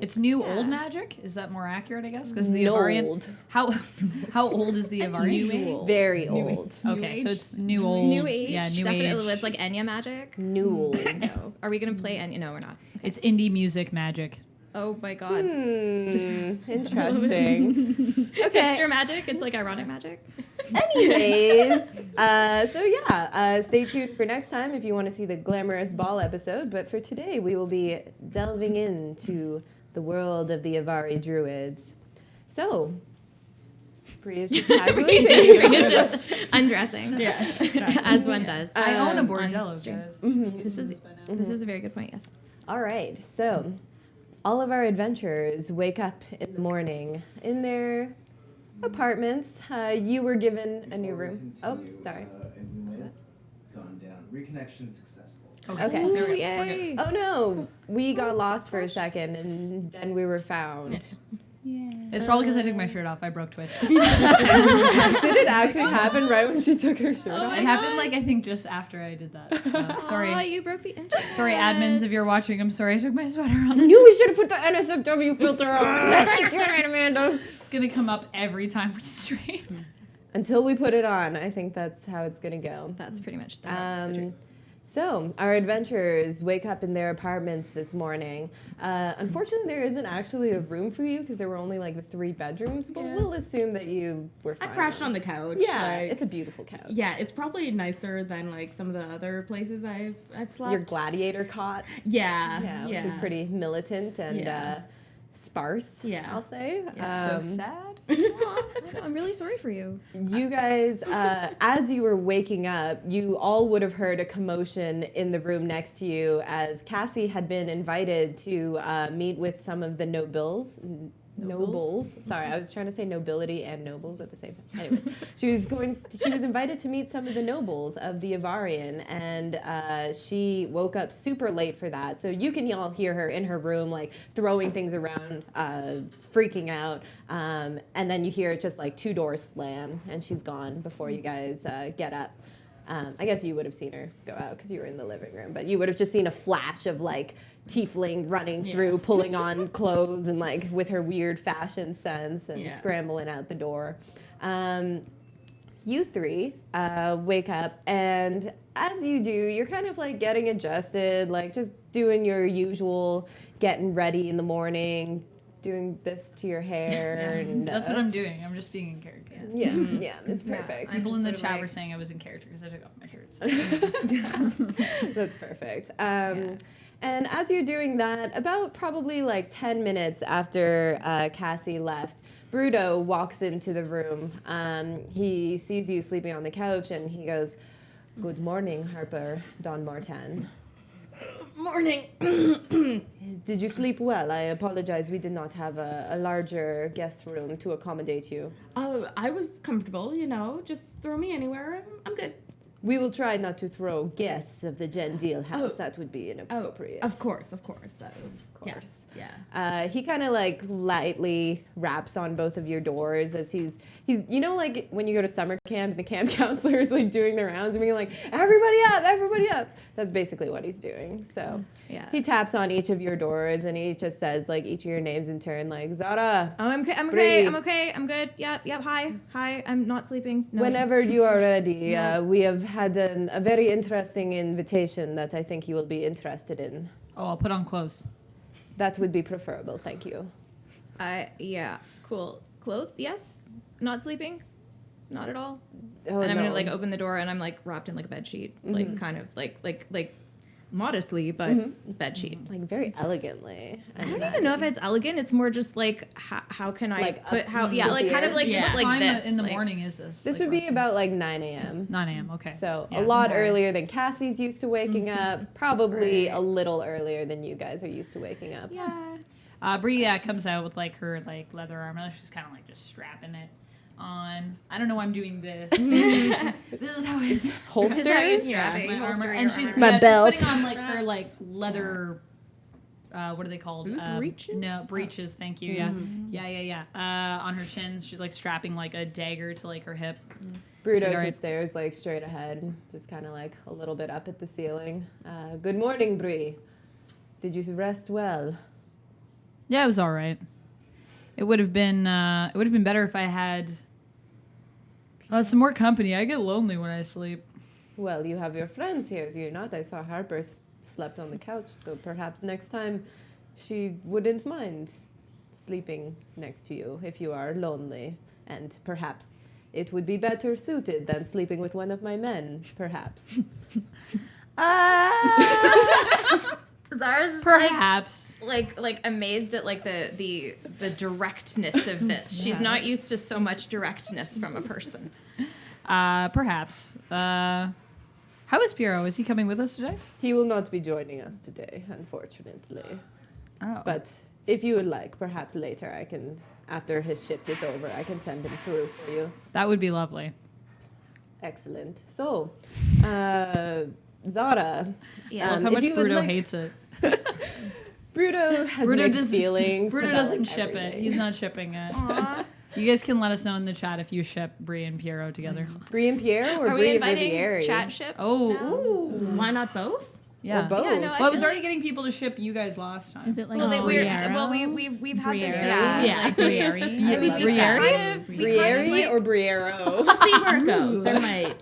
It's new old magic. Is that more accurate? I guess because the Avarian. How old is the Avarian? Very old. Okay, so it's new old. New age. Yeah, new Definitely. age. It's like Enya magic. New old. No. Are we gonna play Enya? No, we're not. It's indie music magic. Oh my god. Interesting. Okay. Hipster magic. It's like ironic magic. Anyways, stay tuned for next time if you want to see the glamorous ball episode. But for today, we will be delving into the world of the Avari Druids. So, Priya's just casually It's just undressing. As one does. I own a on bordello, stream. guys. This is a very good point. Yes. All right, so all of our adventurers wake up in the morning in their apartments. You were given a new room. Oh, sorry. And we might have gone down. Reconnection successful. Okay. Ooh, There we go. yay. Oh no, we got lost for a second and then we were found. It's probably because I took my shirt off. I broke Twitch. Did it actually happen right when she took her shirt off? It happened like I think just after I did that. So, sorry. Oh, you broke the internet. Sorry, admins, if you're watching. I'm sorry I took my sweater off. Knew we should have put the NSFW filter on. You're right, Amanda. It's gonna come up every time we stream. Until we put it on, I think that's how it's gonna go. That's pretty much the truth. So, our adventurers wake up in their apartments this morning. Unfortunately, there isn't actually a room for you because there were only like the 3 bedrooms, but we'll assume that you were fine. I crashed on the couch. Yeah, like- it's a beautiful couch. Yeah, it's probably nicer than like some of the other places I've slept. Your gladiator cot, Yeah, which is pretty militant and sparse, Yeah. I'll say. So sad. Aw, I'm really sorry for you. You guys, as you were waking up, you all would have heard a commotion in the room next to you as Cassie had been invited to meet with some of the nobles. Sorry, I was trying to say nobility and nobles at the same time. Anyways, she was invited to meet some of the nobles of the Avarian, and she woke up super late for that. So you can all hear her in her room, like throwing things around, freaking out. And then you hear just like 2 doors slam, and she's gone before you guys get up. I guess you would have seen her go out because you were in the living room, but you would have just seen a flash of like tiefling running through, pulling on clothes and like with her weird fashion sense and scrambling out the door. You 3 wake up, and as you do, you're kind of like getting adjusted, like just doing your usual getting ready in the morning, doing this to your hair. And, That's what I'm doing. I'm just being in character. Yeah, it's perfect. People in the just sort chat of were saying I was in character because I took off my shirt. So. That's perfect. And as you're doing that, about probably like 10 minutes after Cassie left, Bruto walks into the room. He sees you sleeping on the couch and he goes, "Good morning, Harper Don Martin." Morning. Did you sleep well? I apologize, we did not have a larger guest room to accommodate you. I was comfortable, just throw me anywhere. I'm good. We will try not to throw guests of the Gentile house. That would be inappropriate. Of course. Of course. Yeah. He kind of like lightly raps on both of your doors as he's like when you go to summer camp and the camp counselor is like doing the rounds and being like, everybody up. That's basically what he's doing. So he taps on each of your doors and he just says like each of your names in turn, like Zara. Oh, I'm okay. Bree. I'm okay. I'm good. Yep. Hi. I'm not sleeping. No. Whenever you are ready, we have had a very interesting invitation that I think you will be interested in. Oh, I'll put on clothes. That would be preferable, thank you. Yeah. Cool. Clothes? Yes. Not sleeping? Not at all. Oh, and I'm no. gonna like open the door and I'm like wrapped in like a bed sheet, like kind of like modestly, but bed sheet. Like very elegantly. I don't even know if it's elegant. It's more just like how can I Like put up how to like kind of here? like just What like time this in the like- morning is this? This Like, would be about like 9 a.m. 9 a.m. Okay. So Yeah. a lot earlier than Cassie's used to waking up. Probably a little earlier than you guys are used to waking up. Yeah. Bree comes out with like her like leather armor. She's kind of like just strapping it on. I don't know why I'm doing this. This is how I Holster? This is how you strap it. my You armor, holster and your she's, armor. My belt. she's putting on like her like leather. What are they called? Breeches? No, breeches. Thank you. Yeah. On her shins, she's like strapping like a dagger to like her hip. Bruto She's just stares like straight ahead, just kind of like a little bit up at the ceiling. Good morning, Bree. Did you rest well? Yeah, it was all right. It would have been better if I had some more company. I get lonely when I sleep. Well, you have your friends here, do you not? I saw Harper slept on the couch, so perhaps next time she wouldn't mind sleeping next to you if you are lonely. And perhaps it would be better suited than sleeping with one of my men, perhaps. Zara's just Perhaps. like amazed at like the directness of this. She's not used to so much directness from a person. Perhaps. How is Piero? Is he coming with us today? He will not be joining us today, unfortunately. Oh. But if you would like, perhaps later I can, after his shift is over, I can send him through for you. That would be lovely. Excellent. So, Zara. Yeah. How if much you would Bruto like- hates it. Bruto has mixed feelings. Bruto about doesn't ship it. everything. He's not shipping it. Aw. You guys can let us know in the chat if you ship Brie and Piero together. Brie and Pierre or Are we Brie and inviting Riviere? chat ships? Oh. now? Ooh, why not both? Yeah. Or both. Yeah, no, Well, I was feel already getting people to ship you guys last time. Is it like Well, Briero? we've had this. Briere? Yeah. Yeah. Briere. I mean, love we that. kind of Briere or Briero? We'll see where it goes. There might.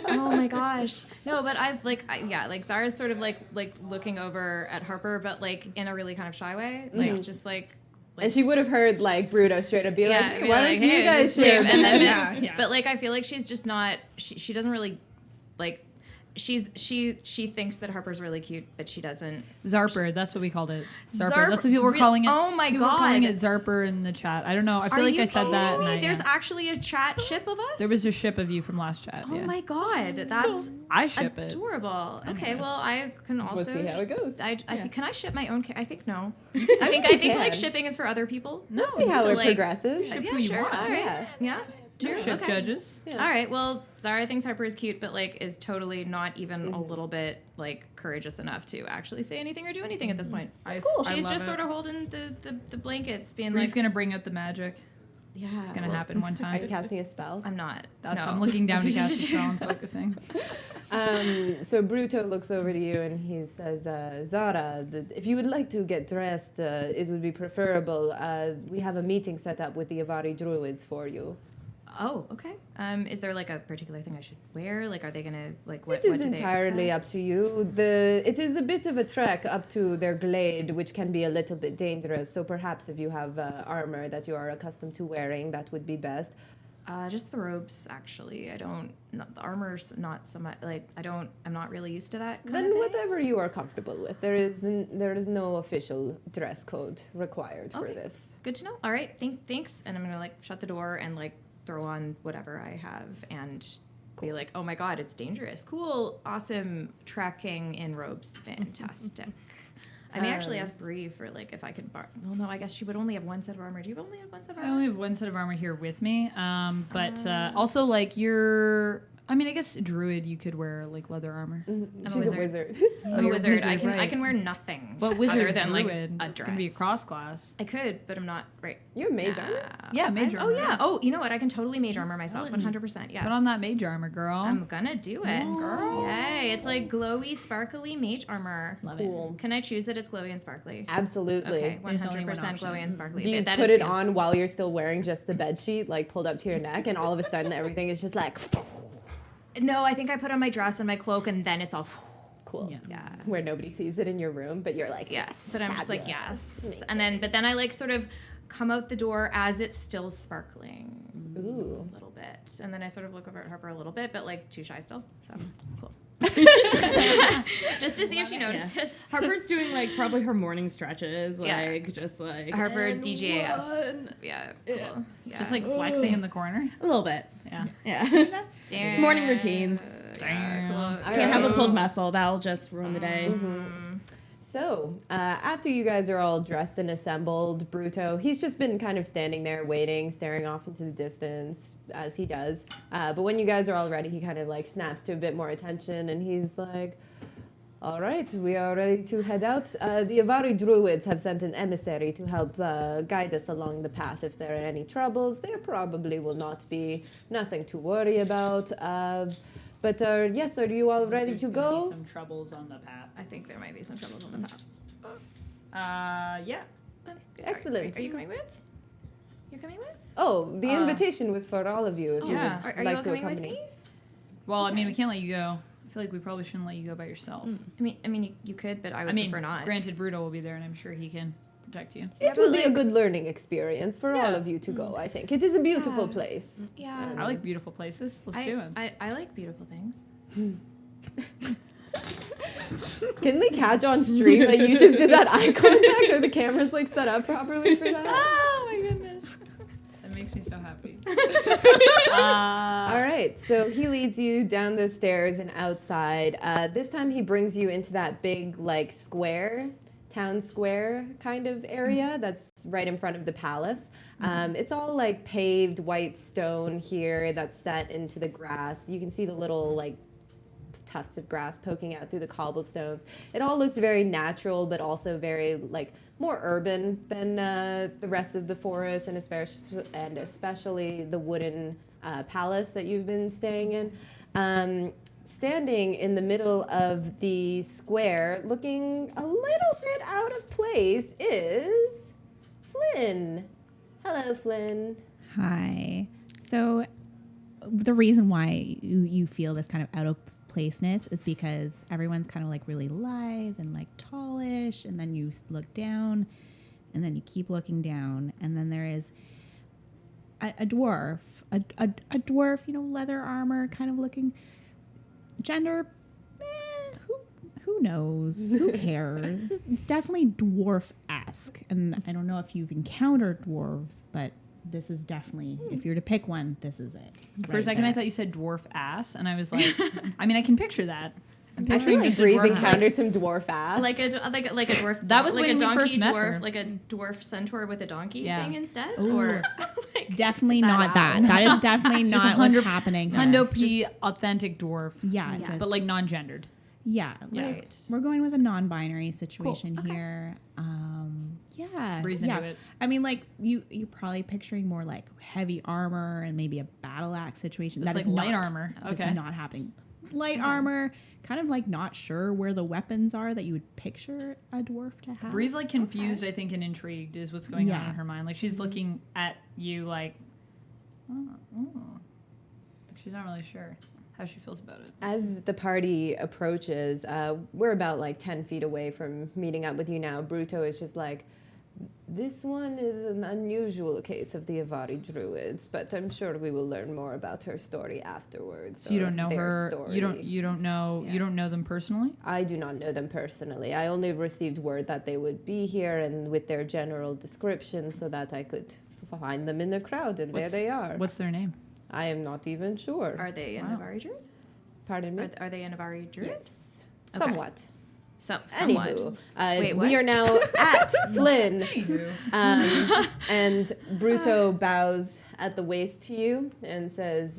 Oh my gosh. No, but like Zara's sort of like looking over at Harper, but like in a really kind of shy way, like just like. And she would have heard like Bruto straight up be like, Yeah, hey, be why like, don't you "Hey, guys just leave." share And then, that? Yeah. but like I feel like she's just not. She doesn't really like. She thinks that Harper's really cute, but she doesn't. Zarper, that's what we called it. Zarper. Zarp- That's what people were calling it. Oh my People were calling God. it Zarper in the chat. I don't know. I feel Are like you I said that. kidding And me? There's yeah. actually a chat ship of us. There was a ship of you from last chat. Oh yeah. my God, that's I ship it. adorable. Okay, Anyways. well I can also. We'll see how it goes. Can I ship my own? I think no. I I think like can. shipping is for other people. No, See how So, it like, progresses. Ship Yeah, who you sure. want. All right. Yeah. Yeah. True. ship Okay. judges. Yeah. All right. Well, Zara thinks Harper is cute, but like is totally not even a little bit like courageous enough to actually say anything or do anything at this point. That's cool. I She's love just it. sort of holding the blankets, being Bree's like, gonna bring out the magic. yeah, It's gonna happen one Are you time. casting a spell? I'm not. That's no. I'm looking down to cast a spell and focusing. So Bruto looks over to you and he says, Zara, if you would like to get dressed, it would be preferable. We have a meeting set up with the Avari Druids for you. Oh, okay. Is there like a particular thing I should wear? Like, are they gonna like what? It is what do they entirely expect? up to you. It is a bit of a trek up to their glade, which can be a little bit dangerous. So perhaps if you have armor that you are accustomed to wearing, that would be best. Just the robes, actually. The armor's not so much, like, I'm not really used to that kind Then of thing. whatever you are comfortable with. There is no official dress code required for Okay. this. Good to know. All right, thanks. And I'm gonna, like, shut the door and, like, throw on whatever I have and be like, oh my god, it's dangerous. Cool, awesome, trekking in robes. Fantastic. I may actually ask Bree for, like, if I could well, no, I guess she would only have one set of armor. Do you only have one set of I armor? only have one set of armor here with me. But also like I guess druid you could wear like leather armor. I'm She's a a wizard. I'm a you're a wizard. I wizard, can right. wear nothing But wizard other than like druid a dress. can be a cross class. I could, but I'm not right. You're mage now. armor? Yeah, mage Oh armor. yeah. Oh, you know what? I can totally mage armor myself. 100%. Yes. Put on that mage armor, girl. I'm gonna do it. Yay! It's like glowy, sparkly mage armor. Love Cool. Can I choose that it's glowy and sparkly? Absolutely. Okay, There's only 100% one option. glowy and sparkly. Do you That put is- it yes. on while you're still wearing just the bed sheet, like pulled up to your neck, and all of a sudden everything is just like No, I think I put on my dress and my cloak, and then it's all cool? Yeah. yeah. Where nobody sees it in your room, but you're like, Yes, but I'm just like fabulous. yes, and then I like sort of come out the door as it's still sparkling. Ooh. A little bit, and then I sort of look over at Harper a little bit, but like too shy still. So cool. Just to see if she notices. Harper's doing like probably her morning stretches, Yeah. like just like Harper and DJF. one. Yeah, cool. Yeah. Just like flexing in the corner. A little bit, Yeah. yeah. Damn. Morning routine. Damn. Cool. All Can't have a right. pulled muscle. That'll just ruin the day. So, after you guys are all dressed and assembled, Bruto, he's just been kind of standing there waiting, staring off into the distance, as he does. But when you guys are all ready, he kind of like snaps to a bit more attention, and he's like, all right, we are ready to head out. The Avari Druids have sent an emissary to help guide us along the path. If there are any troubles, there probably will not be. Nothing to worry about. But yes, are you all ready There's to gonna be go? some troubles on the path. I think there might be some troubles on the path. Yeah. Excellent. Are you coming with? You're coming with? Oh, the invitation was for all of you. If you yeah. would Are you like all to coming with accompany. me? Well, I mean, we can't let you go. I feel like we probably shouldn't let you go by yourself. I mean, you could, but I would prefer not. Granted, Bruto will be there, and I'm sure he can protect you. It will be a good learning experience for all of you to go, I think. It is a beautiful place. Yeah. I like beautiful places. Let's do it. I like beautiful things. Can we catch on stream that you just did that eye contact? Or the camera's like set up properly for that? Oh my goodness. That makes me so happy. All right, so he leads you down those stairs and outside. This time he brings you into that big like square, town square kind of area that's right in front of the palace. It's all like paved white stone here that's set into the grass. You can see the little like tufts of grass poking out through the cobblestones. It all looks very natural, but also very like more urban than the rest of the forest, and especially the wooden palace that you've been staying in. Standing in the middle of the square, looking a little bit out of place, is Flynn. Hello, Flynn. Hi. So the reason why you feel this kind of out of placeness is because everyone's kind of like really lithe and like tallish, and then you look down, and then you keep looking down, and then there is a dwarf, a dwarf, leather armor, kind of looking. Gender, who knows? Who cares? It's definitely dwarf-esque, and I don't know if you've encountered dwarves, but this is definitely, if you're to pick one, this is it. For a second, I thought you said dwarf ass, and I was like, I mean, I can picture that. I'm I feel picturing like just a Breeze dwarf encountered ass. some dwarf ass. Like a dwarf. That was like when a we donkey first met dwarf, her. like a dwarf centaur with a donkey Yeah. thing instead, Ooh. or like, Definitely that not out? that. That is definitely It's just not what's happening. here. Hundo P authentic dwarf, Yeah, Yes. just- but like non-gendered. Yeah, Yeah. like, Right. we're going with a non-binary situation Okay. here. Yeah, Breeze into it. I mean, like you're probably picturing more like heavy armor and maybe a battle axe situation. It's That is like light not- armor. That's Okay. not happening. Light armor, kind of like not sure where the weapons are that you would picture a dwarf to have. Bree's like confused, I think, and intrigued is what's going on Yeah. in her mind. Like she's looking at you like, she's not really sure how she feels about it. As the party approaches, we're about like 10 feet away from meeting up with you now. Bruto is just like, this one is an unusual case of the Avari Druids, but I'm sure we will learn more about her story afterwards. So you or don't know their her. Story. You don't know. Yeah. You don't know them personally. I do not know them personally. I only received word that they would be here and with their general description so that I could find them in the crowd, and there they are. What's their name? I am not even sure. Are they an Wow. Avari druid? Pardon me? Are they an Avari druid? Yes. Okay. Somewhat. Somewhat. Anywho, Wait, we what? are now at Flynn, and Bruto bows at the waist to you and says,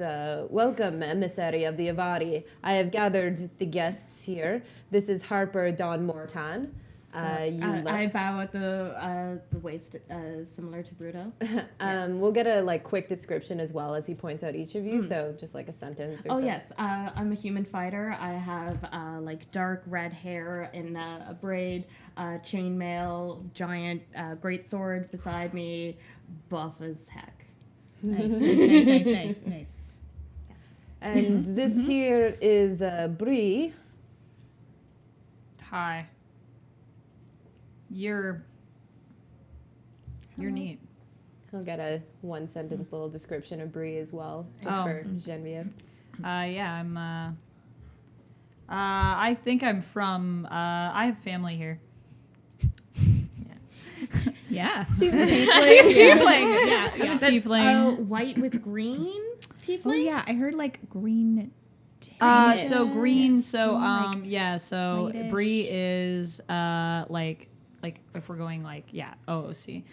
welcome, emissary of the Avari. I have gathered the guests here. This is Harper Don Mortan. I bow at the waist, similar to Bruto. We'll get a like quick description as well as he points out each of you, so just like a sentence or Oh something. yes, I'm a human fighter. I have like dark red hair in a braid, chainmail, giant great sword beside me, buff as heck. Nice. And this here is Bree. Hi. You're neat. He'll get a one sentence little description of Bree as well, just Oh. for Genevieve. Yeah, I'm. I think I'm from. I have family here. Yeah. She's a tiefling. Yeah. I'm a tiefling. White with green tiefling. Oh yeah, I heard like green. So green. So Like, yeah. So whitish. Bree is like if we're going like OOC.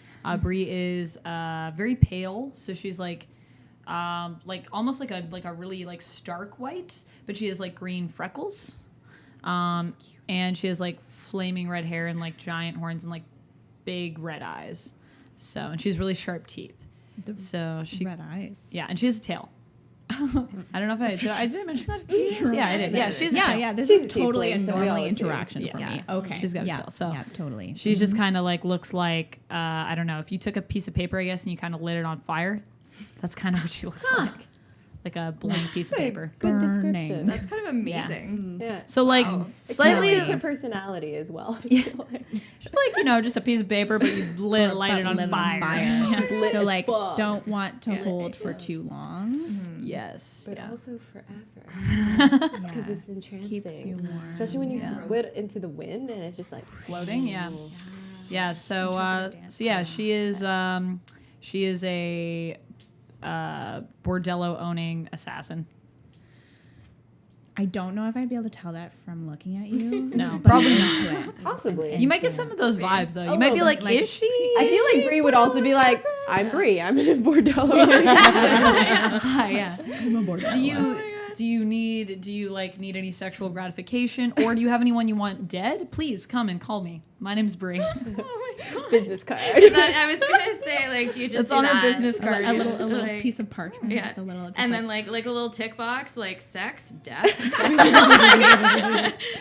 Bree is very pale. So she's like almost like a really like stark white, but she has like green freckles. And she has like flaming red hair and like giant horns and like big red eyes. So and she has really sharp teeth. So she Red eyes. yeah, and she has a tail. I don't know if I did I mention that? Yeah, I did. Yeah, she's This She's is a totally a tiefling, so we normal all assume. interaction for me. Okay. She's got a yeah, tail, so- yeah, totally. She's just kind of like looks like I don't know, if you took a piece of paper, I guess, and you kind of lit it on fire. That's kind of what she looks like a blank piece of paper. Good Burning. description. That's kind of amazing. Yeah. So like It's slightly, related to personality as well. I feel like. just like just a piece of paper, but you light it on fire. Lit So as like, fuck. don't want to hold for too long. Yes. But yeah. also forever. Because Yeah. it's entrancing. Keeps you warm. Especially when you throw it into the wind and it's just like Floating. Yeah. Yeah. So dance so yeah, she is a bordello owning assassin. I don't know if I'd be able to tell that from looking at you. No, but probably I'm not. into it. possibly. You might get some of those vibes though. You A might be little like, bit, is she? I feel like Bree would also be like, I'm Bree. I'm in a bordello. Yeah. Do you need any sexual gratification, or do you have anyone you want dead? Please come and call me. My name's Bree. Oh my god. Business card. I was gonna say, like, do you just It's do on her that? business card. A little Like, piece of parchment. yeah. Just a little, just And like- then like a little tick box, like sex, death,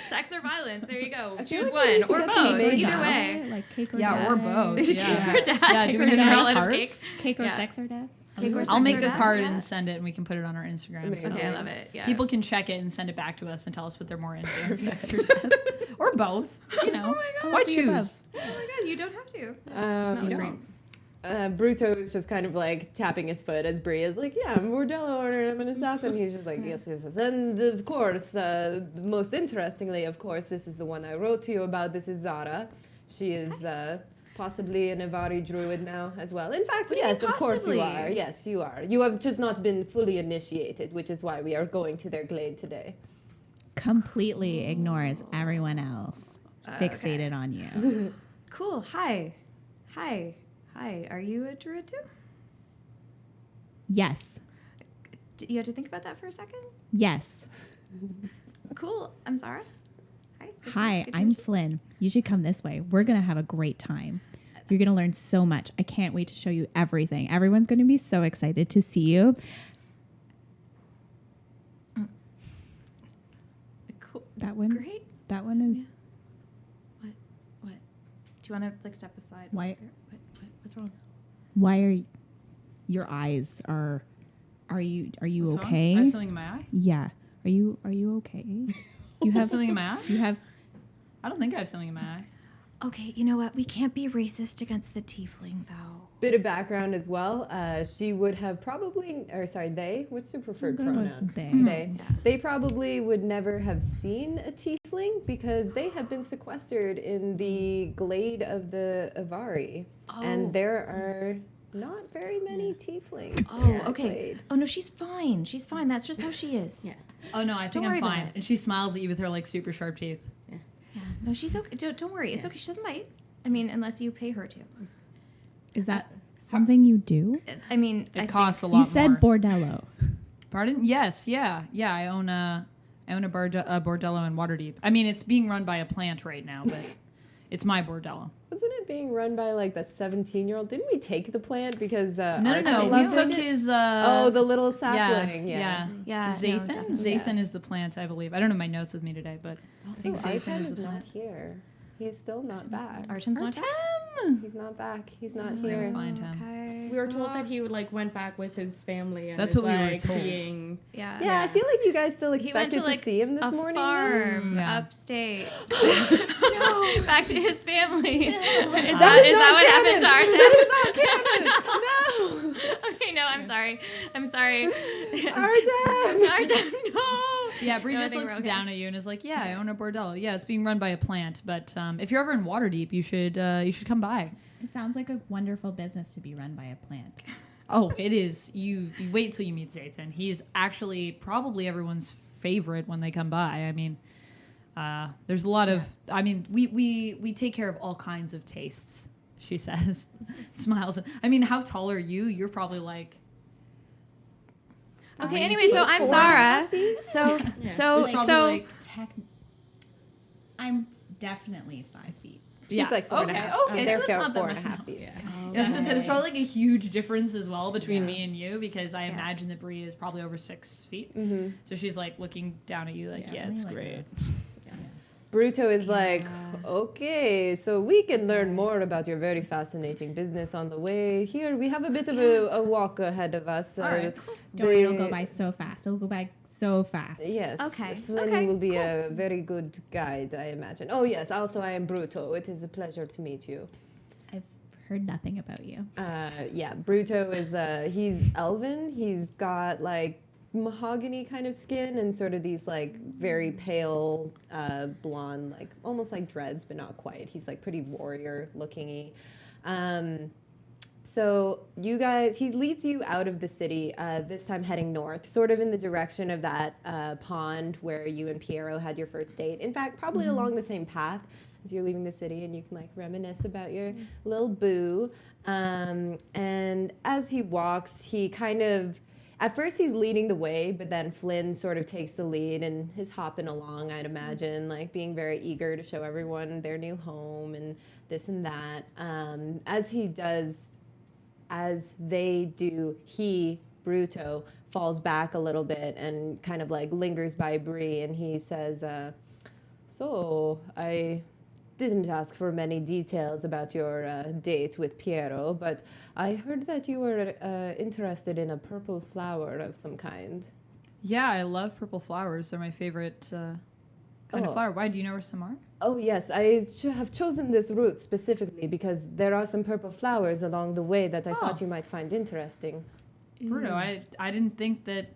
sex or violence. There you go. I feel Choose like we need one to or get some both. made Either now. way. like cake or Yeah, death. or both. Cake Yeah. or death. Yeah, do Cake we or need death. any Hearts? hearts? Cake or Yeah. sex or death. Cake or I'll sex make or a death, card yeah. and send it, and we can put it on our Instagram. Amazing. So Okay, I love it. Yeah. people can check it and send it back to us and tell us what they're more into, sex or death, or both. You know, why the choose? above. Oh my god, you don't have to. Um, You don't. Bruto is just kind of like tapping his foot as Bree is like, yeah, I'm a bordello owner, I'm an assassin. He's just like, yes, yes, yes. And of course, most interestingly, of course, this is the one I wrote to you about. This is Zara. She is possibly an Ivari druid now as well. In fact, What do you yes, mean of course you possibly? are. Yes, you are. You have just not been fully initiated, which is why we are going to their glade today. Completely ignores everyone else. Fixated on you. Cool. Hi. Are you a druid too? Yes. You had to think about that for a second. Yes. Cool. I'm Zara. Hi. Hi, good to I'm meet you. Flynn. You should come this way. We're going to have a great time. You're going to learn so much. I can't wait to show you everything. Everyone's going to be so excited to see you. Cool. That one. Great. That one is What? Do you want to like step aside? Why- What's wrong? why are your eyes are you What's wrong? okay? I have something in my eye. Yeah. Are you okay? You You have have something in my eye? you have I don't think I have something in my eye. Okay, you know what? We can't be racist against the tiefling, though. Bit of background as well. She would have probably, or sorry, they. What's your preferred I'm going pronoun? with they. They. They probably would never have seen a tiefling because they have been sequestered in the glade of the Ivari, and there are not very many tieflings. Oh, in that okay. glade. Oh no, she's fine. She's fine. That's just how she is. Yeah. Oh no, I think Don't worry I'm about fine. it. And she smiles at you with her like super sharp teeth. Yeah. No, she's okay. Don't worry. It's okay. She doesn't bite. I mean, unless you pay her to. Is that something you do? I mean, It I costs a think- lot You said more. bordello. Pardon? Yes, yeah. I own a bordello in Waterdeep. I mean, it's being run by a plant right now, but it's my bordello. Wasn't it being run by like the 17-year-old? Didn't we take the plant because No. Archie We loved took it? his. Oh, the little yeah, sapling. yeah. Yeah. Zathan. No, definitely. Zathan is the plant, I believe. I don't have my notes with me today, but I Also, think Zathan Artem is is the not plant. here. He's still not back. Artem's not He's not back. He's not We're here. gonna find him. Okay. We were told that he like went back with his family and That's is, what we were like, told. being Yeah. Yeah, I feel like you guys still He went expected to like see him this a morning. though. farm Yeah. upstate. No, back to his family. Is That that is not what happened to canon. Artem? That is not canon. No. Okay, no, I'm sorry. Artem. Artem, no. Yeah, Bree No, I just think looks we're okay. down at you and is like, "Yeah, I own a bordello. Yeah, it's being run by a plant, but if you're ever in Waterdeep, you should come by." It sounds like a wonderful business to be run by a plant. Oh, it is. You wait till you meet Zathan. He's actually probably everyone's favorite when they come by. I mean, there's a lot of. I mean, we take care of all kinds of tastes. She says, smiles. I mean, how tall are you? You're probably like. Okay, anyway, so I'm Zara. So Probably like I'm definitely 5 feet. She's like 4.5. Okay, They're so that's not that 4.5 much. feet. That's just it. It's probably like a huge difference as well between me and you because I imagine that Bree is probably over 6 feet. Mm-hmm. So she's like looking down at you like, yeah, it's like great. Bruto is like, okay, so we can learn more about your very fascinating business on the way here. We have a bit of a walk ahead of us. All right, It'll go by so fast. It'll go by so fast. Yes. Okay, Flynn okay, will be a very good guide, I imagine. Oh, yes. Also, I am Bruto. It is a pleasure to meet you. I've heard nothing about you. Yeah, Bruto is, he's elven. He's got like mahogany kind of skin and sort of these like very pale blonde, like almost like dreads, but not quite. He's like pretty warrior looking-y. So you guys, he leads you out of the city, this time heading north, sort of in the direction of that pond where you and Piero had your first date. In fact, probably along the same path as you're leaving the city, and you can like reminisce about your little boo. And as he walks, he kind of, at first he's leading the way, but then Flynn sort of takes the lead and is hopping along, I'd imagine, like being very eager to show everyone their new home and this and that. As they do, he, Bruto, falls back a little bit and kind of like lingers by Bree, and he says, so I didn't ask for many details about your date with Piero, but I heard that you were interested in a purple flower of some kind. Yeah, I love purple flowers. They're my favorite kind of flower. Why? Do you know where some are? Oh, yes, I have chosen this route specifically because there are some purple flowers along the way that I thought you might find interesting. Bruno, I didn't think that.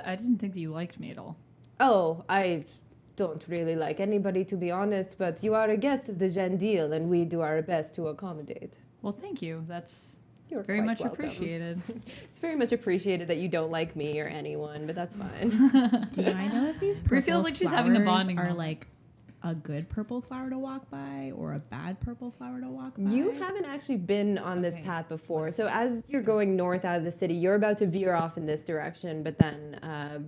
I didn't think that you liked me at all. Oh, I don't really like anybody, to be honest, but you are a guest of the Gendeal, and we do our best to accommodate. Well, thank you. That's You're very quite much welcome. appreciated. It's very much appreciated that you don't like me or anyone, but that's fine. Do I know if these Brie purple feels like she's having a flowers bonding are moment. like a good purple flower to walk by or a bad purple flower to walk by? You haven't actually been on this path before. So as you're going north out of the city, you're about to veer off in this direction, but then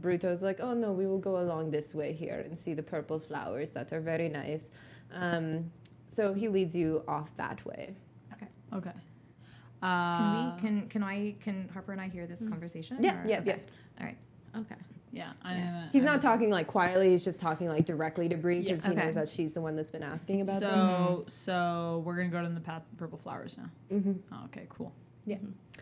Bruto's like, oh no, we will go along this way here and see the purple flowers that are very nice. So he leads you off that way. Okay. Can Harper and I hear this conversation? Yeah, or- yeah, okay. yeah. All right. Okay. Yeah. He's not talking like quietly, he's just talking like directly to Bree because he Okay. knows that she's the one that's been asking about them. So we're gonna go down the path of purple flowers now. Mm-hmm. Oh, okay, cool.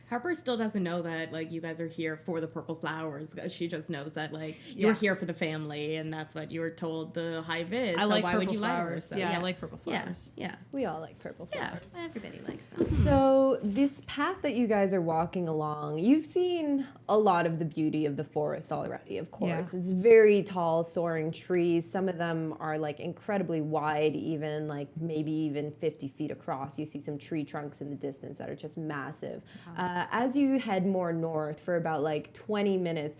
Harper still doesn't know that like you guys are here for the purple flowers. She just knows that like you're here for the family, and that's what you were told the hive is. I so like why purple would you flowers. like her? So, I like purple flowers. Yeah. We all like purple flowers. Everybody likes them. So this path that you guys are walking along, you've seen a lot of the beauty of the forest already, of course. Yeah. It's very tall, soaring trees. Some of them are like incredibly wide, even like maybe even 50 feet across. You see some tree trunks in the distance that are just massive. As you head more north for about like 20 minutes,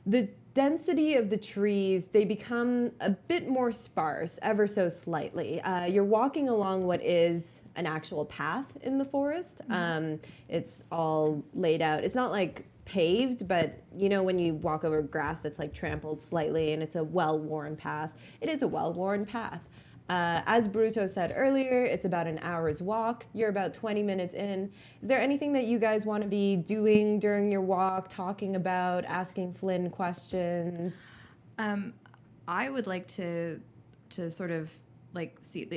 the density of the trees, they become a bit more sparse, ever so slightly. You're walking along what is an actual path in the forest. It's all laid out. It's not like paved, but you know when you walk over grass that's like trampled slightly and it's a well-worn path, it is a well-worn path. As Bruto said earlier, it's about an hour's walk. You're about 20 minutes in. Is there anything that you guys want to be doing during your walk, talking about, asking Flynn questions? I would like to sort of like see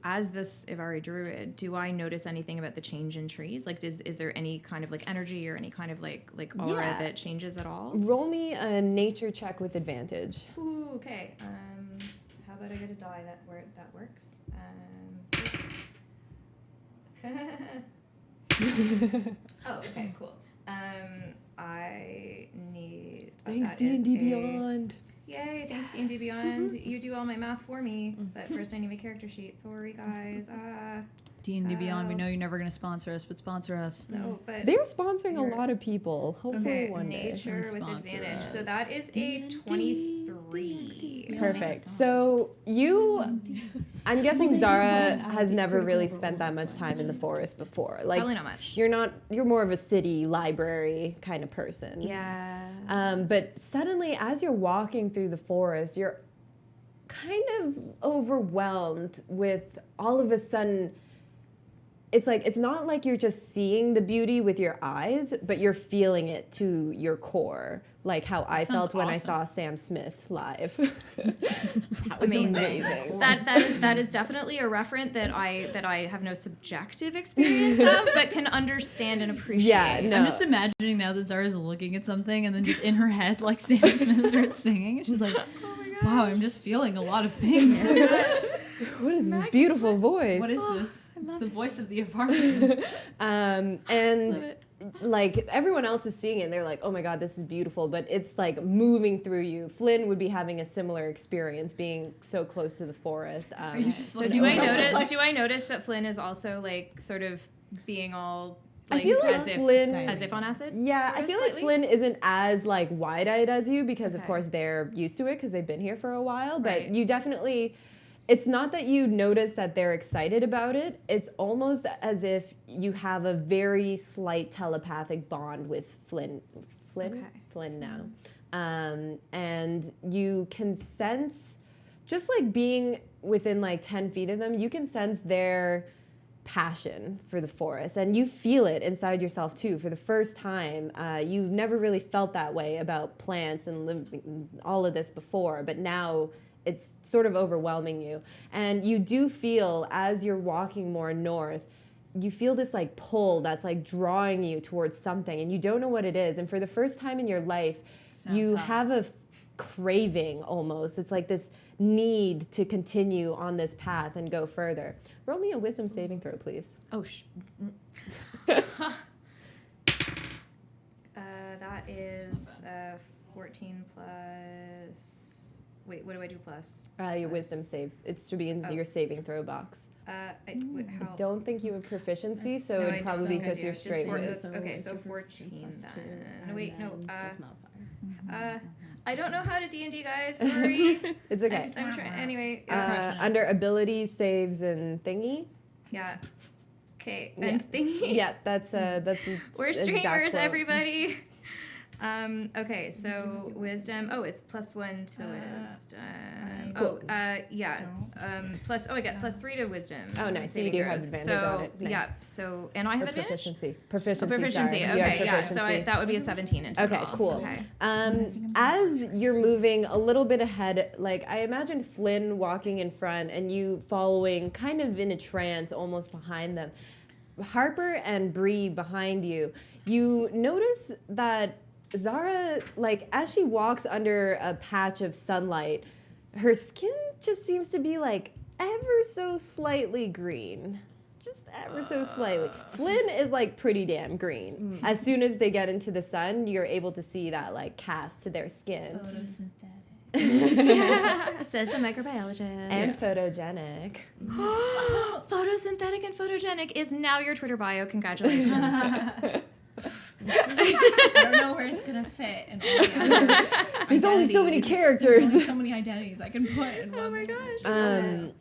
as this Ivari druid, do I notice anything about the change in trees? Like is there any kind of like energy or any kind of like aura Yeah. that changes at all? Roll me a nature check with advantage. Ooh, okay. How about I get a die that works? Oh, okay, cool. I need. Thanks, that is D&D a- Beyond. Yay! Thanks D&D Beyond. You do all my math for me, but first I need my character sheet. Sorry, guys. D&D Beyond, we know you're never going to sponsor us, but sponsor us. No, but They're sponsoring You're- a lot of people. Hopefully okay. one day. Nature with Sponsor advantage. So us. that is a 23. Perfect. So I'm guessing Zara has never really spent that much time in the forest before. Like Probably not much. you're more of a city library kind of person. Yeah. But suddenly, as you're walking through the forest, you're kind of overwhelmed with all of a sudden. It's like, it's not like you're just seeing the beauty with your eyes, but you're feeling it to your core, like how I felt when I saw Sam Smith live. That was amazing. That is definitely a referent that I have no subjective experience of, but can understand and appreciate. Yeah, no. I'm just imagining now that Zara's looking at something and then just in her head, like Sam Smith starts singing, and she's like, "Oh my gosh, wow, I'm just feeling a lot of things." What is this beautiful voice? What is this? The voice of the apartment. And like everyone else is seeing it and they're like, oh my god, this is beautiful, but it's like moving through you. Flynn would be having a similar experience being so close to the forest. So do I notice that Flynn is also like sort of being all like, I feel like Flynn, as if on acid? Yeah, I feel like Flynn isn't as like wide-eyed as you because of Okay. course they're used to it because they've been here for a while, but Right. you definitely, it's not that you notice that they're excited about it. It's almost as if you have a very slight telepathic bond with Flynn now. And you can sense, just like being within like 10 feet of them, you can sense their passion for the forest, and you feel it inside yourself too for the first time. You've never really felt that way about plants and living, all of this before, but now it's sort of overwhelming you. And you do feel, as you're walking more north, you feel this like pull that's like drawing you towards something, and you don't know what it is. And for the first time in your life, you have a craving almost. It's like this need to continue on this path and go further. Roll me a wisdom saving throw, please. Oh, that is 14 plus. Wait, what do I do plus? Your wisdom save. It's to be in your saving throw box. How? I don't think you have proficiency, so No, it'd probably be just your straight wisdom. wisdom. Okay, so 14 then. Wait, no. I don't know how to D&D, guys. Sorry. It's okay. I'm trying. Anyway. Under abilities, saves, and thingy. Yeah. Okay. And thingy. Yeah, that's We're exact streamers, quote. everybody. Okay, so wisdom. Oh, it's +1 to wisdom. Plus. Oh, I got +3 to wisdom. Oh, nice. So you saving do have throws. advantage on it. Nice. Yeah. So, and I have Or advantage. proficiency. Oh, Proficiency. proficiency. Sorry. You have Okay. Yeah. So proficiency. that would be a 17 in total. Okay, cool. Okay. As you're moving a little bit ahead, like I imagine Flynn walking in front and you following kind of in a trance almost behind them. Harper and Bree behind you, you notice that Zara, like as she walks under a patch of sunlight, her skin just seems to be like ever so slightly green. Just ever so slightly. Flynn is like pretty damn green. As soon as they get into the sun, you're able to see that like cast to their skin. Says the microbiologist. And photogenic. Photosynthetic and photogenic is now your Twitter bio. Congratulations. I don't know where it's gonna fit. And all the other There's only so many identities. characters. There's only so many identities I can put in one. Oh my gosh.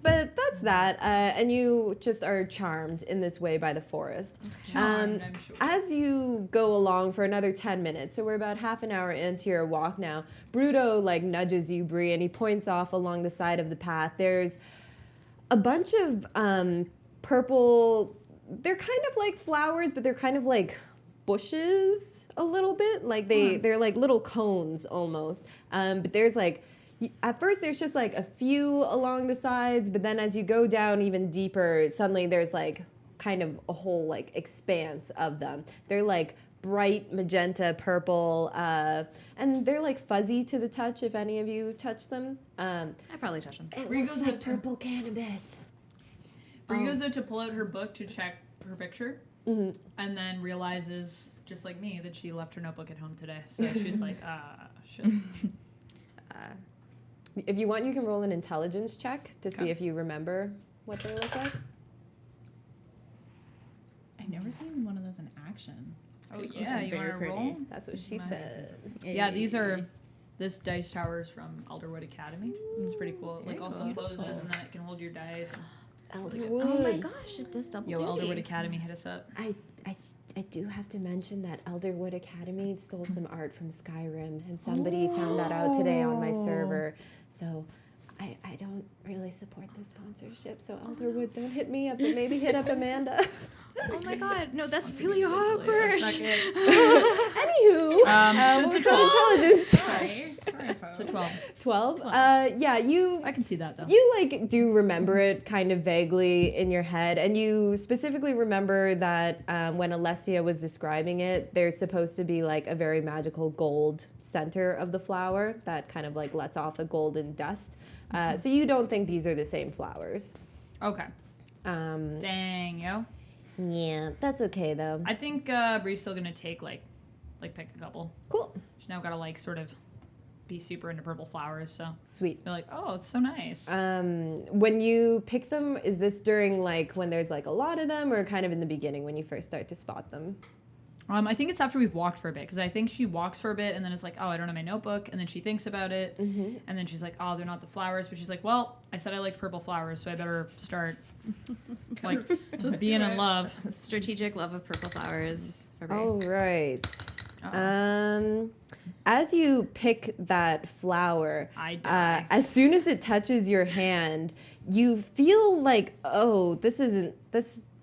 But that's that, and you just are charmed in this way by the forest. Charmed, I'm sure. As you go along for another 10 minutes, so we're about half an hour into your walk now, Bruto like nudges you, Bree, and he points off along the side of the path. There's a bunch of purple, they're kind of like flowers, but they're kind of like bushes a little bit. Like they're like little cones almost. But there's like, at first there's just like a few along the sides, but then as you go down even deeper, suddenly there's like kind of a whole like expanse of them. They're like bright magenta purple, and they're like fuzzy to the touch if any of you touch them. I probably touch them. It looks like purple cannabis. Bree goes out to pull out her book to check her picture, and then realizes, just like me, that she left her notebook at home today. So she's like, shit. If you want, you can roll an intelligence check to see if you remember what they look like. I've never seen one of those in action. Oh yeah, you want to roll? That's what she said. Yeah, this dice tower is from Elderwood Academy. It's pretty cool. It like also closes, and then it can hold your dice. Elderwood. Oh my gosh, it does double Yo, duty. Elderwood Academy, hit us up. I do have to mention that Elderwood Academy stole some art from Skyrim, and somebody found that out today on my server. So I don't really support the sponsorship, so Elderwood, don't hit me up, but maybe hit up Amanda. Oh my god, no, that's really awkward. Anywho, So what it's was a 12. that intelligence? Sorry. So 12. 12. Yeah, you I can see that though. you like do remember it kind of vaguely in your head, and you specifically remember that when Alessia was describing it, there's supposed to be like a very magical gold center of the flower that kind of like lets off a golden dust. So you don't think these are the same flowers. Okay. Um, Dang, yo. yeah, that's okay though. I think Bree's still gonna take like pick a couple. Cool. She's now gotta like sort of be super into purple flowers, so Sweet. they're like, oh, it's so nice. When you pick them, is this during like when there's like a lot of them, or kind of in the beginning when you first start to spot them? I think it's after we've walked for a bit, because I think she walks for a bit and then it's like, oh, I don't have my notebook, and then she thinks about it, and then she's like, oh, they're not the flowers, but she's like, well, I said I like purple flowers, so I better start like just being in love. Strategic love of purple flowers. All right. Uh-oh. As you pick that flower, I die. as soon as it touches your hand, you feel like, oh, this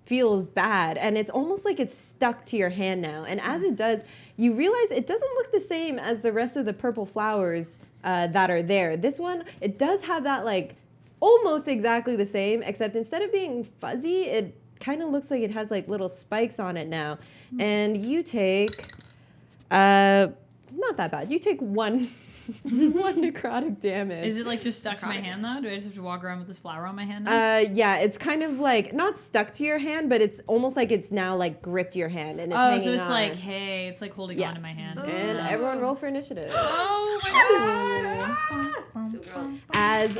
feels bad, and it's almost like it's stuck to your hand now. And as it does, you realize it doesn't look the same as the rest of the purple flowers that are there. This one, it does have that like almost exactly the same, except instead of being fuzzy, it kind of looks like it has like little spikes on it now. And you take, not that bad. You take one necrotic damage. Is it like just stuck to my hand though? Do I just have to walk around with this flower on my hand now? Yeah, it's kind of like not stuck to your hand, but it's almost like it's now like gripped your hand and it's hanging so it's on. like, hey, it's like holding Yeah. on to my hand. And everyone roll for initiative. Oh my As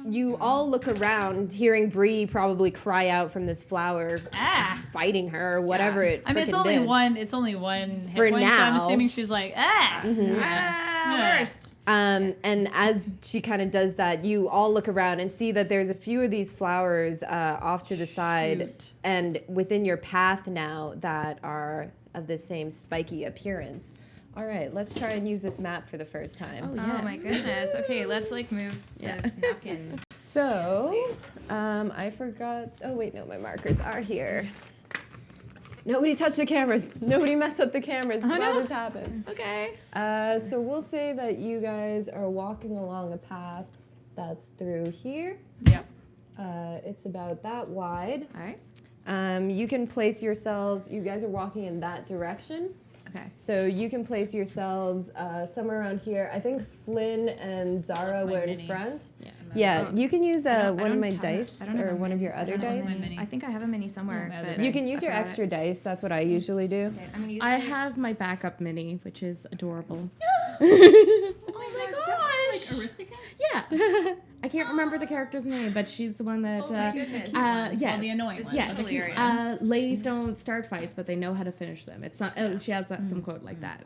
you all look around, hearing Bree probably cry out from this flower, Ah! biting her, whatever it. I mean, it's frickin' only did. one. It's only one hit For point, so I'm now. assuming she's like, ah. Yeah. Worst. And as she kind of does that, you all look around and see that there's a few of these flowers off to the side Shoot. and within your path now that are of the same spiky appearance. All right, let's try and use this map for the first time. Oh my goodness. Okay, let's like move the napkin. So, I forgot. Oh, wait, no, my markers are here. Nobody touch the cameras. Nobody mess up the cameras while this happens. Okay. So we'll say that you guys are walking along a path that's through here. Yep. It's about that wide. All right. You can place yourselves, you guys are walking in that direction. Okay. So you can place yourselves somewhere around here. I think Flynn and Zara My were in mini. front. Yeah. Yeah, you can use I one of don't my have dice I don't have or a one of mini. your I other don't have dice. my mini. I think I have a mini somewhere. my other but You can use I your forgot extra it. dice. That's what I usually do. Okay, I'm gonna use I my- have my backup mini, which is adorable. Oh my gosh. Like Aristocats? Yeah. I can't remember the character's name, but she's the one that. Oh my goodness. Yes. Oh, the annoying This one. is Yes. The cute hilarious. one. Ladies don't start fights, but they know how to finish them. It's not. She has that, some quote like that.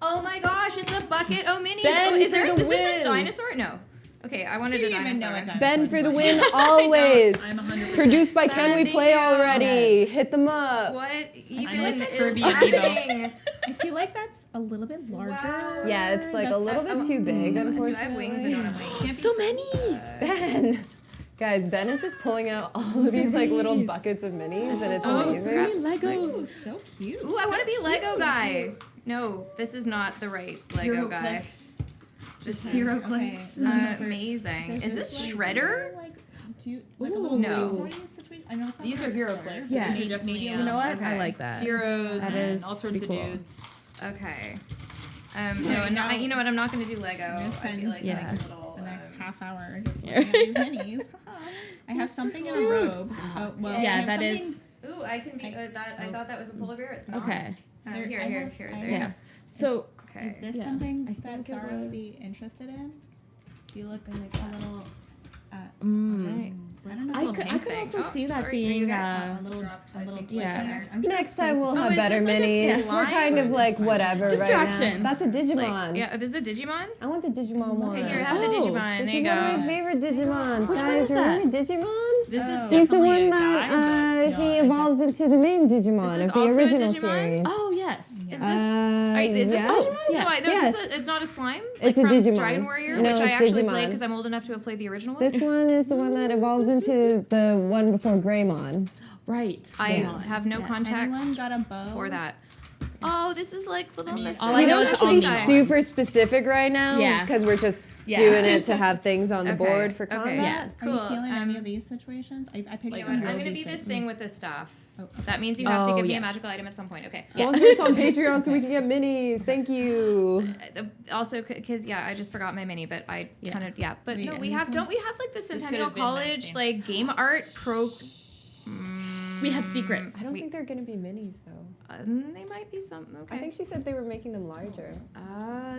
Oh my gosh, it's a bucket. Oh, minis. Ben Oh, is for there? the Is this win. a dinosaur? No. Okay, I wanted Do a you even know dinosaur. what dinosaur Ben for the is? win always. I'm 100%. Produced by Can Ben, We thank Play you. Already? Hit them up. What even like is Kirby amiibo. happening? I feel like that's a little bit larger. Wow. Yeah, it's like a That's- little bit too big, Do unfortunately. I have wings? I don't have wings. Can't be So many. Ben. Guys, Ben is just pulling out all of these like little buckets of minis, and it's amazing. Legos. So cute. Ooh, I want to be Lego guy. No, this is not the right Lego guy. This is Hero Okay. clicks. amazing. Is this Shredder? Like, like a Ooh. little No. sorting situation? I know it's not These are very hero clear. clicks. Yeah. These are definitely, You know what? Okay. I like that. heroes That and is all sorts of pretty cool. dudes. Okay. No, you know what? I'm not going to do Lego. I'm gonna I spend feel like Yeah. that's a little. The next half hour just Yeah. looking at these minis. I have something in a robe. Oh, well, I Yeah, have that is. something- Ooh, I can be that. I thought that was a polar bear. It's not. Okay. There- Here, I here, have- here. I There. Yeah. So Okay. Is this Yeah. something I that think it Sarah would be was- interested in? You look a little. mm, I don't know. I could thing? also Oh, see that sorry, here you being. go. a little Yeah. cliffhanger. I'm Next time we'll Oh, have is better this like a minis. We're slime? kind of like whatever right now. Distraction. That's a Digimon. Like, yeah, this is a Digimon. I want the Digimon one. Okay, here, have the Oh, Digimon. This There you is go. one of my favorite Digimons. Which one Guys, is that? remember Digimon? This is Oh. definitely He's the a one guy, that but he evolves into the main Digimon This is of the also a original Digimon? series. Oh yes. Yes. Is this? Is this yeah. a Digimon? Yes. No, Yes. it's not a slime. It's a from Digimon. Dragon Warrior, No, which I it's actually Digimon. played because I'm old enough to have played the original one. This one is the one that evolves into the one before Greymon. Right. I Yeah. have no Yeah. context Anyone got a bow? for that. Oh, this is like little mean, mystery. all We I know don't is have to on be the line. super specific right now Yeah. because we're just Yeah. doing it to have things on the Okay. board for Okay. combat. Yeah. Are you Cool. feeling any of these situations? I picked You know some what? I'm real gonna be basic. this thing with this staff. Oh, okay. That means you have to Oh, give me a yes. magical item at some point. Okay. Sponsor us on Patreon so we can get minis. Thank you. Also, because I just forgot my mini, but I Yeah. kind of But Wait, no, we and have. so- Don't we have like the could Centennial have been College 19. like game art pro? We have secrets. I don't think they're going to be minis though. They might be some. Okay. I think she said they were making them larger.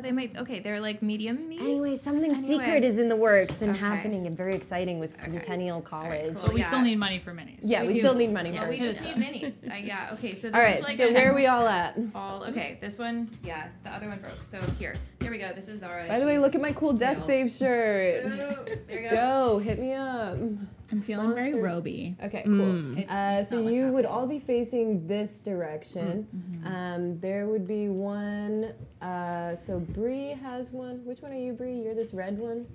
They might. Okay, they're like medium. Anyway, something Anyway. secret is in the works and Okay. happening and very exciting with Okay. Centennial College. cool. But we yeah. still need money for minis. Yeah, we do. still need money Yeah, for we it. just need minis. Yeah. Okay. So this All right, is like so where are we all at? Okay, this one. Yeah, the other one broke. So here we go. This is Zara. By the way, look at my cool Death Real. Save shirt. Ooh, there you go. Joe, hit me up. I'm feeling very Sponsor. roby. Okay, cool. Mm. It's So not what's you would happening. all be facing this direction. Mm-hmm. There would be one. So Bree has one. Which one are you, Bree? You're this red one.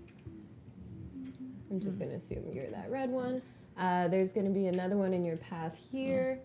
I'm just gonna assume you're that red one. There's gonna be another one in your path here,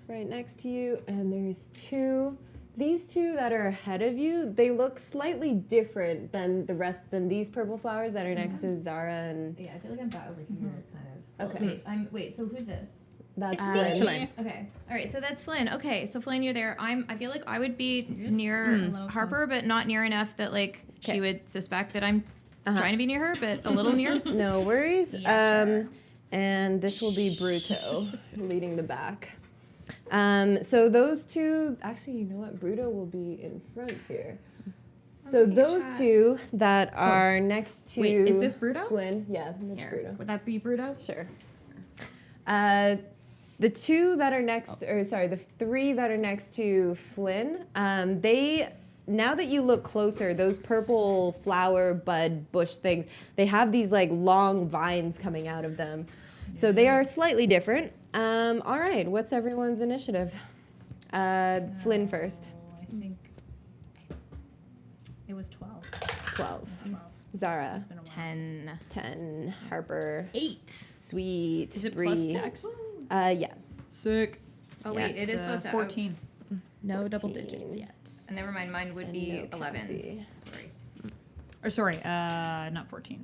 right next to you, and there's two. These two that are ahead of you, they look slightly different than the rest, than these purple flowers that are next to Zara, and Yeah, I feel like I'm back over here, kind of. Okay. Wait. So who's this? that's Flynn. Flynn. Okay. All right. So that's Flynn. Okay. So Flynn, you're there. I feel like I would be good. near A little Harper, but not near enough that like Okay. she would suspect that I'm Uh-huh. trying to be near her, but a little near. No worries. Yeah, sure. And this will be Bruto leading the back. So those two, actually, you know what? Bruto will be in front here. So Okay, those chat. two that are next to Wait, is this Bruto? Flynn, yeah, that's Here. Bruto. Would that be Bruto? Sure. The two that are next, or sorry, the three that are next to Flynn, they, now that you look closer, those purple flower bud bush things, they have these like long vines coming out of them. So they are slightly different. All right, what's everyone's initiative? Flynn first. I think it was 12. 12. 12. Zara. It's been a while. 10. 10. Harper. 8. Sweet. Is it plus Bree. dex? Yeah. Sick. Oh wait, it is supposed to. 14. No double 14. digits yet. Never mind. Mine would be And no 11. Cassie. Sorry. Or sorry, not 14.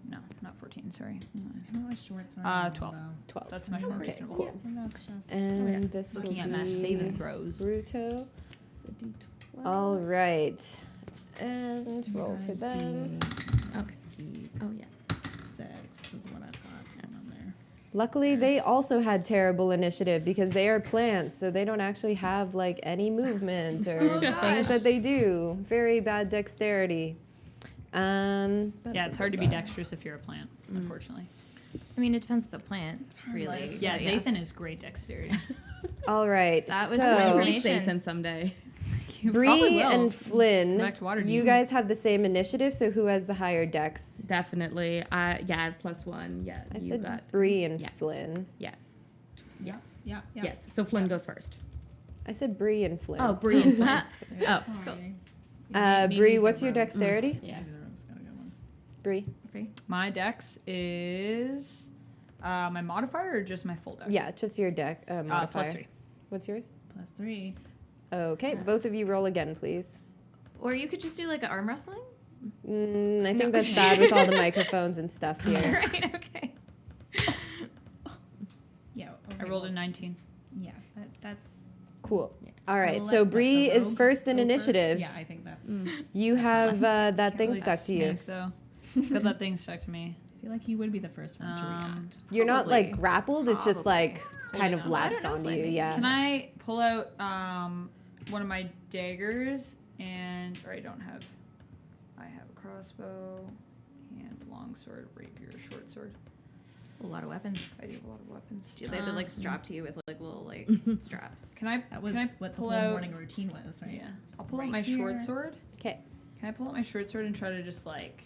No, not 14. Sorry. I don't know what shorts are. 12. 12. That's much more Okay, reasonable. cool. That's just And this will Looking at be mass saving throws. Bruto. So D12. All right. And roll for them. Okay. Oh yeah. 6 is what I thought going on there. Luckily, they also had terrible initiative because they are plants, so they don't actually have like any movement or Oh, things gosh. that they do. Very bad dexterity. Yeah, it's hard to be dexterous if you're a plant, unfortunately. I mean, it depends on the plant, really. Yeah, but Zathan yes. is great dexterity. All right. That was so, some Meet information. Zathan someday. You probably Bree will. and Flynn, Back to Waterdeep. you guys have the same initiative, so who has the higher dex? Definitely. Yeah, +1. Yeah. I you said got. Bree and yeah. Flynn. Yeah. Yeah. Yeah. Yes. So Flynn goes first. I said Bree and Flynn. Oh, Bree and Flynn. Oh, Sorry. Bree, what's your dexterity? yeah. Maybe the rogue's got a good one. Bree. My dex is my modifier or just my full dex? Yeah, just your deck modifier. Plus 3. What's yours? +3. Okay, both of you roll again, please. Or you could just do like an arm wrestling. I think that's bad with all the microphones and stuff here. Right. Okay. Yeah. I rolled a 19. Yeah. That's. Cool. Yeah. All right, I'll so let Bree the is rogue first in go first. initiative. Yeah, I think that's. You have that Can't thing really stuck to you. sneak, though. Got that thing stuck to me. I feel like you would be the first one to Um, react. You're not like Probably. grappled, it's just like kind of Holding on. I latched don't know, onto Flynn, you. maybe. Yeah. Can I pull out one of my daggers and or I don't have. I have a crossbow, hand, longsword, rapier, short sword. A lot of weapons. I do have a lot of weapons. Do they like strap to you with like little like straps? Can I? That was can I what the pull whole out? morning routine was, right? Yeah, I'll pull out Right my short here. sword. Okay. Can I pull out my short sword and try to just like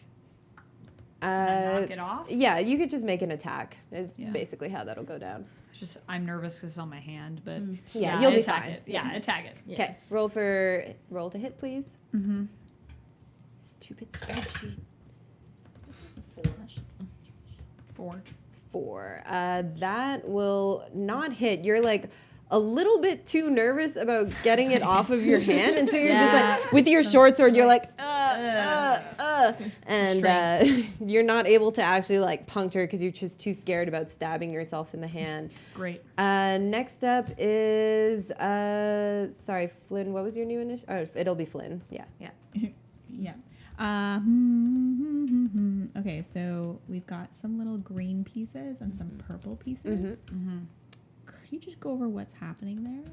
knock it off? Yeah, you could just make an attack. Is Yeah. basically how that'll go down. It's just I'm nervous because it's on my hand, but Yeah, you'll be attack fine. it. Yeah, attack it. Yeah. Okay, roll to hit, please. Mm-hmm. Stupid spreadsheet. 4. 4. That will not hit. You're like a little bit too nervous about getting it off of your hand, and so you're just like with your short sword. You're like, and you're not able to actually like puncture because you're just too scared about stabbing yourself in the hand. Great. Next up is sorry, Flynn. What was your new initial? Oh, it'll be Flynn. Yeah. Yeah. Okay, so we've got some little green pieces and some purple pieces. Mm-hmm. Could you just go over what's happening there?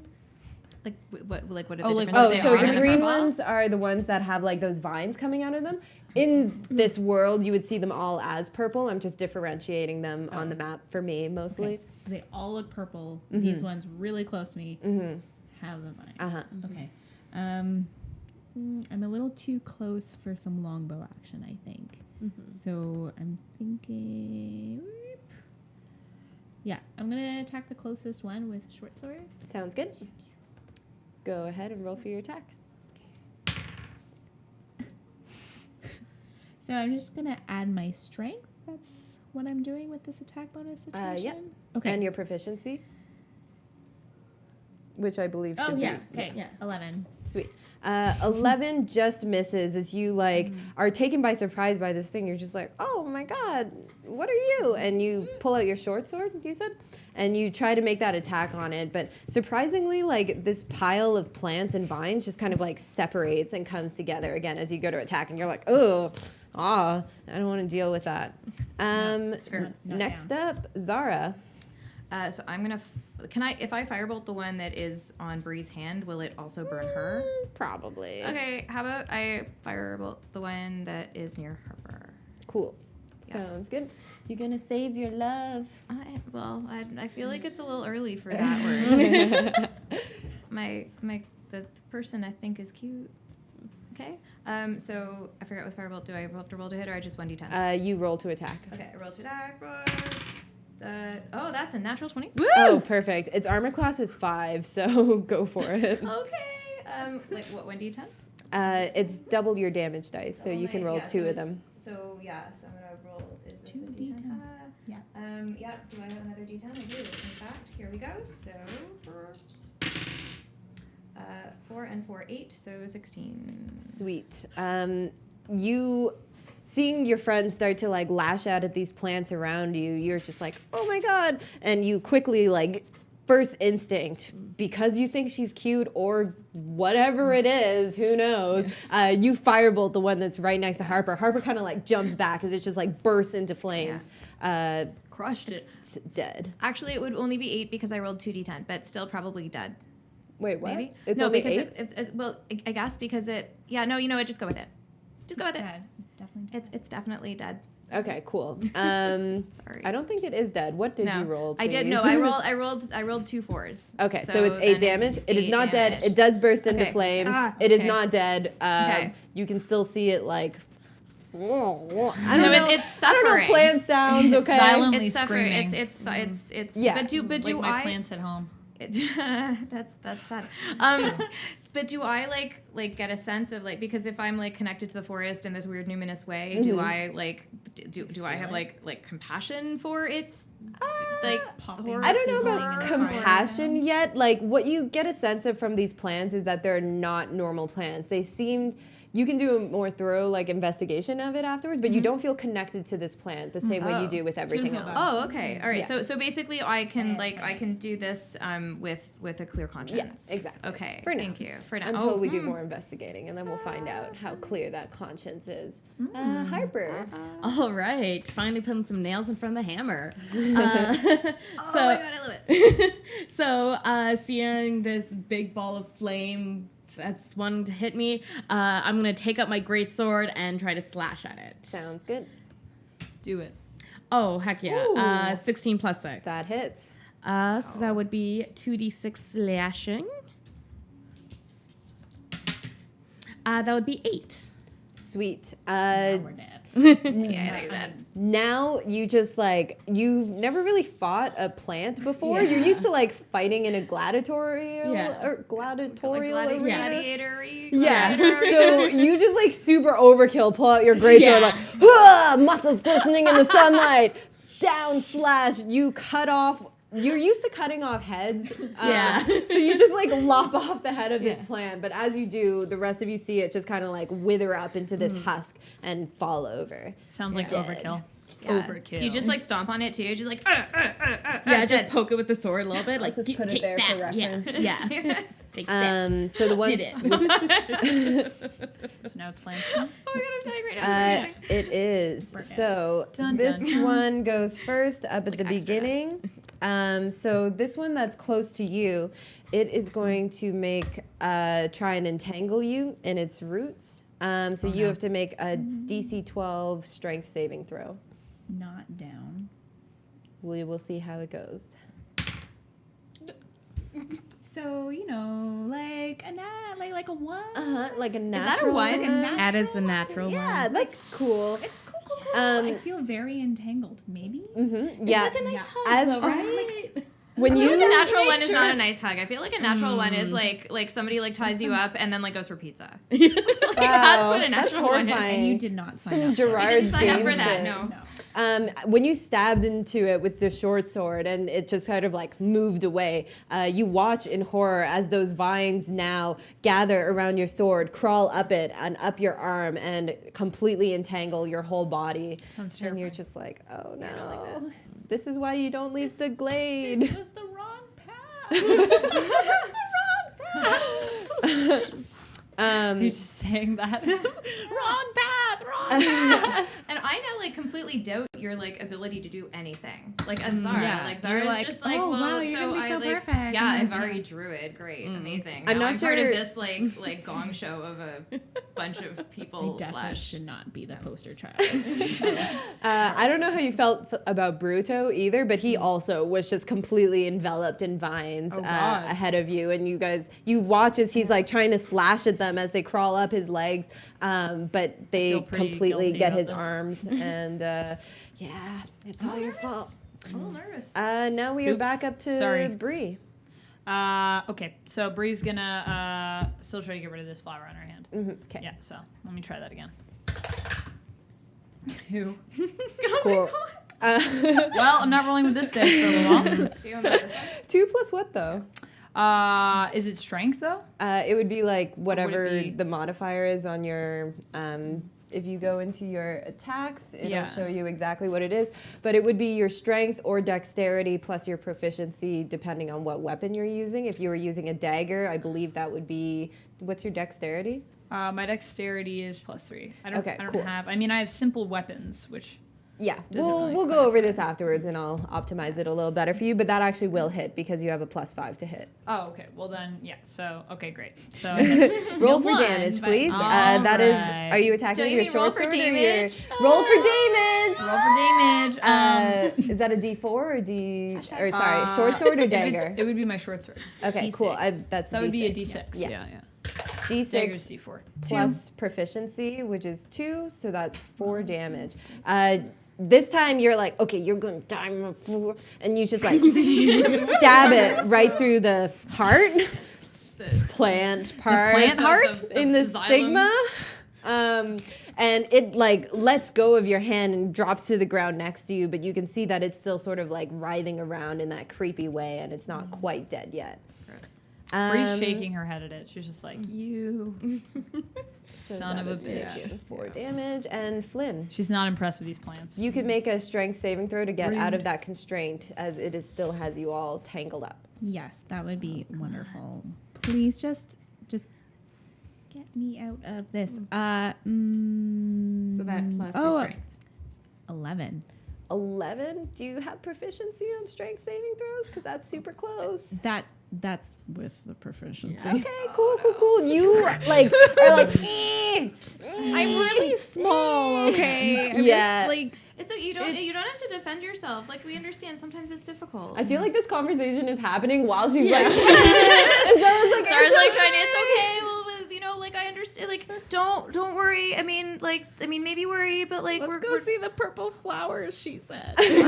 What are the Oh, like different what Oh, they so are the in green purple? ones are the ones that have like those vines coming out of them. In this world, you would see them all as purple. I'm just differentiating them on the map for me mostly. Okay, so they all look purple. These ones really close to me have the vines. Okay. I'm a little too close for some longbow action, I think. So I'm thinking... Yeah, I'm going to attack the closest one with short sword. Sounds good. Go ahead and roll for your attack. So I'm just going to add my strength. That's what I'm doing with this attack bonus situation? Yep. Okay. And your proficiency, which I believe should be. Okay, yeah. 11. Sweet. 11 just misses as you like are taken by surprise by this thing. You're just like, oh my god, what are you? And you pull out your short sword, you said, and you try to make that attack on it. But surprisingly, like this pile of plants and vines just kind of like separates and comes together again as you go to attack. And you're like, I don't want to deal with that. Next up, Zara. So I'm gonna. If I firebolt the one that is on Bree's hand, will it also burn her? Probably. Okay, how about I firebolt the one that is near her? Cool. Yeah. Sounds good. You're gonna save your love. I feel like it's a little early for that word. The person I think is cute. Okay. So I forgot with firebolt. Do I have to roll to hit or I just 1d10? You roll to attack. Okay, I roll to attack. That's a natural 20. Oh, perfect. Its armor class is 5, so go for it. Okay. What 1d10? It's double your damage dice, so you can roll 2 of them. So I'm gonna roll. Is this 2 a d10? Yeah. Yeah. Do I have another d10? I do. In fact, here we go. So 4 and 4, 8. So 16. Sweet. You seeing your friends start to like lash out at these plants around you, you're just like, oh my god, and you quickly like first instinct, because you think she's cute or whatever it is, who knows, you firebolt the one that's right next to Harper. Harper kind of like jumps back as it just like bursts into flames. Crushed it. It's dead. Actually, it would only be 8 because I rolled 2d10, but still probably dead. Wait, what? Maybe? It's no, only because 8? I guess because it. Yeah, no, you know what? Just go with it. Just go with it. Dead. It's definitely dead. It's definitely dead. Okay, cool. Sorry. I don't think it is dead. What did you roll? I did. please? No, I rolled 2 4s. Okay, so it's 8 then damage. It is 8 not damage. dead. It does burst into Okay. flames. It is okay. not dead. Okay. You can still see it like. I don't So know. it's I don't know suffering. plant sounds. Okay. Silently It's suffering. screaming. It's. Yeah. But do like my I? plants at home. That's sad. But do I like get a sense of like, because if I'm like connected to the forest in this weird numinous way, do I like do I have like compassion for its like horror? I don't know sizzling about in the fire compassion yet. Like what you get a sense of from these plants is that they're not normal plants. They seem. You can do a more thorough like investigation of it afterwards, but you don't feel connected to this plant the same way you do with everything else. Oh, okay. All right. Yeah. So basically I can do this with a clear conscience. Yeah, exactly. Okay. For now. Thank you. For now. Until we do more investigating, and then we'll find out how clear that conscience is. Harper. All right, finally putting some nails in front of the hammer. Oh my god, I love it. So seeing this big ball of flame that's wanting to hit me, I'm gonna take up my great sword and try to slash at it. Sounds good. Do it. Oh heck yeah! 16 plus 6. That hits. So that would be 2d6 slashing. That would be 8. Sweet. Now we're dead. Yeah, I like that. Now you just like, you've never really fought a plant before. Yeah. You're used to like fighting in a gladiatorial Yeah. or gladiatorial arena. Gladiator-y. Yeah. gladiator. So you just like super overkill, pull out your greatsword, Yeah. like, "Ah, muscles glistening in the sunlight. Down slash, you cut off. You're used to cutting off heads. Yeah. So you just like lop off the head of this Yeah. plant. But as you do, the rest of you see it just kind of like wither up into this husk and fall over. Sounds like Dead. overkill. Yeah. Overkill. Do you just like stomp on it too? Just like, Yeah, just poke it with the sword a little bit. Like, just "Get- put it take there for that." reference. Yeah. Yeah. Take that. So the ones. Did it. So now it's playing. oh my god, I'm dying right now. It's amazing. It is. Bring it. So Dun, this dun, dun. one goes first up at like the extra. beginning. So this one that's close to you, it is going to make try and entangle you in its roots. So you no. have to make a DC 12 strength saving throw. Not down. We will see how it goes. So, you know, like a one. Like a that a natural. one? one. That is the natural Yeah, one. that's cool. It's cool. Um, I feel very entangled. Maybe. Yeah. Like a nice Yeah. As hug, though, right? when I feel you like a natural one is not a nice hug. I feel like a natural one is Mm. like somebody like ties you up and then like goes for pizza. Wow, That's what a that's natural one is. horrifying. And you did not sign Some up. for it. I didn't Gerard's sign up game for that. shit. No. No. When you stabbed into it with the short sword and it just kind of like moved away, you watch in horror as those vines now gather around your sword, crawl up it and up your arm and completely entangle your whole body. Sounds And you're terrifying. just like, oh no. I don't like that. This is why you don't leave the glade. This was the wrong path. This was the wrong path. You're just saying that. Wrong path. Wrong path. And I now like completely doubt your like ability to do anything. Like as Zara, Yeah. like You're Zara's like, just like, "Oh, well, wow, you're so gonna be I so like, perfect." yeah, I've Yeah. already druid, great, amazing. I'm Now not I'm part of sure- this like gong show of a bunch of I people definitely slash. should not be the poster child. I don't know how you felt about Bruto either, but he also was just completely enveloped in vines Oh, God. ahead of you. And you watch as he's like trying to slash at them as they crawl up his legs, but they feel pretty completely guilty get about his this. arms. And yeah, it's all your fault. I'm a little nervous. Now we are Oops. back up to Sorry. Bree. Okay, so Bree's gonna still try to get rid of this flower on her hand. Okay, Yeah, so let me try that again. 2. cool. Well, I'm not rolling with this dice for a little while. You want me this one? 2 plus what though? Is it strength though? It would be like whatever be? the modifier is on your. If you go into your attacks, it'll Yeah. show you exactly what it is. But it would be your strength or dexterity plus your proficiency, depending on what weapon you're using. If you were using a dagger, I believe that would be. What's your dexterity? My dexterity is +3. I don't. Okay, I don't cool. have. I mean, I have simple weapons, which Yeah, Doesn't really we'll go over this afterwards, and I'll optimize it a little better for you. But that actually will hit because you have a +5 to hit. Oh, okay. Well then, yeah. So okay, great. So Roll you for won, damage, but- please. All That is. right. Are you attacking Don't you with your mean roll short for sword or your damage? roll for damage? roll for damage. Is that a D4 or D? Or sorry, short sword or if it's- dagger? It would be my short sword. Okay, D6. cool. That's That a would be a D6. D6. Yeah, yeah. Dagger's D6 D4. plus proficiency, which is 2, so that's 4 damage. This time you're like, okay, you're gonna die, my fool, and you just like stab it right through the heart, plant part, plant heart? in the xylem. stigma. And it like lets go of your hand and drops to the ground next to you, but you can see that it's still sort of like writhing around in that creepy way, and it's not quite dead yet. Gross. Bree's shaking her head at it. She's just like, you So son that of a is bitch. taken 4 damage. And Flynn, She's not impressed with these plants. you can make a strength saving throw to get out of Rude. that constraint, as it is still has you all tangled up. Yes, that would be wonderful. Please just get me out of this. So that plus your oh, strength. 11. 11. Do you have proficiency on strength saving throws? Because that's super close. That's with the proficiency. Okay, cool. You like are like. I'm really small, okay? I'm Yeah. just, like, It's so you don't have to defend yourself. Like we understand sometimes it's difficult. I feel like this conversation is happening while she's Yeah. like. And Zara's like, Sarah's "It's like okay." trying to. It's okay. Well, you know, like I understand. like, don't worry. I mean, maybe worry, but like, Let's go see the purple flowers, she said. It'll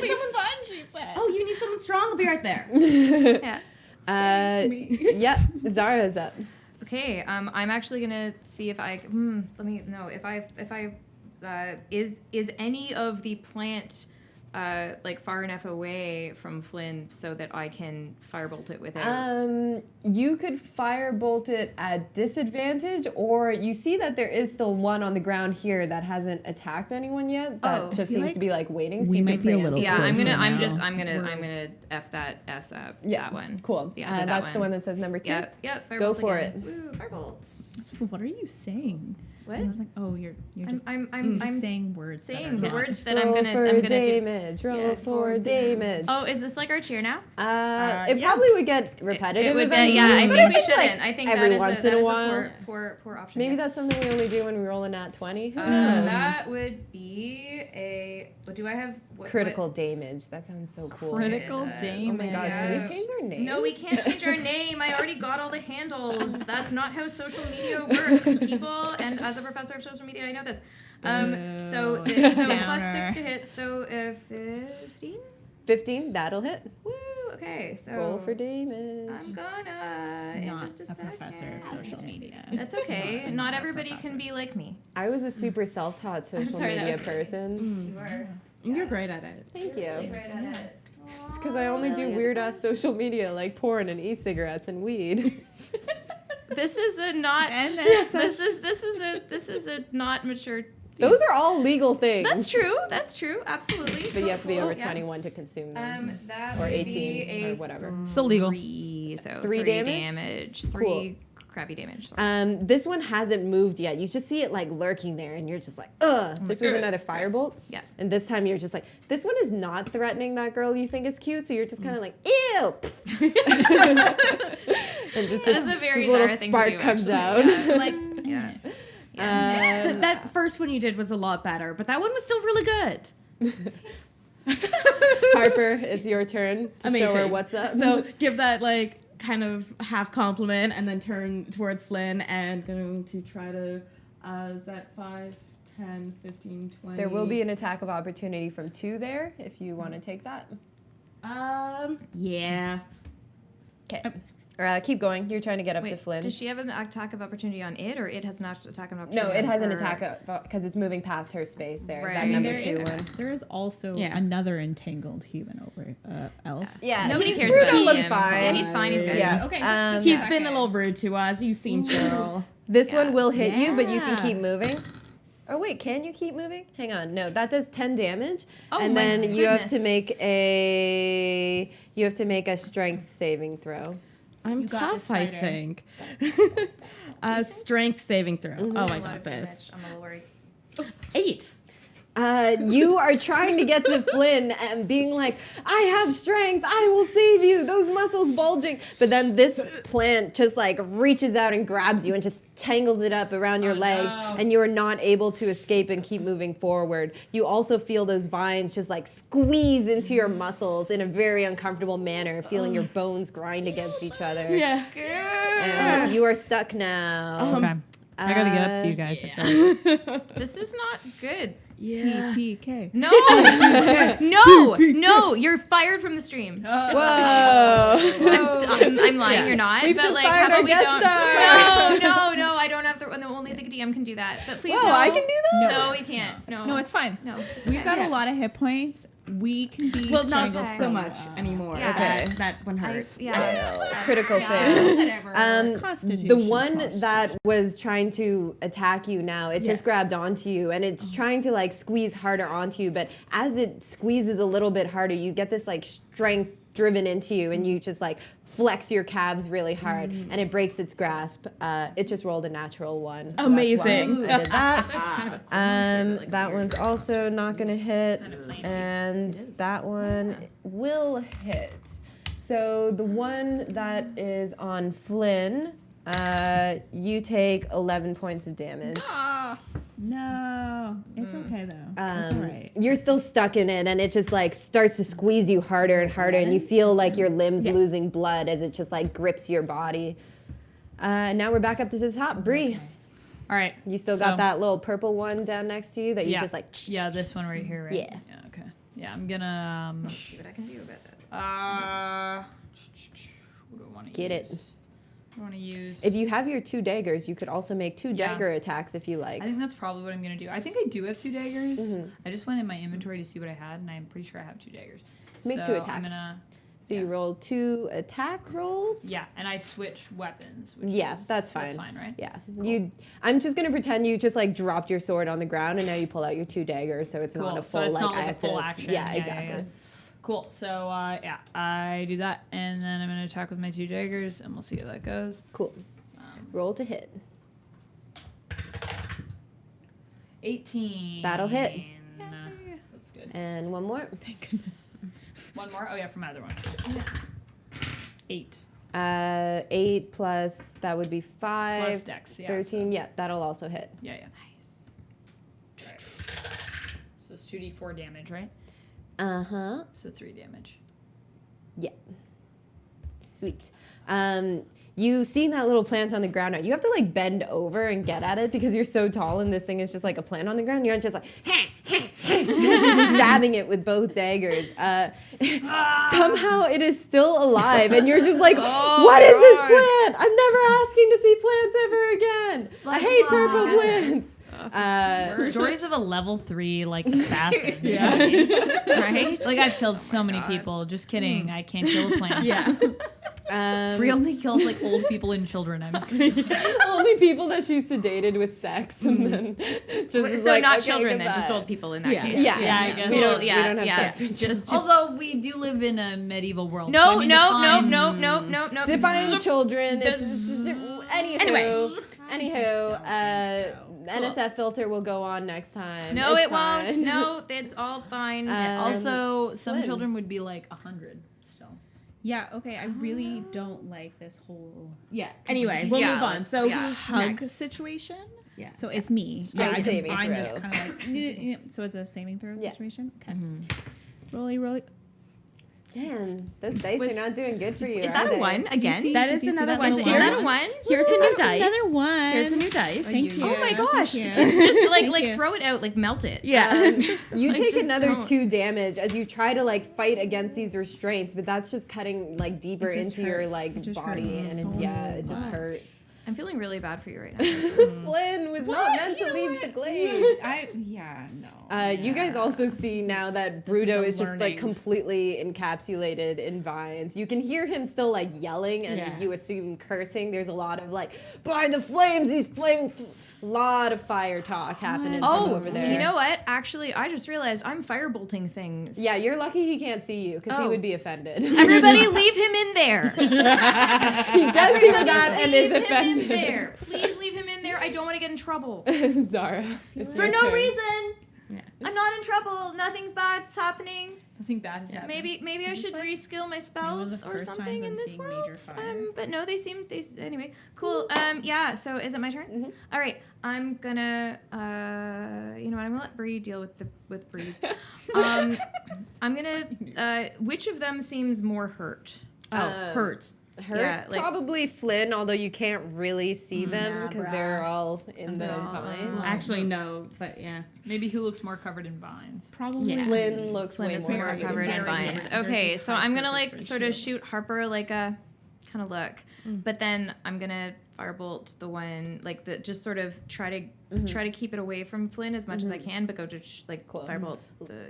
be fun, she said. Oh, you need someone strong? I'll be right there. Yeah. Yep, Zara's up. Okay. I'm actually gonna see if I. Let me know if I is any of the plant like far enough away from Flynn so that I can firebolt it with it. You could firebolt it at disadvantage, or you see that there is still one on the ground here that hasn't attacked anyone yet. That just seems to be like waiting. So we you might could be a preempt. little. Yeah, I'm gonna closer now. I'm gonna F that S up. Yeah, That one. Cool. Yeah, that that's one. the one that says number 2. Yep. Go Firebolt for again. Woo, firebolt. So what are you saying? What? And I was like, oh, you're just I'm saying words. saying that the are not- words that Roll I'm gonna for do. damage. Roll for damage. Oh, is this like our cheer now? It probably would get repetitive. It would be, eventually, yeah, I but think we like, shouldn't. I think every that is once a, in that a is while. a poor option. Maybe yes. that's something we only do when we roll a nat 20. Who knows? That would be a. What do I have? Critical damage. That sounds so cool. Critical It does. damage. Oh my god, should we change our name? No, we can't change our name. I already got all the handles. That's not how social media works, people. And as a professor of social media, I know this. So plus Downer. 6 to hit. So 15. 15, that'll hit. Woo. Okay. So Roll for damage. I'm gonna in Not just a second. professor of social media. That's okay. Not a everybody professor. can be like me. I was a super self-taught social sorry, that media was really- person. You are. You're great at it. Thank you. Really great at it. It's because I only do weird-ass social media like porn and e-cigarettes and weed. This is a not. And This is a not mature. Those are all legal things. That's true. That's true. Absolutely. But you have to be over Yes. 21 to consume them. That or would 18 be a or whatever. Still legal. 3, so 3 damage? damage. 3 crappy damage. This one hasn't moved yet. You just see it like lurking there, and you're just like, ugh. This was another firebolt. Yeah. And this time you're just like, this one is not threatening that girl you think is cute, so you're just kind of like, ew. And just That is a very this little Zara thing spark to do, comes actually. out. Yeah. Like, Yeah. that first one you did was a lot better, but that one was still really good. Harper, it's your turn to show her Amazing. what's up. So give that like kind of half compliment and then turn towards Flynn and going to try to, is that 5, 10, 15, 20? There will be an attack of opportunity from 2 there if you want to take that. Yeah. Okay. Or keep going. You're trying to get up to Wait, Flynn. does she have an attack of opportunity on it, or it has an attack of opportunity? No, it on has an her? attack because it's moving past her space there. Right. That I mean, number there 2 is- one. There is also Yeah. another entangled human over elf. Yeah, Nobody cares Bruno about looks him. fine. Yeah, he's fine. He's good. Yeah. Okay. He's been a little rude to us. You've seen Cheryl. This Yeah. one will hit you, but you can Yeah. keep moving. Oh wait, can you keep moving? Hang on. No, that does 10 damage. Oh, and my then you have to goodness. make a strength saving throw. I'm You got tough, this, I fighter. think. Strength saving throw. Oh, I A lot got of this. damage. I'm a little worried. 8. You are trying to get to Flynn and being like, I have strength, I will save you, those muscles bulging. But then this plant just like reaches out and grabs you and just tangles it up around your legs, and you are not able to escape and keep moving forward. You also feel those vines just like squeeze into your muscles in a very uncomfortable manner, feeling your bones grind against each other. Yeah. And you are stuck now. Okay. I gotta get up to you guys. I feel like. This is not good. Yeah. TPK. No, no, you're fired from the stream. Whoa. I'm lying. You're not. We've but just like, fired how our about we guest don't? star. No. I don't have the. No, only the DM can do that. But please, Whoa, no. I can do that? No, we can't. No. No, it's fine. No. It's We've okay. got Yeah. a lot of hit points. We can be Well, not strangled Okay. for so a much while. anymore. Yeah. That one hurt. Critical Yeah. fail. Whatever. Constitution. The one that was trying to attack you now, it just Yeah. grabbed onto you and it's trying to like squeeze harder onto you. But as it squeezes a little bit harder, you get this like strength driven into you and you just like flex your calves really hard and it breaks its grasp. It just rolled a natural 1. So that's why Amazing. I did that. Kind of a That one's also not going to hit, and that one will hit. So the one that is on Flynn, you take 11 points of damage. No, it's okay though. It's all right. You're still stuck in it, and it just like starts to squeeze you harder and harder, and you feel like your limbs losing blood as it just like grips your body. Now we're back up to the top. Bree, All right. you still so- got that little purple one down next to you that you Yeah. just like. Yeah, this one right here, right? Yeah. Yeah. Okay. Yeah, I'm gonna. See what I can do about that. What do I want to Get it. I want to use. If you have your 2 daggers, you could also make 2 Yeah. dagger attacks if you like. I think that's probably what I'm gonna do. I think I do have 2 daggers. Mhm. I just went in my inventory to see what I had, and I'm pretty sure I have 2 daggers. Make so 2 attacks. I'm gonna. So you roll 2 attack rolls. Yeah, and I switch weapons. Which Yeah, is, that's fine. That's fine, right? Yeah. I'm just gonna pretend you just like dropped your sword on the ground and now you pull out your 2 daggers, so it's not Cool. a full so it's like not I like a have full to. action. Yeah, exactly. Cool. So yeah, I do that, and then I'm gonna attack with my 2 daggers, and we'll see how that goes. Cool. Roll to hit. 18. That'll hit. That's good. And one more. Thank goodness. One more. Oh yeah, from my other one. 8 8 plus that would be 5. plus dex. Yeah. 13. Yeah, that'll also hit. So, yeah. Nice. Right. So it's 2d4 damage, right? Uh-huh. So 3 damage. Yeah. Sweet. You see that little plant on the ground now. You have to like bend over and get at it because you're so tall and this thing is just like a plant on the ground. You're just like stabbing it with both daggers. Somehow it is still alive and you're just like, what is this plant? I'm never asking to see plants ever again. I hate purple plants. Stories of a level 3 like assassin. Yeah. Right? Like I've killed so many people. Just kidding. I can't kill a plant. Yeah. Bree only kills like old people and children. I'm just Only people that she's sedated with sex and then just So is like, not okay, children then, just goodbye. old people in that Yeah. case. Yeah, Yeah, I guess. We don't, yeah, we don't have yeah. sex with Just although we do live in a medieval world. so I no, mean, no, no, define- no, no, no, no. define children. There's- Anywho, Anyway. NSF filter will go on next time. No, It's it won't. fine. No, it's all fine. Also, some Flynn. children would be like 100 still. Yeah, okay. I really don't like this whole Yeah. Anyway, we'll Yeah, move on. let's- So yeah. who's hug next? situation. Yeah. So it's me. Strength I saving I'm just throw. kind of like. So it's a saving throw Yeah. situation. Okay. Rolly. Man, those dice are not doing good for you. Is are that a they? 1 again? That Did is you see another that one. little Is one? that a 1? Here's a new dice. Another one. Here's a new dice. Thank you. Oh my gosh. Thank you. Just like Thank you. throw it out, like melt it. Yeah. You Like, take just another don't. 2 damage as you try to like fight against these restraints, but that's just cutting like deeper It just into your hurts. like It just body, hurts and so it just much. hurts. I'm feeling really bad for you right now. Flynn was not meant to leave the glade. No. You guys also see now that this is Bruto a is just like learning. completely encapsulated in vines. You can hear him still like yelling and Yeah. you assume cursing. There's a lot of like, by the flames, these flames. Lot of fire talk happening from Oh, over there. you know what? Actually, I just realized I'm firebolting things. Yeah, you're lucky he can't see you because he Oh. would be offended. Everybody leave him in there. he does hear that and is leave him offended. in there. Please leave him in there. I don't want to get in trouble. Zara. it's For your no turn. reason. Yeah. I'm not in trouble. Nothing's bad's happening. Nothing bad has happened. Maybe I should reskill my one of spells the or first something times in I'm this seeing world. major fire. But no, anyway. Cool. Yeah. So is it my turn? Mhm. All right. I'm gonna. You know what? I'm gonna let Bree deal with Breeze. I'm gonna. Which of them seems more hurt? Hurt. Hurt? Yeah, like- Probably Flynn, although you can't really see them Nah, because bruh. they're all in the Nah. vines. Actually, no, but yeah. Maybe who looks more covered in vines? Probably. Yeah. Flynn looks Flynn way is more more covered in Very vines. good. There's Okay, a so high I'm gonna surface like sort of ratio. shoot Harper like a kind of look, but then I'm gonna firebolt the one like the just sort of try to keep it away from Flynn as much as I can, but go to Cool. firebolt.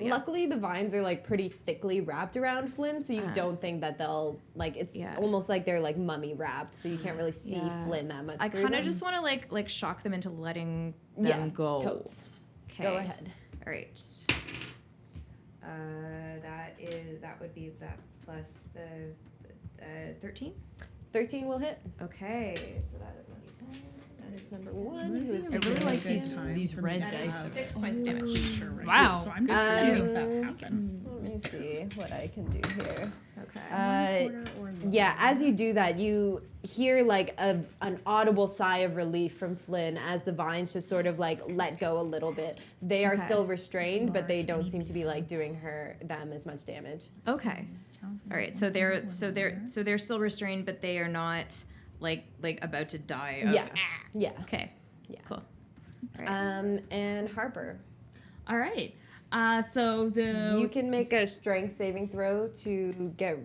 Yeah. Luckily, the vines are like pretty thickly wrapped around Flynn, so you don't think that they'll like. It's Yeah. almost like they're like mummy wrapped, so you can't really see Yeah. Flynn that much. I through kind of them. just want to like shock them into letting them yeah go. Totes. Okay. Go ahead. All right. That would be that plus the 13. 13 will hit. Okay, so that is 1d10. That is number 1. Who is I taking really like good these time these for red me to That is dice. have 6 points of damage. Sure, right. Wow. So I'm just Um, letting that happen. Let me see what I can do here. Okay. Yeah, as you do that, you hear like an audible sigh of relief from Flynn as the vines just sort of like let go a little bit. They are Okay. still restrained, but they don't seem to be like doing them as much damage. Okay. All right. So they're still restrained, but they are not like about to die. Of, Yeah. Yeah. Okay. Yeah. Cool. All right. And Harper, All right. So the you can make a strength saving throw to get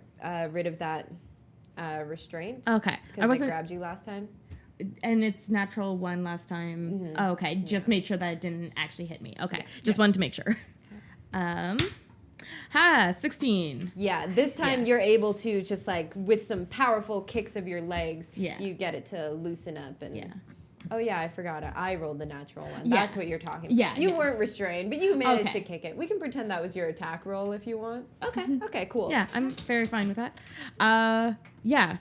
rid of that restraint. okay. I Because it wasn't, grabbed you last time. and it's natural 1 last time. Mhm. Oh, okay. Just made sure that it didn't actually hit me. Okay. Just wanted to make sure. 16. Yeah, this time Yes. you're able to just like with some powerful kicks of your legs, Yeah. you get it to loosen up and. Yeah. Oh yeah, I forgot it. I rolled the natural one. Yeah. That's what you're talking about. Yeah, You yeah. weren't restrained, but you managed Okay. to kick it. We can pretend that was your attack roll if you want. Okay. Okay, cool. Yeah, I'm very fine with that. Yeah.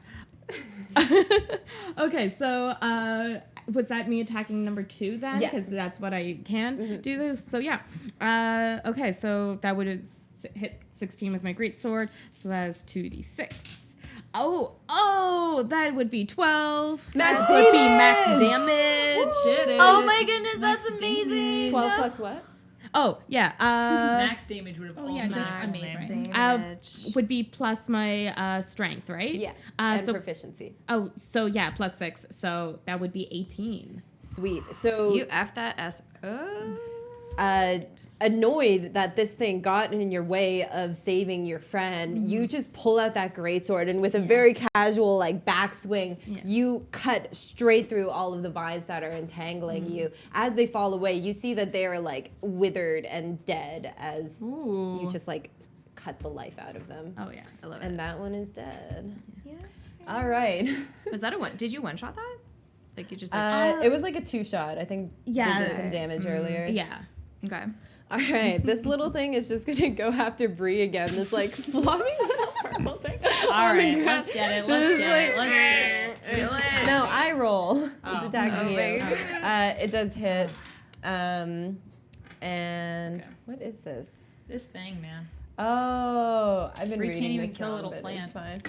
Okay, so was that me attacking number 2 then? Yes. Because that's what I can Mhm. do. This. So yeah. Okay, so that would have hit 16 with my greatsword. So that's 2d6. Oh, that would be 12. Max That would be max damage! damage. Did it. Oh my goodness, Max that's amazing. 12 plus what? Oh yeah. Max damage would have Oh, also yeah, just been amazing. damage. Would be plus my strength, right? Yeah. Uh, And so proficiency. so yeah, plus 6. So that would be 18. Sweet. So You F that S. annoyed that this thing got in your way of saving your friend, you just pull out that greatsword and with a very casual like backswing, you cut straight through all of the vines that are entangling you. As they fall away, you see that they are like withered and dead as you just like cut the life out of them. Oh yeah. I love And it. that one is dead. Yeah. All right. Was that a one? Did you one shot that? Like you just like. It was like a 2-shot. I think Yeah. we did some damage earlier. Yeah. Okay. All right, this little thing is just gonna go after Bree again. This like flopping little purple thing. All right, let's get it. Let's get it. Let's get it. Do it. No, I roll. It's Oh. attacking Oh, you. right. It does hit. And Okay. what is this? This thing, man. Oh, I've been Bree reading can't even this kill a wrong, little but plant. it's fine.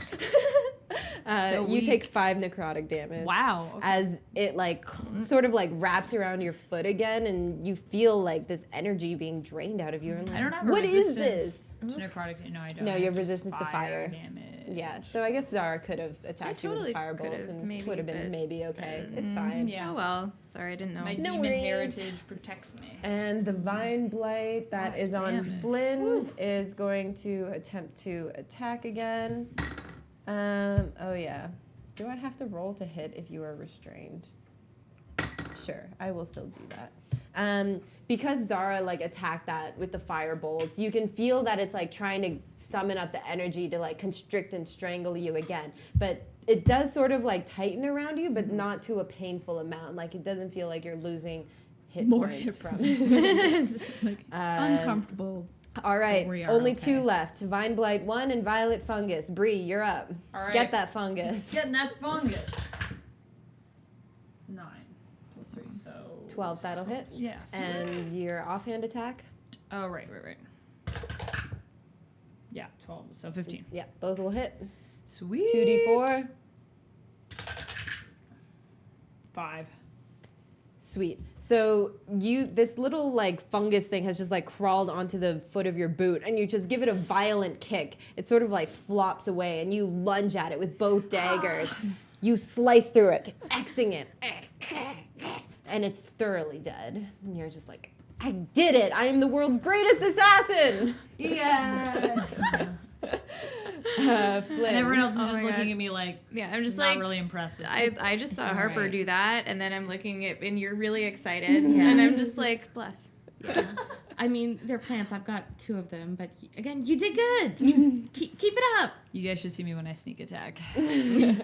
So you weak. take 5 necrotic damage. Wow. Okay. As it like sort of like wraps around your foot again, and you feel like this energy being drained out of you. And like, I don't have a what is resistance this? to necrotic. No, I don't. No, I you have just resistance to fire. damage. Yeah, so I guess Zara could have attacked you with totally a firebolt could've, and maybe, would have been but- maybe okay. It's fine. Yeah. Oh well. Sorry, I didn't know. My No demon worries. heritage protects me. And the vine blight that God is on damn it. Flynn is going to attempt to attack again. Oh yeah. Do I have to roll to hit if you are restrained? Sure, I will still do that. Because Zara like attacked that with the fire bolts, you can feel that it's like trying to summon up the energy to like constrict and strangle you again. But it does sort of like tighten around you, but not to a painful amount. Like it doesn't feel like you're losing hit More points hit from points. it. Like uncomfortable. All right, we are only okay. 2 left. Vine blight 1 and violet fungus. Bree, you're up. All right. Get that fungus. Getting that fungus. 9 plus 3, so 12, that'll hit. Yes. And your offhand attack? Oh right. Yeah, 12. So 15. Yeah, both will hit. Sweet. 2d4. 5. Sweet. So this little like fungus thing has just like crawled onto the foot of your boot, and you just give it a violent kick. It sort of like flops away, and you lunge at it with both daggers. You slice through it, Xing it, and it's thoroughly dead. And you're just like, I did it! I am the world's greatest assassin! Yeah. Flynn. And everyone else is Oh just my looking God. at me like, Yeah, I'm "This just is not like- really impressive. I just saw Harper Alright. do that, and then I'm looking at, and you're really excited, and I'm just like, bless. I mean, they're plants. I've got 2 of them, but again, you did good. keep it up. You guys should see me when I sneak attack. Yeah,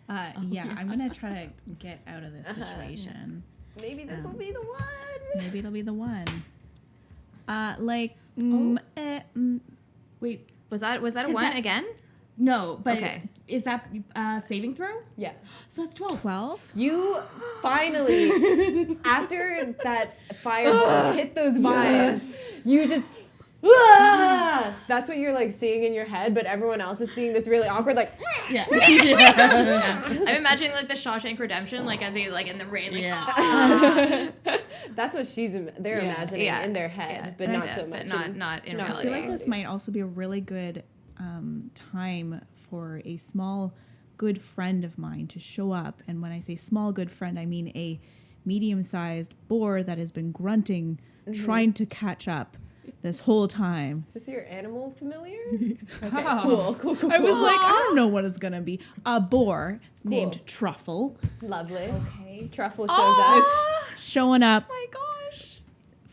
I'm gonna try to get out of this situation. Maybe this will be the one. Maybe it'll be the one. Like, Wait, Was that a 'Cause 1 that- again? no, but Okay. is that saving throw? Yeah. So that's 12. 12. You finally, after that firebolt hit those vines, you just, "Ah!" That's what you're like seeing in your head, but everyone else is seeing this really awkward, like, Yeah. I'm imagining like the Shawshank Redemption, like as he like in the rain, like that's what they're imagining Yeah. in their head, Yeah. but not Yeah, so but much. not in No, I I reality. feel like this might also be a really good time for a small good friend of mine to show up. And when I say small good friend, I mean a medium-sized boar that has been grunting, trying to catch up this whole time. Is this your animal familiar? Oh. Cool. I was like, I don't know what it's gonna be. A boar named Truffle Lovely. Okay. Truffle shows up. showing up. my gosh.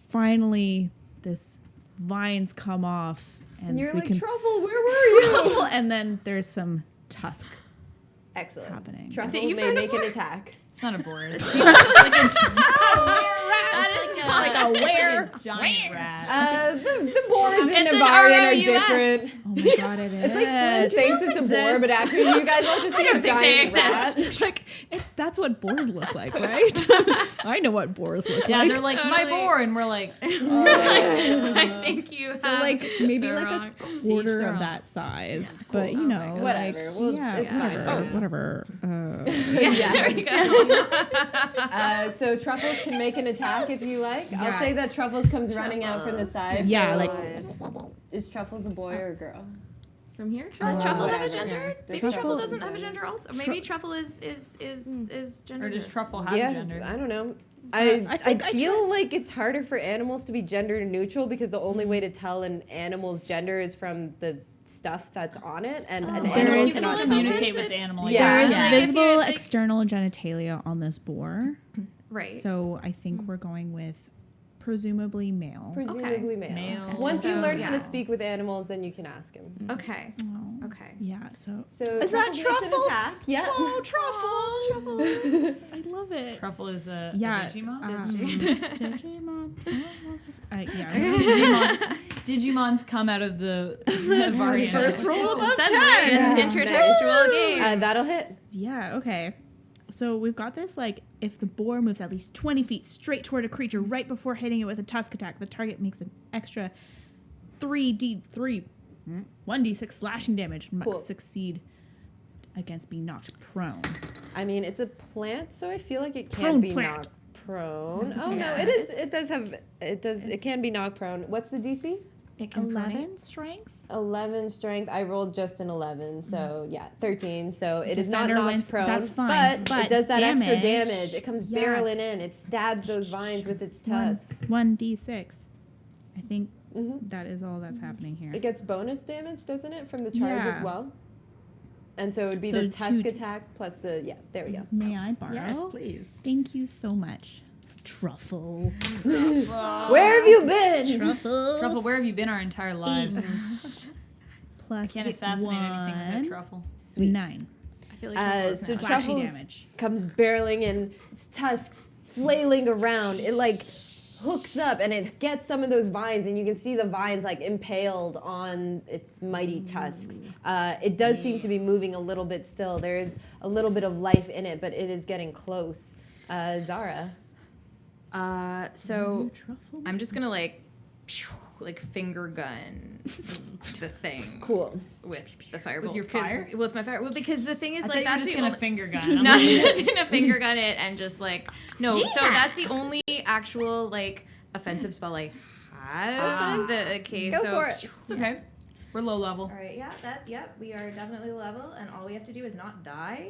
Finally, this vines come off, and And you're we like, can Truffle, where were you? Truffle, and then there's some tusk Excellent. happening. Truffle Did you may find a make an boar? attack. It's not a board. It's That is like a giant rat. The boars in It's an Navarian are ROUS. different. Oh my god, it is. It's like Flynn thinks it's a boar, but actually you guys all just see a don't think they giant rat. Like that's what boars look like, right? I know what boars look Yeah, like. they're like my Totally. boar, and we're like, I think you so have like maybe the like wrong- a quarter their of own. that size, Yeah, but cool. you Oh know, my God. Whatever. Well, yeah, it's fine. whatever, whatever. Yeah, there we go. So Truffles can make an attack if you like. I'll Yeah. say that Truffles comes running out from the side. Yeah, so, like- is Truffles a boy or a girl? From here? Does Truffle have a whatever. gender? Yeah. Maybe Does Truffle Truffle- doesn't have a gender also. Maybe Truffle is gender. or does Truffle have Yeah, a gender? I don't know. I I think I feel like it's harder for animals to be gender neutral because the only way to tell an animal's gender is from the stuff that's on it, and an There animal is- cannot Still communicate is with it- the animal. Yeah. There is Like, if you- visible like- external genitalia on this boar, Right. so I think we're going with presumably male. presumably male. Male. Once you So, learn how to yeah. speak with animals, then you can ask him. Okay. Oh. Okay. Yeah, so So Is that Truffles makes an Truffle? attack. Yeah. Truffle. I love it. Truffle is a Yeah, Digimon. Digimon. Yeah. Digimon. Digimons come out of the variant. First roll above Suddenly 10. it's intertextual game. That'll hit. Yeah, okay. So we've got this, like, if the boar moves at least 20 feet straight toward a creature right before hitting it with a tusk attack, the target makes an extra 1d6 slashing damage and Cool. must succeed against being knocked prone. I mean, it's a plant, so I feel like it Prone can't be plant. knocked prone. That's Oh okay. no, Yeah. it is. It does have. It can be knocked prone. What's the DC? It can pronate. 11 strength? 11 strength. I rolled just an 11, so yeah, 13. So it is not Defender knocked wins- prone. that's fine, but it does that extra damage, damage. It comes yes. barreling in. It stabs those vines with its tusks. 1d6. I think hmm that is all that's happening here. It gets bonus damage, doesn't it, from the charge as Yeah. well? And so it would be So the tusk 2d6. attack plus the there we go. May I borrow? Yes, please. Thank you so much. Truffle. Where have you been? Truffle. Truffle, where have you been our entire lives? Plus Can't assassinate anything without one. Truffle. Sweet. 9. I feel like Truffle is So now. Slashing Truffles damage. comes barreling in, its tusks flailing around. It like hooks up and it gets some of those vines, and you can see the vines like impaled on its mighty tusks. It does seem to be moving a little bit still. There is a little bit of life in it, but it is getting close. Zara. So Truffle. I'm just gonna like finger gun the thing Cool. with the firebolt. With your 'Cause- fire? With my fire. Well, because the thing is I like thought you were that's just the gonna only- finger gun. I'm No, like, I'm just gonna finger gun it and just like no. So that's the only actual like offensive spell I have. Okay, Go so for it. it's okay. We're low level. All right, we are definitely level, and all we have to do is not die.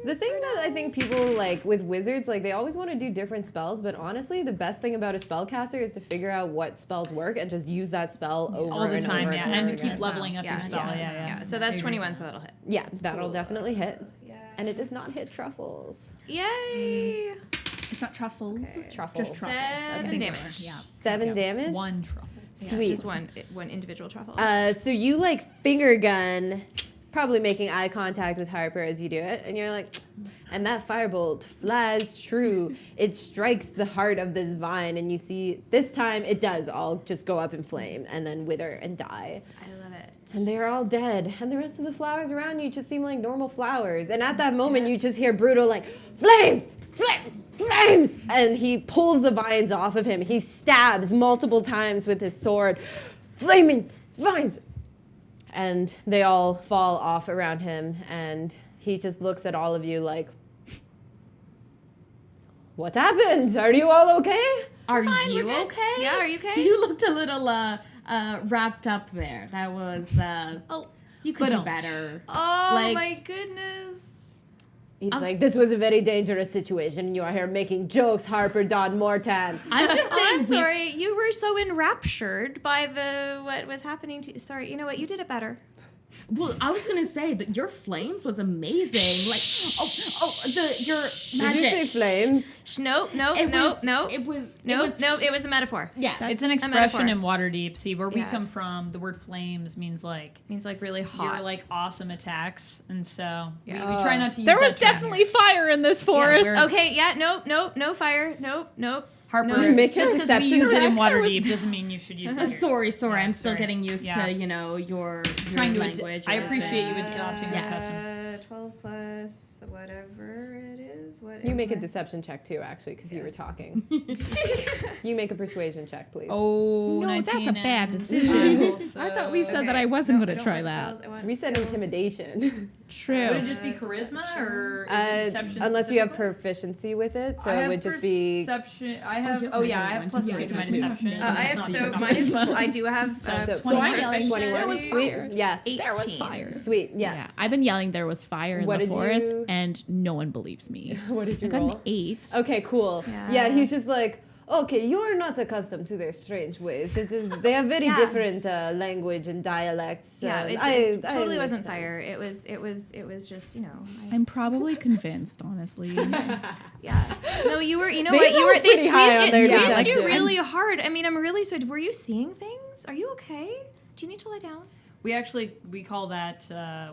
The thing that I think people like with wizards, like they always want to do different spells, but honestly, the best thing about a spellcaster is to figure out what spells work and just use that spell over All the and time, over yeah. and And over to keep again. leveling up your spell. yeah, Yeah. So that's 21, so that'll hit. Yeah, that'll Cool. definitely hit. Yeah. And it does not hit truffles. Yay! It's not truffles. Truffles. Just truffles. 7 Singular. damage. Yeah. 7 damage. One truffle. Yeah, Sweet. just one individual truffle. So you like finger gun, probably making eye contact with Harper as you do it, and you're like, and that firebolt flies true. It strikes the heart of this vine, and you see this time it does all just go up in flame and then wither and die. I love it. And they're all dead. And the rest of the flowers around you just seem like normal flowers. And at that moment, you just hear Bruto like, flames, flames, flames. And he pulls the vines off of him. He stabs multiple times with his sword. Flaming vines. And they all fall off around him. And he just looks at all of you like, what happened? Are you all okay? Are Fine, you we're good. okay? Yeah, are you okay? You looked a little wrapped up there. That was Oh, you could do Ba-dum. better. oh Like- my goodness. He's like, this was a very dangerous situation. You are here making jokes, Harper Don Mortan. I'm just saying. I'm sorry. You were so enraptured by what was happening to you. Sorry. You know what? You did it better. Well, I was gonna say that your flames was amazing. Like, your Did magic. you say flames? No. It was a metaphor. Yeah. It's an metaphor. expression in Waterdeep. See, where we Yeah. come from, the word flames means like really hot. you're like awesome attacks, and so we Yeah. try not to use There was that term definitely here. fire in this forest. we're- Okay. Yeah. No fire. Nope. Harper. No. Make a Just because we deception use it in check. Waterdeep doesn't mean you should use it here. Sorry. Yeah, I'm still sorry. getting used Yeah. to, your Trying to language. I and appreciate you everything. adopting our customs. 12 plus whatever it is. What You is make a my- deception check too, actually, because you were talking. You make a persuasion check, please. Oh, No, 19 that's a bad and- decision. So- I thought we said Okay. that I wasn't No, going to I try don't that. want spells, I want We said skills. intimidation. True. Would it just be charisma or is it deception? Unless you have specifically? proficiency with it, so I it have would just be. perception. I have. you have Oh yeah, I have -1 plus to 2 to my deception. deception. I It's have not so too mine is. charisma. I do have So, so 21. yelling, 21. there was Sweet. fire. Yeah. 18. There was fire. Sweet. Yeah. I've been yelling there was fire in What the did forest, you- and no one believes me. What did I you got an roll? 8. Okay, cool. Yeah. Yeah, he's just like, okay, you're not accustomed to their strange ways. They have very Yeah. different language and dialects. Yeah, it totally wasn't fire. It was just I'm probably convinced, honestly. yeah. No, you were. You know They what? You were. rolled They pretty high on squeezed, their it squeezed you deception. really hard. I mean, I'm really sorry. Were you seeing things? Are you okay? Do you need to lie down? We call that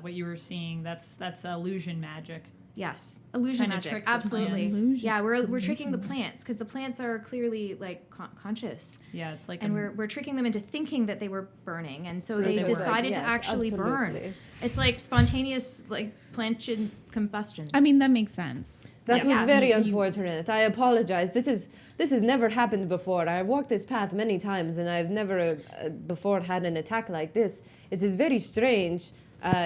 what you were seeing. That's illusion magic. Yes, illusion Trying to magic. trick the Absolutely. plants. Illusion. Yeah, we're tricking the plants because the plants are clearly like conscious, Yeah, it's like and we're tricking them into thinking that they were burning, and so But they they were. decided to Yes, actually burn. absolutely. It's like spontaneous like plant combustion. I mean, that makes sense. That Yeah. was very You- unfortunate. I apologize. This has never happened before. I've walked this path many times, and I've never before had an attack like this. It is very strange.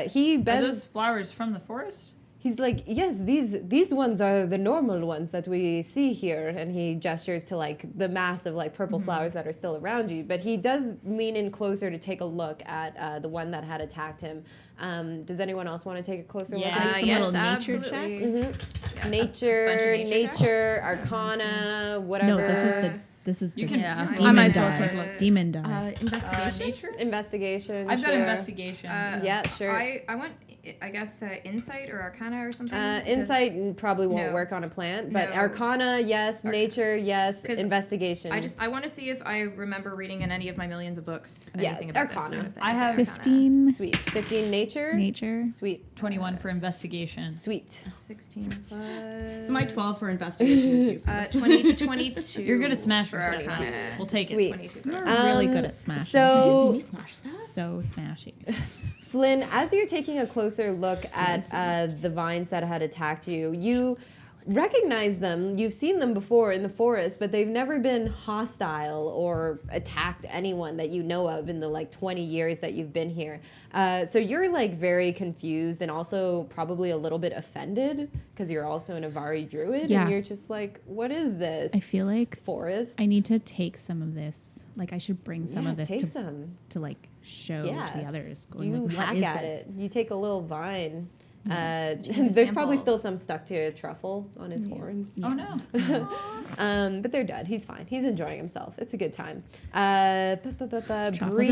He Are bends. those flowers from the forest? He's like, yes, these ones are the normal ones that we see here, and he gestures to like the mass of like purple flowers that are still around you. But he does lean in closer to take a look at the one that had attacked him. Does anyone else want to take a closer look? Yeah. at Some it? yes, little nature absolutely. Mhm. Yeah, a bunch Nature, of nature Arcana, whatever. No, this is You the can- Yeah, you I can might take as well a take a look. demon die. Investigation. Nature. Investigation. I've got sure. investigation. Yeah, sure. I want, I guess, insight or arcana or something. Insight probably won't No. work on a plant, but No. Arcana, yes. Nature, yes. 'Cause Investigation. I want to see if I remember reading in any of my millions of books Yeah, anything about this Arcana. sort of thing. I have 15 Sweet. 15 nature. nature. Sweet. 21 for investigation. Sweet. 16 plus. So my 12 for investigation is useless. 22. You're good at smashing for stuff. arcana. Huh? We'll take Sweet. it. 22 for You're arcana. really good at smashing. so- Did you see me smash stuff? So smashy. Flynn, as you're taking a closer look at the vines that had attacked you, you recognize them. You've seen them before in the forest, but they've never been hostile or attacked anyone that you know of in the like 20 years that you've been here. So you're like very confused and also probably a little bit offended because you're also an Avari druid Yeah. and you're just like, what is this I feel like forest? I need to take some of this. Like I should bring some Yeah, of this take to some. like show Yeah. to the others. Going You like, what hack is at this? it. You take a little vine. get a There's probably sample? still some stuck to a truffle on his horns. Oh no. But they're dead. He's fine. He's enjoying himself. It's a good time. Truffle just loves Bree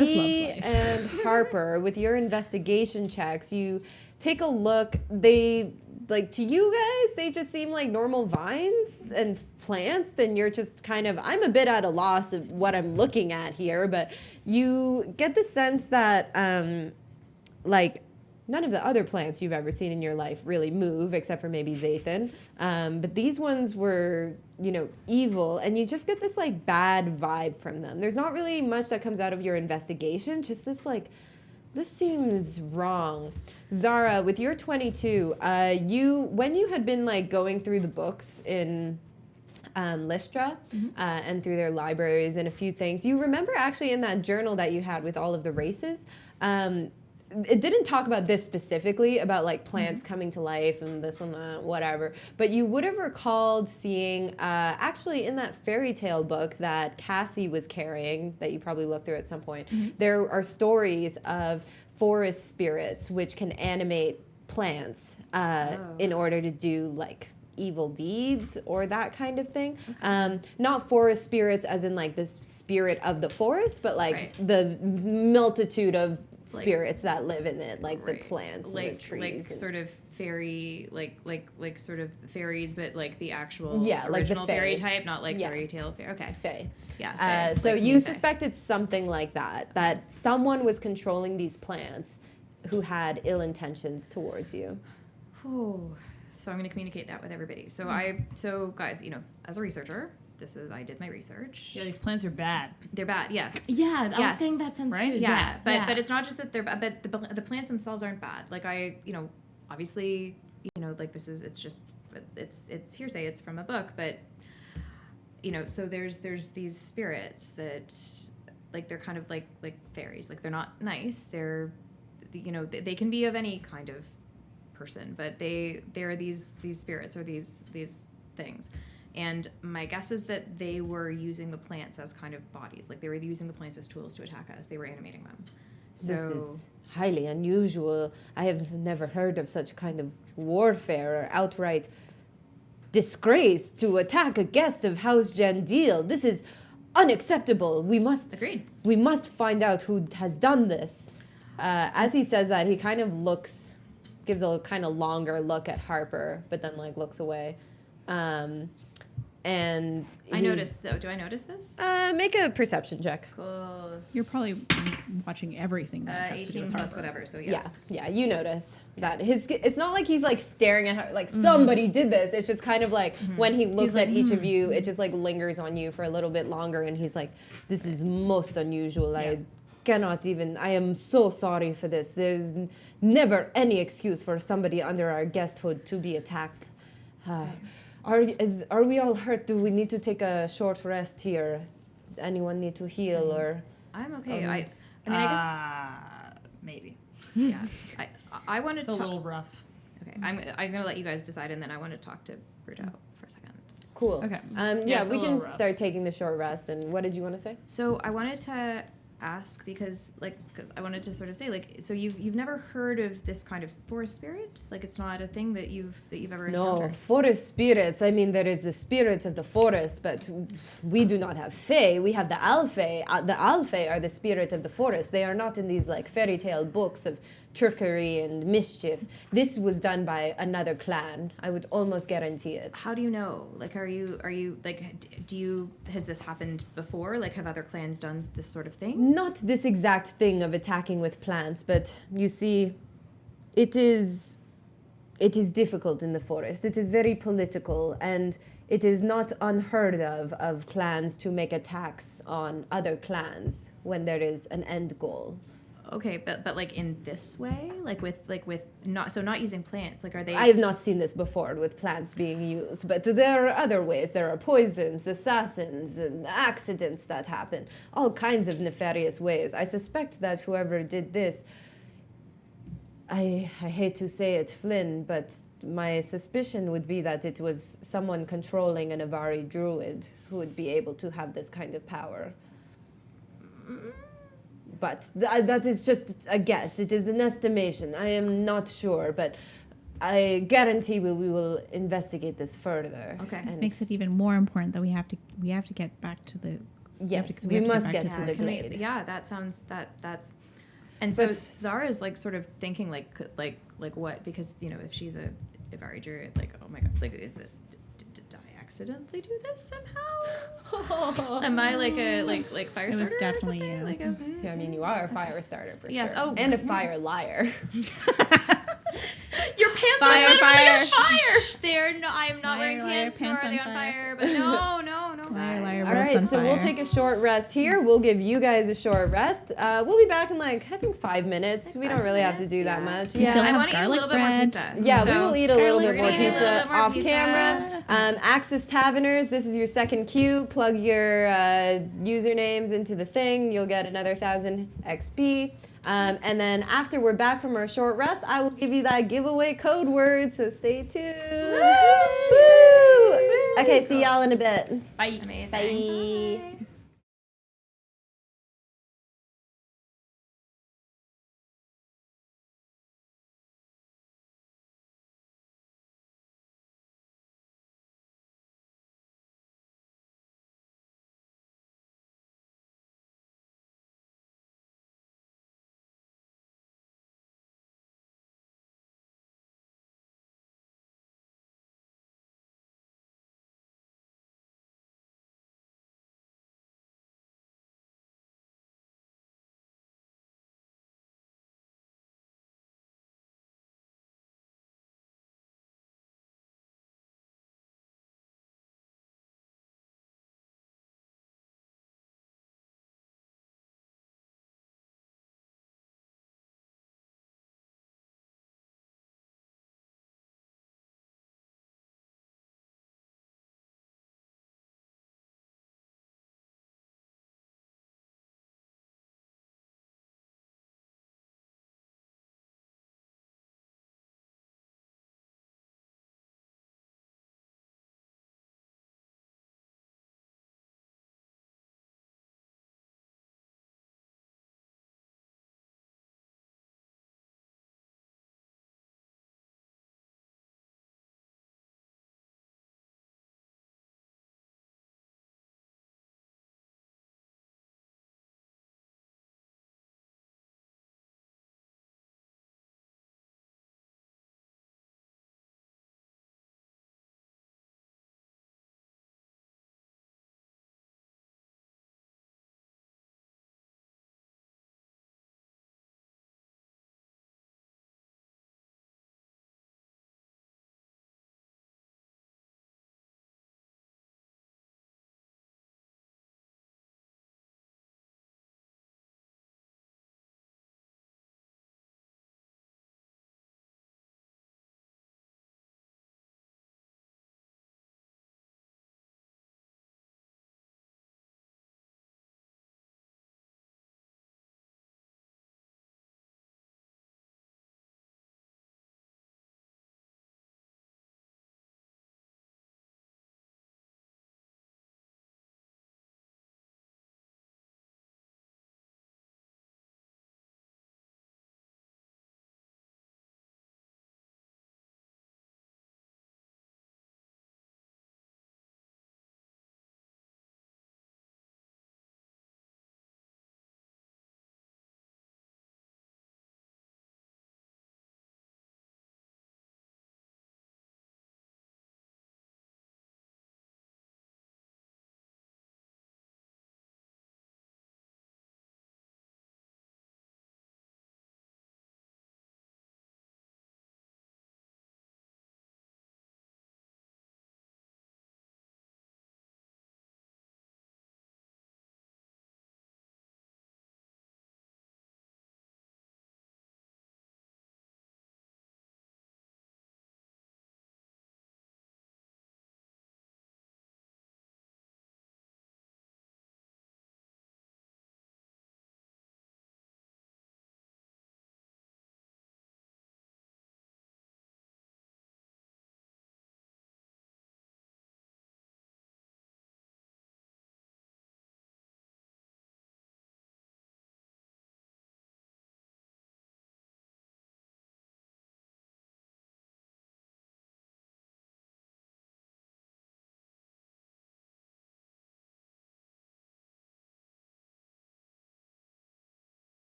life. and Harper, with your investigation checks, you take a look. They, like, to you guys, they just seem like normal vines and plants. And you're just kind of, I'm a bit at a loss of what I'm looking at here. But you get the sense that, like, none of the other plants you've ever seen in your life really move, except for maybe Zathan. But these ones were, evil, and you just get this like bad vibe from them. There's not really much that comes out of your investigation, just this like, this seems wrong. Zara, with your 22, when you had been like going through the books in Lystra and through their libraries and a few things, you remember actually in that journal that you had with all of the races, it didn't talk about this specifically, about like plants coming to life and this and that, whatever. But you would have recalled seeing, actually in that fairy tale book that Cassie was carrying, that you probably looked through at some point, there are stories of forest spirits which can animate plants in order to do like evil deeds or that kind of thing. Not forest spirits as in like the spirit of the forest, but like the multitude of spirits that live in it, like the plants and the trees. Like sort of fairy, like sort of fairies, but like the actual like original the fairy fae. type, not like fairy tale fae. Okay. Fae. Yeah. Fae, So like you moon fae. suspect it's something like that someone was controlling these plants who had ill intentions towards you. Oh. So I'm going to communicate that with everybody. So guys, you know, as a researcher, I did my research. Yeah, these plants are bad. They're bad. Yes. Yeah, I was Yes. getting that sense Right? too. Yeah. But it's not just that they're bad, but the plants themselves aren't bad. Like obviously, like it's hearsay. It's from a book, but so there's these spirits that like they're kind of like fairies. Like they're not nice. They're they can be of any kind of person, but they're these spirits or these things. And my guess is that they were using the plants as kind of bodies. Like they were using the plants as tools to attack us. They were animating them. So This is highly unusual. I have never heard of such kind of warfare or outright disgrace to attack a guest of House Jandil. This is unacceptable. We must find out who has done this. As he says that, he kind of gives a kind of longer look at Harper, but then like looks away. And I noticed though. Do I notice this? Make a perception check. Cool. You're probably watching everything that has to do 18 with plus Harper. whatever. So yes. Yeah, you notice that it's not like he's like staring at her like somebody did this. It's just kind of like when he looks at each of you, it just like lingers on you for a little bit longer, and he's like, "This is most unusual. I cannot even. I am so sorry for this. There's never any excuse for somebody under our guesthood to be attacked. Are we all hurt? Do we need to take a short rest here? Anyone need to heal or?" I'm okay. I mean, I guess Maybe. yeah. I want to It's a talk. little rough. Okay, I'm gonna let you guys decide, and then I want to talk to Bruto for a second. Cool. Okay. Yeah, it's we a little can rough. start taking the short rest. And what did you want to say? So I wanted to ask because I wanted to sort of say so you've never heard of this kind of forest spirit? Like it's not a thing that you've ever No, encountered? forest spirits. I mean, there is the spirits of the forest, but we do not have fae. We have the alfae. The alfae are the spirit of the forest. They are not in these like fairy tale books of trickery and mischief. This was done by another clan. I would almost guarantee it. How do you know? Like, are you like, has this happened before? Like, have other clans done this sort of thing? Not this exact thing of attacking with plants, but you see, it is difficult in the forest. It is very political, and it is not unheard of clans to make attacks on other clans when there is an end goal. Okay, but like in this way, like with not using plants. Like, are they? I have not seen this before with plants being used, but there are other ways. There are poisons, assassins, and accidents that happen. All kinds of nefarious ways. I suspect that whoever did this, I hate to say it, Flynn, but my suspicion would be that it was someone controlling an Avari druid who would be able to have this kind of power. But that is just a guess. It is an estimation. I am not sure, but I guarantee we will investigate this further. Okay. This makes it even more important that we have to get back to the. Yes, we must get to the Can we- glade. yeah, that sounds that's. And so But- Zara's like sort of thinking like what, because if she's a Ivari druid, like, oh my god, like, is this did I accidentally do this somehow? Am I like a like fire It was starter? definitely or something? you. Like a, Yeah, I mean, you are a fire starter for Yes, sure. oh. And a fire liar. Your pants Fire, are literally fire. on fire. They're no, I'm not Liar, wearing liar, pants, nor pants are they on on fire. fire. But no. Liar, liar, All ropes right, on so we'll fire. take a short rest here. We'll give you guys a short rest. We'll be back in I think 5 minutes. We don't 5 really have to minutes, do that yeah. much. You still I have want to eat a garlic little bit more bread. pizza. Yeah, we So- will eat a little We're bit more gonna eat a little pizza bit more off pizza. camera. Axis Taverners, this is your second cue. Plug your usernames into the thing. You'll get another 1,000 XP. And then after we're back from our short rest, I will give you that giveaway code word, so stay tuned. Woo! Okay, see y'all in a bit. Bye. Amazing. Bye. Bye.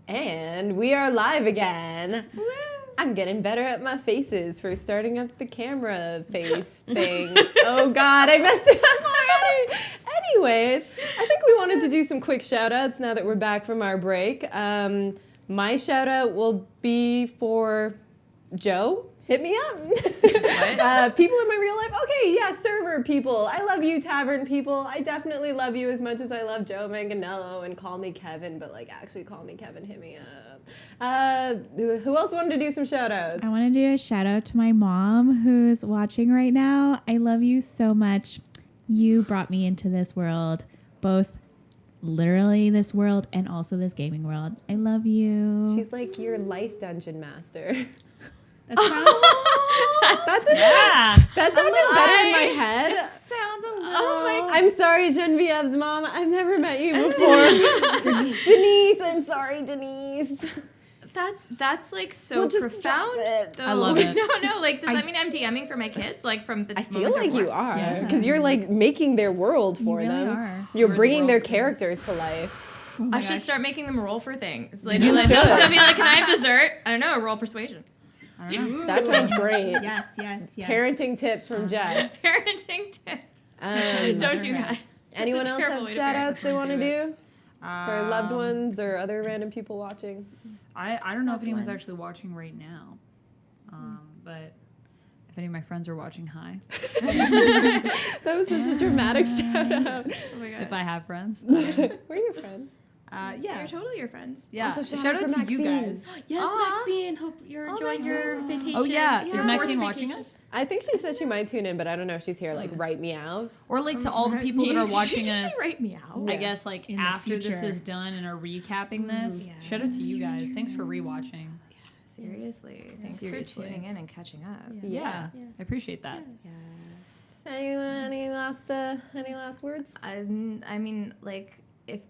And we are live again. Woo! I'm getting better at my faces for starting up the camera face thing. Oh God, I messed it up already. Anyways, I think we wanted to do some quick shout outs now that we're back from our break. My shout out will be for Joe. Hit me up. People in my real life. Okay, yeah, server people. I love you, tavern people. I definitely love you as much as I love Joe Manganello and call me Kevin, but like actually call me Kevin. Hit me up. Who else wanted to do some shout outs? I want to do a shout out to my mom who's watching right now. I love you so much. You brought me into this world, both literally this world and also this gaming world. I love you. She's like your life dungeon master. That sounds That sounded better in my head. Sounds a little Oh, I'm sorry, Genevieve's mom. I've never met you before. Denise, I'm sorry, Denise. That's like so We'll just profound. drop it. Though. I love it. No, like does that mean I'm DMing for my kids? Like from the I feel moment they're like you born? are, Yes. because you're like making their world for really them. are. You're You're the bringing their world for them. characters to life. Oh my I should gosh. start making them roll for things. Like, You be like, should. they'll be like, can I have dessert? I don't know, roll persuasion. I don't know. That sounds great. Yes, yes, yes. Parenting tips from Jess. Parenting tips. Don't do that. Anyone It's a else terrible have way to shout parent. outs they want to do for loved Um, ones or other random people watching? I don't know if Loved anyone's ones. actually watching right now, but if any of my friends are watching, hi. That was such a dramatic shout out. Oh my god. If I have friends, We're your friends. yeah, You're totally your friends. yeah. Also, shout shout out out to for you Maxine. guys. Yes, Aw. Maxine. Hope you're Oh, enjoying your Maxine. vacation. Oh yeah, Yeah. is Maxine watching Vacation. us? I think she said she might tune in, but I don't know if she's here. Like, write me out. Or like to all the people that are watching us. Write me out. I guess like In the after this future. is done and are recapping this, Yeah. shout out to you guys. Thanks for rewatching. Seriously. Thanks Seriously. for tuning in and catching up. Yeah, I appreciate that. Any last words? I mean, like,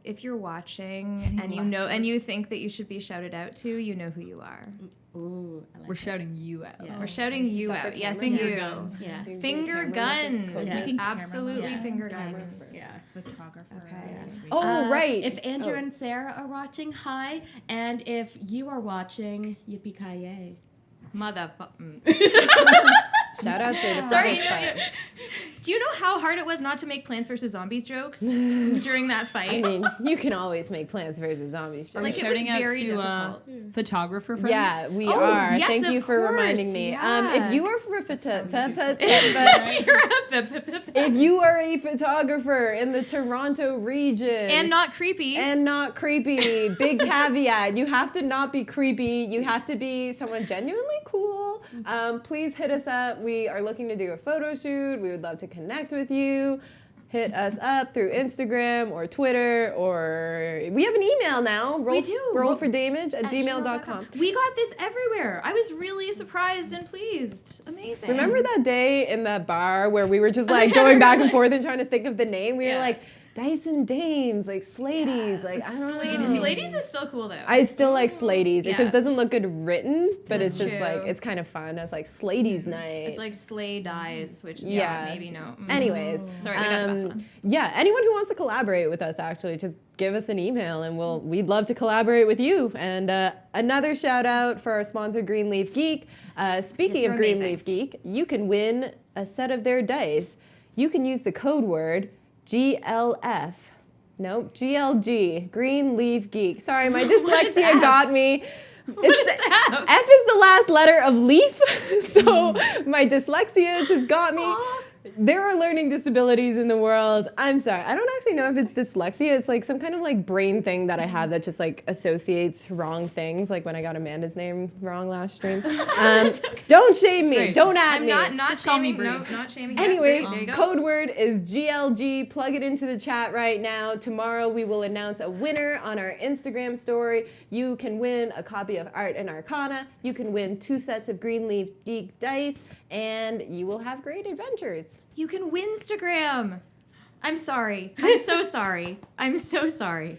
if you're watching and you know and you think that you should be shouted out to, you know who you are. Ooh, I like We're that. shouting you out. Yeah. We're shouting you Separate out. Yes, camera you. Finger guns. Yeah. Finger guns. Yeah. Making camera Absolutely motions. finger Camera guns. first. Yeah. Photographer. Okay. situation. Oh, right. If Andrew Oh. and Sarah are watching, hi. And if you are watching, yippee ki Motherfucker. Shout out to the Sorry, Friday Spot. do you know how hard it was not to make Plants vs. Zombies jokes during that I fight? mean, you can always make Plants vs. Zombies Are jokes. we Like, it was shouting out very to difficult. photographer friends? Yeah, we Oh, are. yes, Thank you of for course, reminding me. yeah. If you are for if and you are a photographer in the Toronto region not creepy. and not creepy, big caveat, you have to not be creepy. You have to be someone genuinely cool. Please hit us up. We are looking to do a photo shoot. We would love to connect with you. Hit us up through Instagram or Twitter, or we have an email now. We do. Rollfordamage@gmail.com. We got this everywhere. I was really surprised and pleased. Amazing. Remember that day in that bar where we were just like going back and forth and trying to think of the name? We were Yeah. like, Dyson Dames, like Slady's, like, I don't know. Ladies is still cool though. I still like Slady's. It Yeah. just doesn't look good written, but it's just True. like, it's kind of fun. It's like Slady's night. It's like Slay Dies, which is Yeah. maybe no. Anyways, Sorry, we got the best one. yeah, anyone who wants to collaborate with us, actually, just give us an email and we'd love to collaborate with you. And another shout out for our sponsor, Greenleaf Geek. Speaking Yes, of you're Greenleaf Geek, you can win a set of their dice. You can use the code word GLF. Nope, GLG, Greenleaf Geek. Sorry, my What is dyslexia F? got me. What is F? F is the last letter of leaf, so my dyslexia just got me. Aw. There are learning disabilities in the world. I'm sorry. I don't actually know if it's dyslexia. It's like some kind of like brain thing that I have that just like associates wrong things. Like when I got Amanda's name wrong last stream. Don't shame me. great. Don't at I'm me. not Just call me shaming. No, not shaming. Yeah, Anyways, there you go. code word is GLG. Plug it into the chat right now. Tomorrow we will announce a winner on our Instagram story. You can win a copy of Art and Arcana. You can win 2 sets of Greenleaf Geek dice, and you will have great adventures. You can Winstagram. I'm sorry. I'm so sorry. I'm so sorry.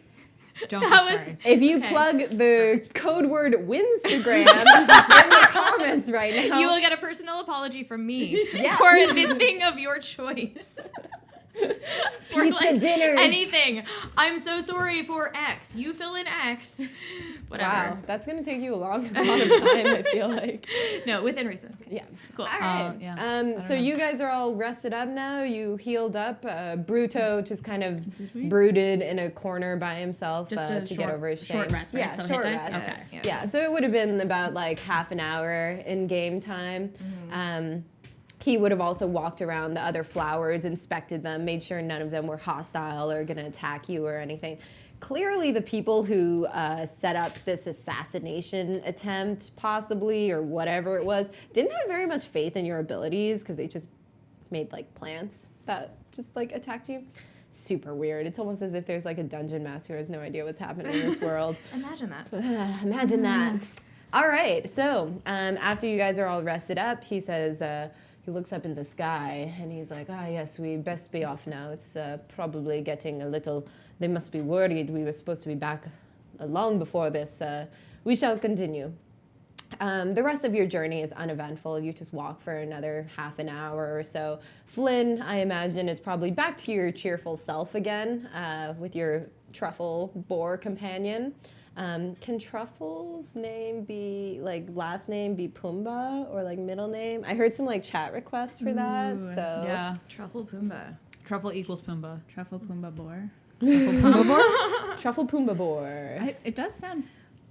Don't That be was- sorry. If you Okay. plug the code word Winstagram in the comments right now, You will get a personal apology from me Yeah. for the thing of your choice. For, Pizza dinners. Anything. I'm so sorry for X. You fill in X. Whatever. Wow, that's gonna take you a lot of time. I feel like. No, within reason. Okay. Yeah. Cool. All right. yeah. I don't So know. you guys are all rested up now. You healed up. Bruto just kind of brooded in a corner by himself Just a to get over his shame. short rest, right? Yeah, So short hit dice? rest. Okay. Yeah, so it would have been about like half an hour in game time. He would have also walked around the other flowers, inspected them, made sure none of them were hostile or going to attack you or anything. Clearly, the people who set up this assassination attempt, possibly, or whatever it was, didn't have very much faith in your abilities because they just made like plants that just like attacked you. Super weird. It's almost as if there's like a dungeon master who has no idea what's happening in this world. Imagine that. Imagine that. All right. So after you guys are all rested up, he says, he looks up in the sky and he's like, yes, we best be off now. It's probably getting a little, they must be worried. We were supposed to be back long before this. We shall continue. The rest of your journey is uneventful. You just walk for another half an hour or so. Flynn, I imagine, is probably back to your cheerful self again with your truffle boar companion. Can Truffle's name be, like, last name be Pumbaa or, like, middle name? I heard some, like, chat requests for that, Ooh, so. Yeah. Truffle Pumbaa. Truffle equals Pumbaa. Truffle Pumbaa boar. Truffle Pumbaa boar. It does sound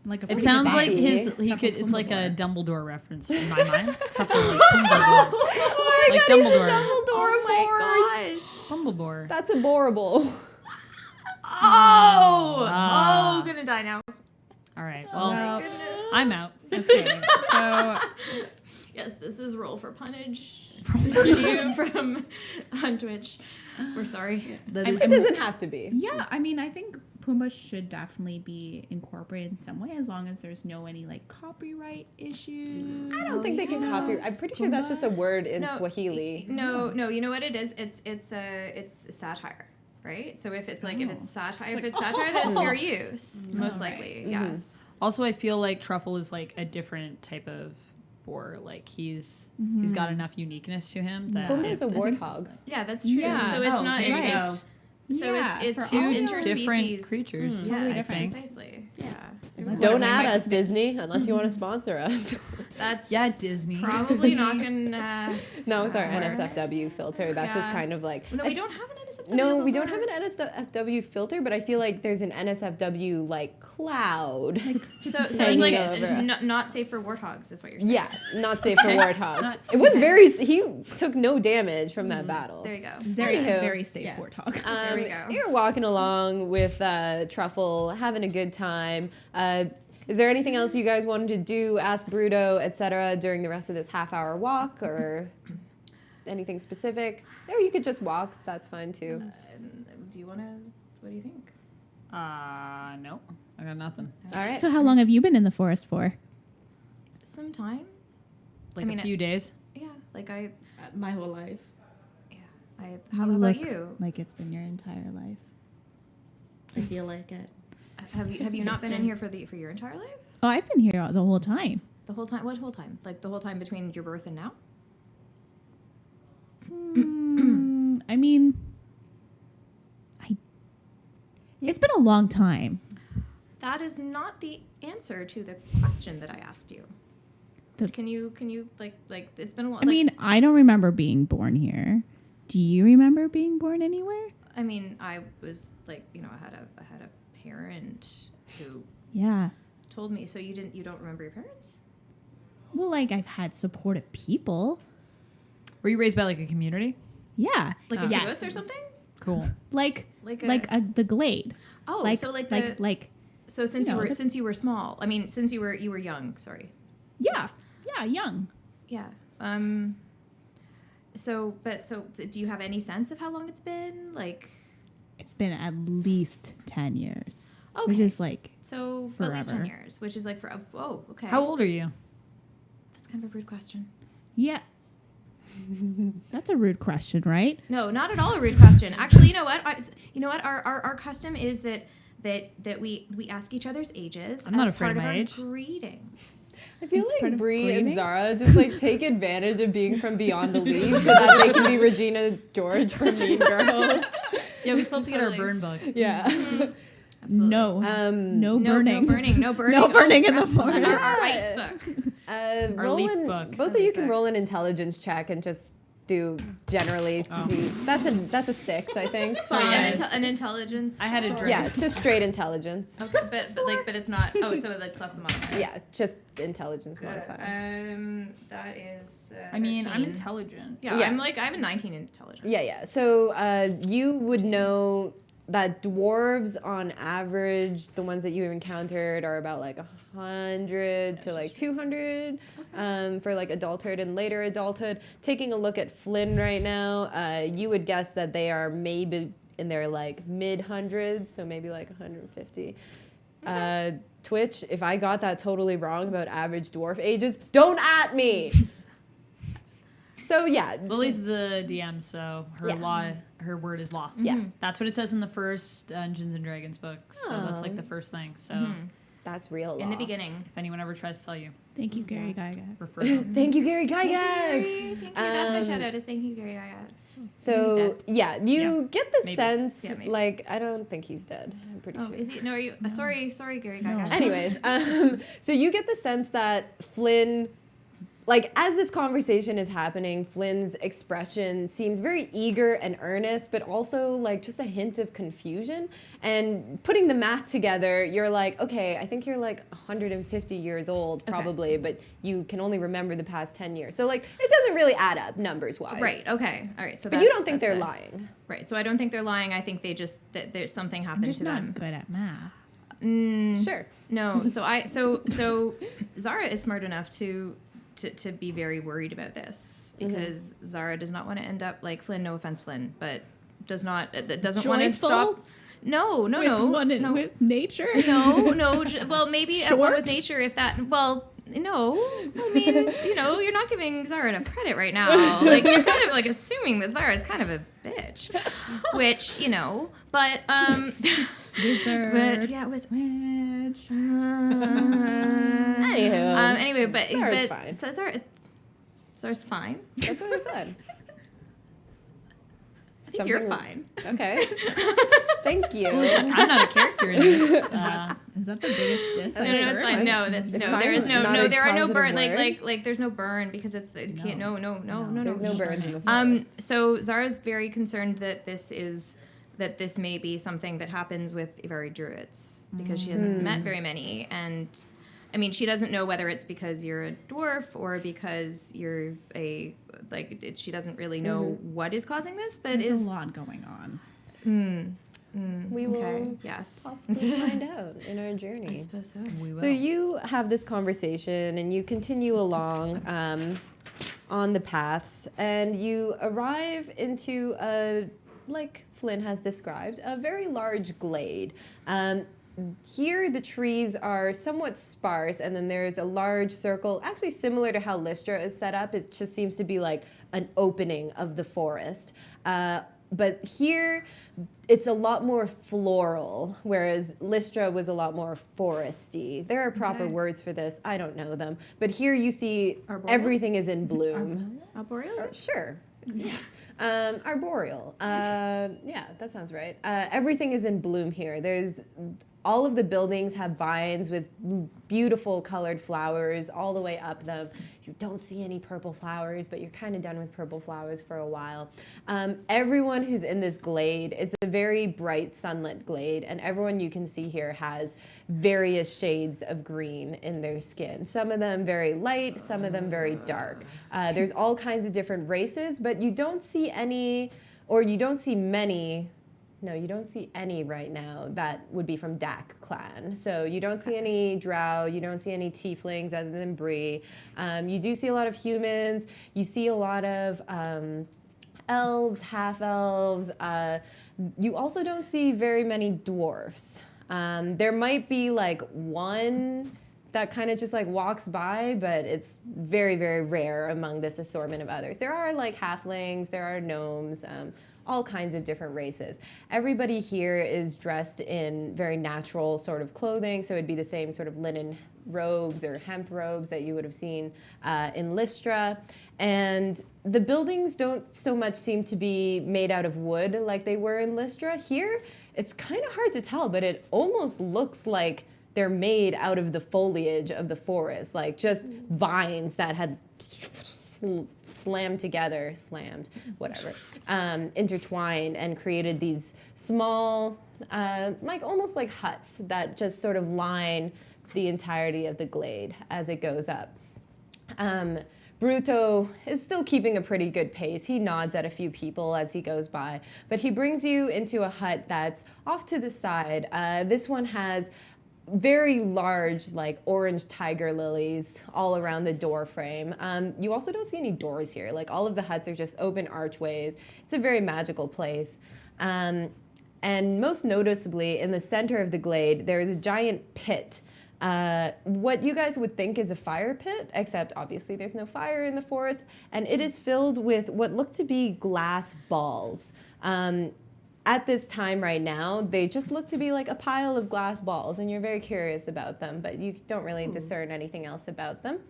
like a It pretty sounds good like name. his. He Truffle could. It's Pumbaa like a boar. Dumbledore reference in my mind. Truffle like Pumbaa. Oh my Like god, Dumbledore. he's a Dumbledore boar. Gosh. Dumbledore. That's adorable. Oh, gonna die now. All right. Well, Well, Goodness. I'm out. Okay, so Yes, this is Roll for Punnage. Review from on Twitch. We're sorry. That I'm- is- It doesn't have to be. yeah, I mean, I think Pumbaa should definitely be incorporated in some way as long as there's no any like copyright issues. I don't think they can copy. I'm pretty sure that's just a word in Swahili. No. You know what it is? It's satire, right? So if it's like if it's satire, then it's fair use, most likely. Yes. Also, I feel like Truffle is like a different type of boar. Like he's got enough uniqueness to him that Pumbaa if is a this- warthog. Yeah, that's true. Yeah. So it's Oh, not. okay. It's so Yeah, it's for it's all interspecies. different creatures. Yes, I think. precisely. Yeah. Don't add us, Disney, unless you want to sponsor us. That's Yeah, Disney. probably not gonna. Not with our work. NSFW filter. That's just Yeah. kind of like. No, we don't have an NSFW. No, we don't filter. have an NSFW filter, but I feel like there's an NSFW like cloud. So it's hanging like over. not safe for warthogs, is what you're saying. Yeah, not safe for warthogs. Not It was safe. very. He took no damage from that battle. There you go. very Anywho. very safe Yeah. warthog. There we go. You're walking along with Truffle, having a good time. Is there anything else you guys wanted to do, ask Bruto, etc., during the rest of this half-hour walk, or anything specific? Or you could just walk. That's fine too. Do you want to? What do you think? No, I got nothing. All right. So how long have you been in the forest for? Some time. Like I mean, a few days. Yeah. Like My whole life. How You about look you? Like it's been your entire life. I feel like it. Have you not been in here for your entire life? Oh, I've been here the whole time. The whole time? What whole time? Like the whole time between your birth and now? I mean, it's been a long time. That is not the answer to the question that I asked you. Can you like it's been a long. I mean, I don't remember being born here. Do you remember being born anywhere? I mean, I was like, I had a parent who Yeah. told me. So you don't remember your parents? Well, like I've had supportive people. Were you raised by like a community? Yeah. Like a Oh. Yes. kibbutz or something? Cool. Like Like the glade. Oh, Like so like the since you you know, were the- since you were small. I mean, since you were young. Sorry. yeah young. Yeah. So do you have any sense of how long it's been? Like, It's been at least 10 years, okay. which is like So at least 10 forever. years, which is like for okay. How old are you? That's kind of a rude question. yeah. That's a rude question, right? No, not at all a rude question. Actually, you know what? Our custom is that we ask each other's ages I'm not as afraid part of my our age. greetings. I feel It's part like of Bree and grieving. Zara just like take advantage of being from beyond the leaves so that they can be Regina George from Mean Girls. Yeah, we still have to get our Totally. burn book. Yeah. Absolutely. No, No no burning. No burning. No burning in the Oh, forest. our ice book. Roll leaf an- book. Both Our of you leaf can book. roll an intelligence check and just do generally. Oh. See. That's a 6, I think. Sorry, Five. an intelligence. I had a check. drink. Yeah, just straight intelligence. Okay, but it's not. Oh, so like plus the modifier. Yeah, just intelligence Good. modifier. That is. I mean, I'm 13. intelligent. Yeah, Yeah. I have a 19 intelligence. Yeah. So you would know that dwarves, on average, the ones that you encountered are about like 100 to like 200 for like adulthood and later adulthood. Taking a look at Flynn right now, you would guess that they are maybe in their like mid hundreds, so maybe like 150. Twitch, if I got that totally wrong about average dwarf ages, don't at me. So yeah, Lily's the DM, so her Yeah. her word is law. Yeah. That's what it says in the first Dungeons and Dragons book. So that's like Oh. the first thing. So that's real. In the law. beginning. if anyone ever tries to tell you, Thank you, Gary Gygax. refer them. Thank you, Gary Gygax. Thank you. That's my Um, shout out. Is thank you, Gary Gygax. So dead. yeah, you get the maybe. sense Yeah, maybe. like I don't think he's dead. I'm pretty Oh, sure. is he? No, are you? Sorry, Gary Gygax. Anyways, so you get the sense that Flynn, like as this conversation is happening, Flynn's expression seems very eager and earnest, but also like just a hint of confusion. And putting the math together, you're like, okay, I think you're like 150 years old probably, but you can only remember the past 10 years. So like it doesn't really add up numbers wise. Right. Okay. All right. So, But you don't think they're that's it. lying. Right. So I don't think they're lying. I think they just that there's something I'm happened just to not them. good at math. Sure. No. So Zara is smart enough to be very worried about this because Zara does not want to end up like Flynn. No offense, Flynn, but doesn't want to Joyful? stop. No. With nature. No. Well, maybe at one with Short? nature if that. Well, no. I mean, you're not giving Zara enough credit right now. Like you're kind of like assuming that Zara is kind of a bitch, which but Wizard. but yeah, it was. Witch. Anywho. Anyway, but Zara's but fine. so Zara's fine. That's what I said. I think you're Something- fine. Okay. Thank you. I'm not a character in this. Is that the biggest diss? No, I've it's heard? fine. No, that's It's no. fine. There is Not no. a There are no positive burn. word. Like there's no burn because it's the No. can't. No. There's no birds in the forest. So Zara's very concerned that this may be something that happens with very druids because she hasn't met very many, and I mean she doesn't know whether it's because you're a dwarf or because you're she doesn't really know what is causing this, but There's is a lot going on. We okay. will Yes. possibly find out in our I journey. suppose so. We will. So you have this conversation and you continue along on the paths and you arrive into a, like Flynn has described, a very large glade. Here the trees are somewhat sparse and then there's a large circle, actually similar to how Lystra is set up. It just seems to be like an opening of the forest. But here it's a lot more floral, whereas Lystra was a lot more foresty. There are proper Okay. words for this. I don't know them. But here you see Arboreal? everything is in bloom. Arboreal? Sure. Arboreal. Yeah, that sounds right. Everything is in bloom here. All of the buildings have vines with beautiful colored flowers all the way up them. You don't see any purple flowers, but you're kind of done with purple flowers for a while. Everyone who's in this glade, it's a very bright sunlit glade, and everyone you can see here has various shades of green in their skin. Some of them very light, some of them very dark. There's all kinds of different races, but you don't see any, or you don't see many. No, you don't see any right now that would be from Dak clan. So you don't see any drow, you don't see any tieflings other than Bree. You do see a lot of humans. You see a lot of elves, half-elves. You also don't see very many dwarfs. There might be like one that kind of just like walks by, but it's very, very rare among this assortment of others. There are like halflings, there are gnomes, all kinds of different races. Everybody here is dressed in very natural sort of clothing, so it'd be the same sort of linen robes or hemp robes that you would have seen in Lystra. And the buildings don't so much seem to be made out of wood like they were in Lystra. Here, it's kind of hard to tell, but it almost looks like they're made out of the foliage of the forest, like just vines that had intertwined and created these small, like almost like huts that just sort of line the entirety of the glade as it goes up. Bruto is still keeping a pretty good pace. He nods at a few people as he goes by, but he brings you into a hut that's off to the side. This one has very large, like orange tiger lilies all around the door frame. You also don't see any doors here. Like all of the huts are just open archways. It's a very magical place. And most noticeably, in the center of the glade, there is a giant pit. What you guys would think is a fire pit, except obviously there's no fire in the forest, and it is filled with what look to be glass balls. At this time right now, they just look to be like a pile of glass balls, and you're very curious about them, but you don't really discern anything else about them.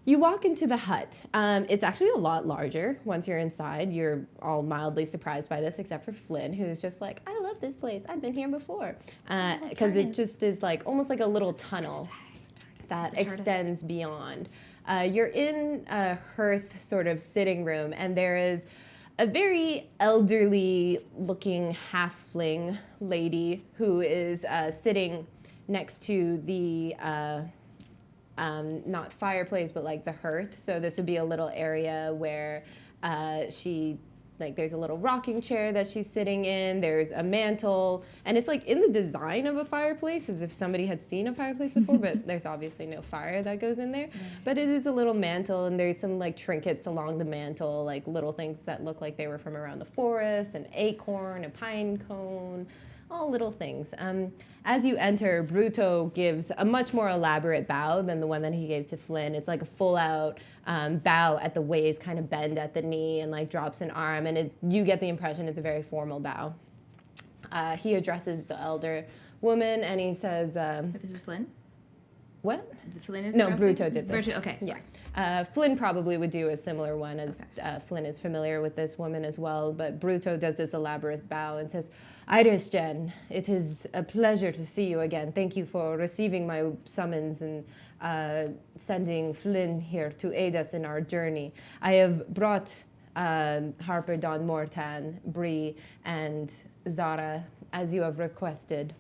You walk into the hut. It's actually a lot larger once you're inside. You're all mildly surprised by this, except for Flynn, who's just like, I love this place. I've been here before. Because it just is like almost like a little tunnel that extends beyond. You're in a hearth sort of sitting room, and there is a very elderly looking halfling lady who is sitting next to the not fireplace, but like the hearth. So this would be a little area where there's a little rocking chair that she's sitting in. There's a mantle, and it's like in the design of a fireplace, as if somebody had seen a fireplace before, but there's obviously no fire that goes in there. But it is a little mantle, and there's some like trinkets along the mantle, like little things that look like they were from around the forest, an acorn, a pine cone, all little things. As you enter, Bruto gives a much more elaborate bow than the one that he gave to Flynn. It's like a full-out bow at the waist, kind of bend at the knee, and like drops an arm, and you get the impression it's a very formal bow. He addresses the elder woman, and he says, This is Flynn? what? Flynn is No, addressing? Bruto did this. Bruto, okay, sorry. Yeah. Flynn probably would do a similar one, as Flynn is familiar with this woman as well, but Bruto does this elaborate bow and says, Irish Jen, it is a pleasure to see you again. Thank you for receiving my summons and sending Flynn here to aid us in our journey. I have brought Harper Don Mortan, Bree, and Zara, as you have requested.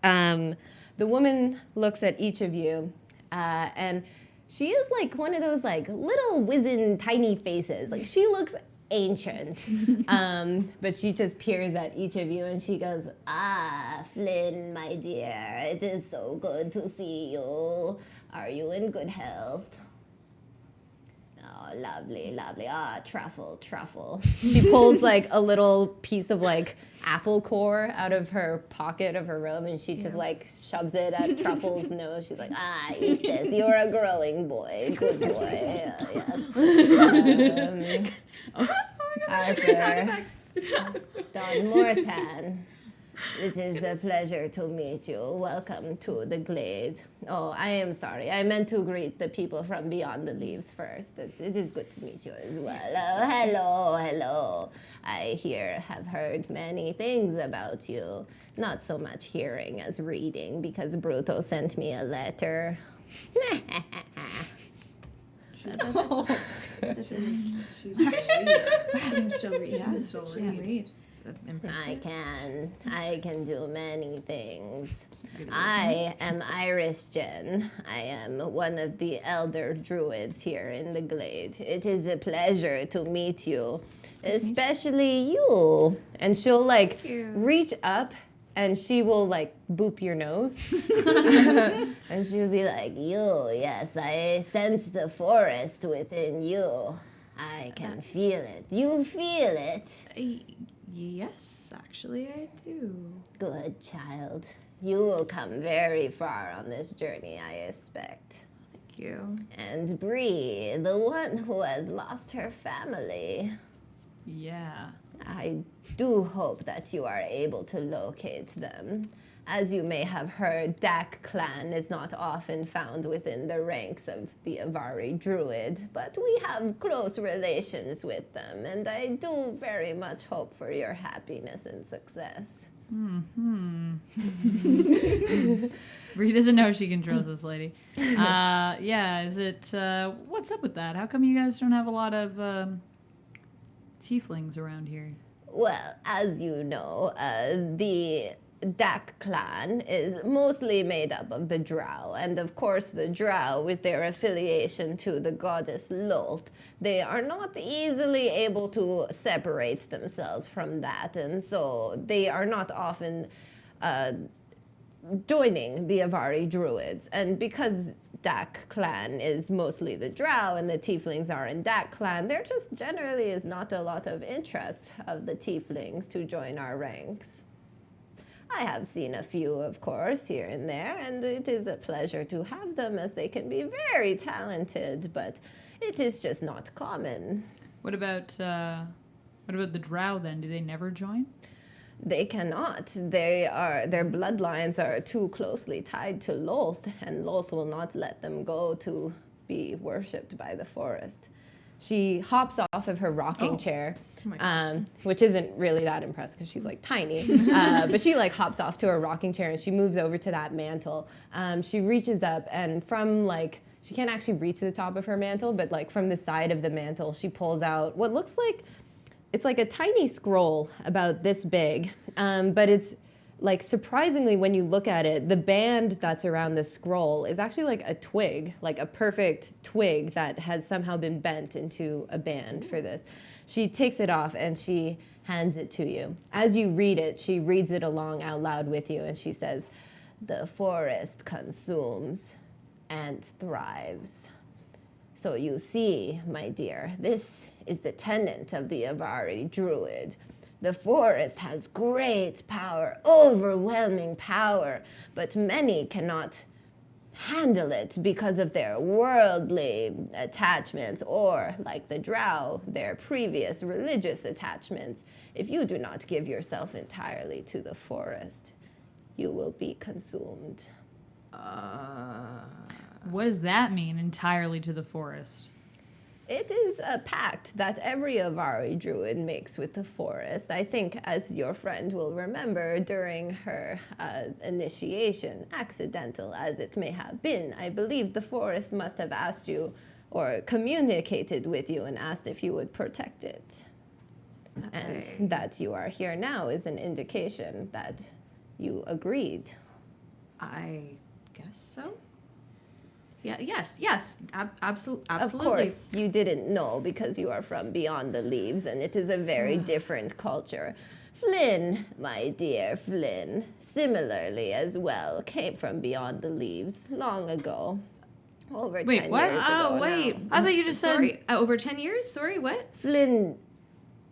The woman looks at each of you, and she is like one of those like little wizened tiny faces. Like she looks ancient, but she just peers at each of you and she goes, Flynn, my dear, it is so good to see you. Are you in good health? Oh, lovely, lovely. Truffle. She pulls like a little piece of like apple core out of her pocket of her robe, and she just like shoves it at Truffle's nose. She's like, eat this. You're a growing boy. Good boy. Yes. Harper, Don Mortan, it is a pleasure to meet you. Welcome to the glade. Oh, I am sorry. I meant to greet the people from beyond the leaves first. It is good to meet you as well. Oh, hello. I have heard many things about you. Not so much hearing as reading, because Bruto sent me a letter. I can do many things. I am Irish Jen. I am one of the elder druids here in the glade. It is a pleasure to meet you, especially you. And she'll like reach up and she will like boop your nose. And she'll be like, you, yes, I sense the forest within you. I can feel it. You feel it? Yes, actually I do. Good child. You will come very far on this journey, I expect. Thank you. And Bree, the one who has lost her family, Yeah. I do hope that you are able to locate them. As you may have heard, Dak clan is not often found within the ranks of the Avari Druid, but we have close relations with them, and I do very much hope for your happiness and success. Bree doesn't know she can trust this lady. Yeah, is it, what's up with that? How come you guys don't have a lot of tieflings around here? Well, as you know, the Dak clan is mostly made up of the Drow, and of course the Drow, with their affiliation to the goddess Lolth, they are not easily able to separate themselves from that, and so they are not often joining the Avari Druids. And because Dak clan is mostly the Drow and the Tieflings are in Dak clan, there just generally is not a lot of interest of the Tieflings to join our ranks. I have seen a few, of course, here and there, and it is a pleasure to have them as they can be very talented, but it is just not common. What about the drow then? Do they never join? They cannot. Their bloodlines are too closely tied to Lolth, and Lolth will not let them go to be worshipped by the forest. She hops off of her rocking chair, which isn't really that impressive because she's like tiny. But she like hops off to her rocking chair and she moves over to that mantle. She reaches up and from like, she can't actually reach the top of her mantle, but like from the side of the mantle, she pulls out what looks like, it's like a tiny scroll about this big, but it's like surprisingly when you look at it, the band that's around the scroll is actually like a twig, like a perfect twig that has somehow been bent into a band for this. She takes it off and she hands it to you. As you read it, she reads it along out loud with you and she says, "The forest consumes and thrives. So you see, my dear, this is the tenet of the Avari Druid. The forest has great power, overwhelming power, but many cannot handle it because of their worldly attachments or, like the Drow, their previous religious attachments. If you do not give yourself entirely to the forest, you will be consumed." What does that mean, entirely to the forest? It is a pact that every Avari Druid makes with the forest. I think, as your friend will remember, during her initiation, accidental as it may have been, I believe the forest must have asked you or communicated with you and asked if you would protect it. Okay. And that you are here now is an indication that you agreed. I guess so. Yeah. Yes. Absolutely. Of course, you didn't know because you are from beyond the leaves, and it is a very different culture. Flynn, my dear Flynn, similarly as well, came from beyond the leaves long ago. Over 10 years ago. Oh, wait. I thought you just Sorry. Over 10 years? Sorry, what? Flynn,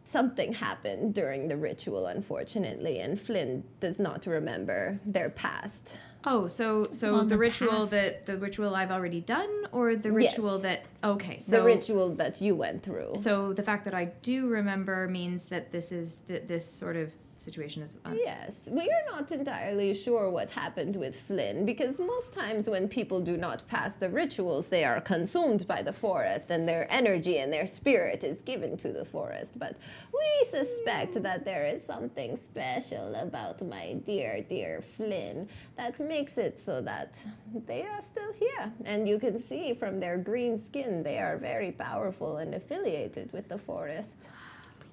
something happened during the ritual, unfortunately, and Flynn does not remember their past. Oh, so On the the ritual past. the ritual I've already done, or the Yes. ritual that so The ritual that you went through. So the fact that I do remember means that this sort of situation is. Yes, we are not entirely sure what happened with Flynn because most times when people do not pass the rituals, they are consumed by the forest and their energy and their spirit is given to the forest. But we suspect that there is something special about my dear, dear Flynn that makes it so that they are still here. And you can see from their green skin, they are very powerful and affiliated with the forest.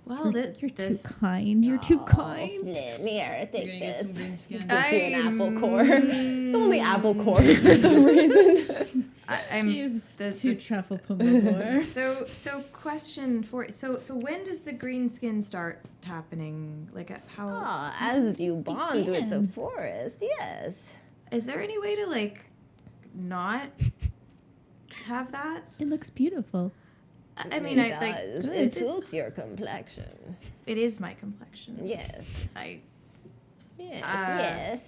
Well, You're too kind. You're too kind. Flynn, here, take You're gonna get this. some green skin. Gives you an apple core. It's only apple cores for some reason. I'm Gives this- two this- truffle pomodoro. So question for so when does the green skin start happening? Like how As you bond with the Begin. forest, yes. is there any way to like not have that? It looks beautiful. I mean, it I think does. Good. It suits your complexion. it is my complexion. Yes. I Yes.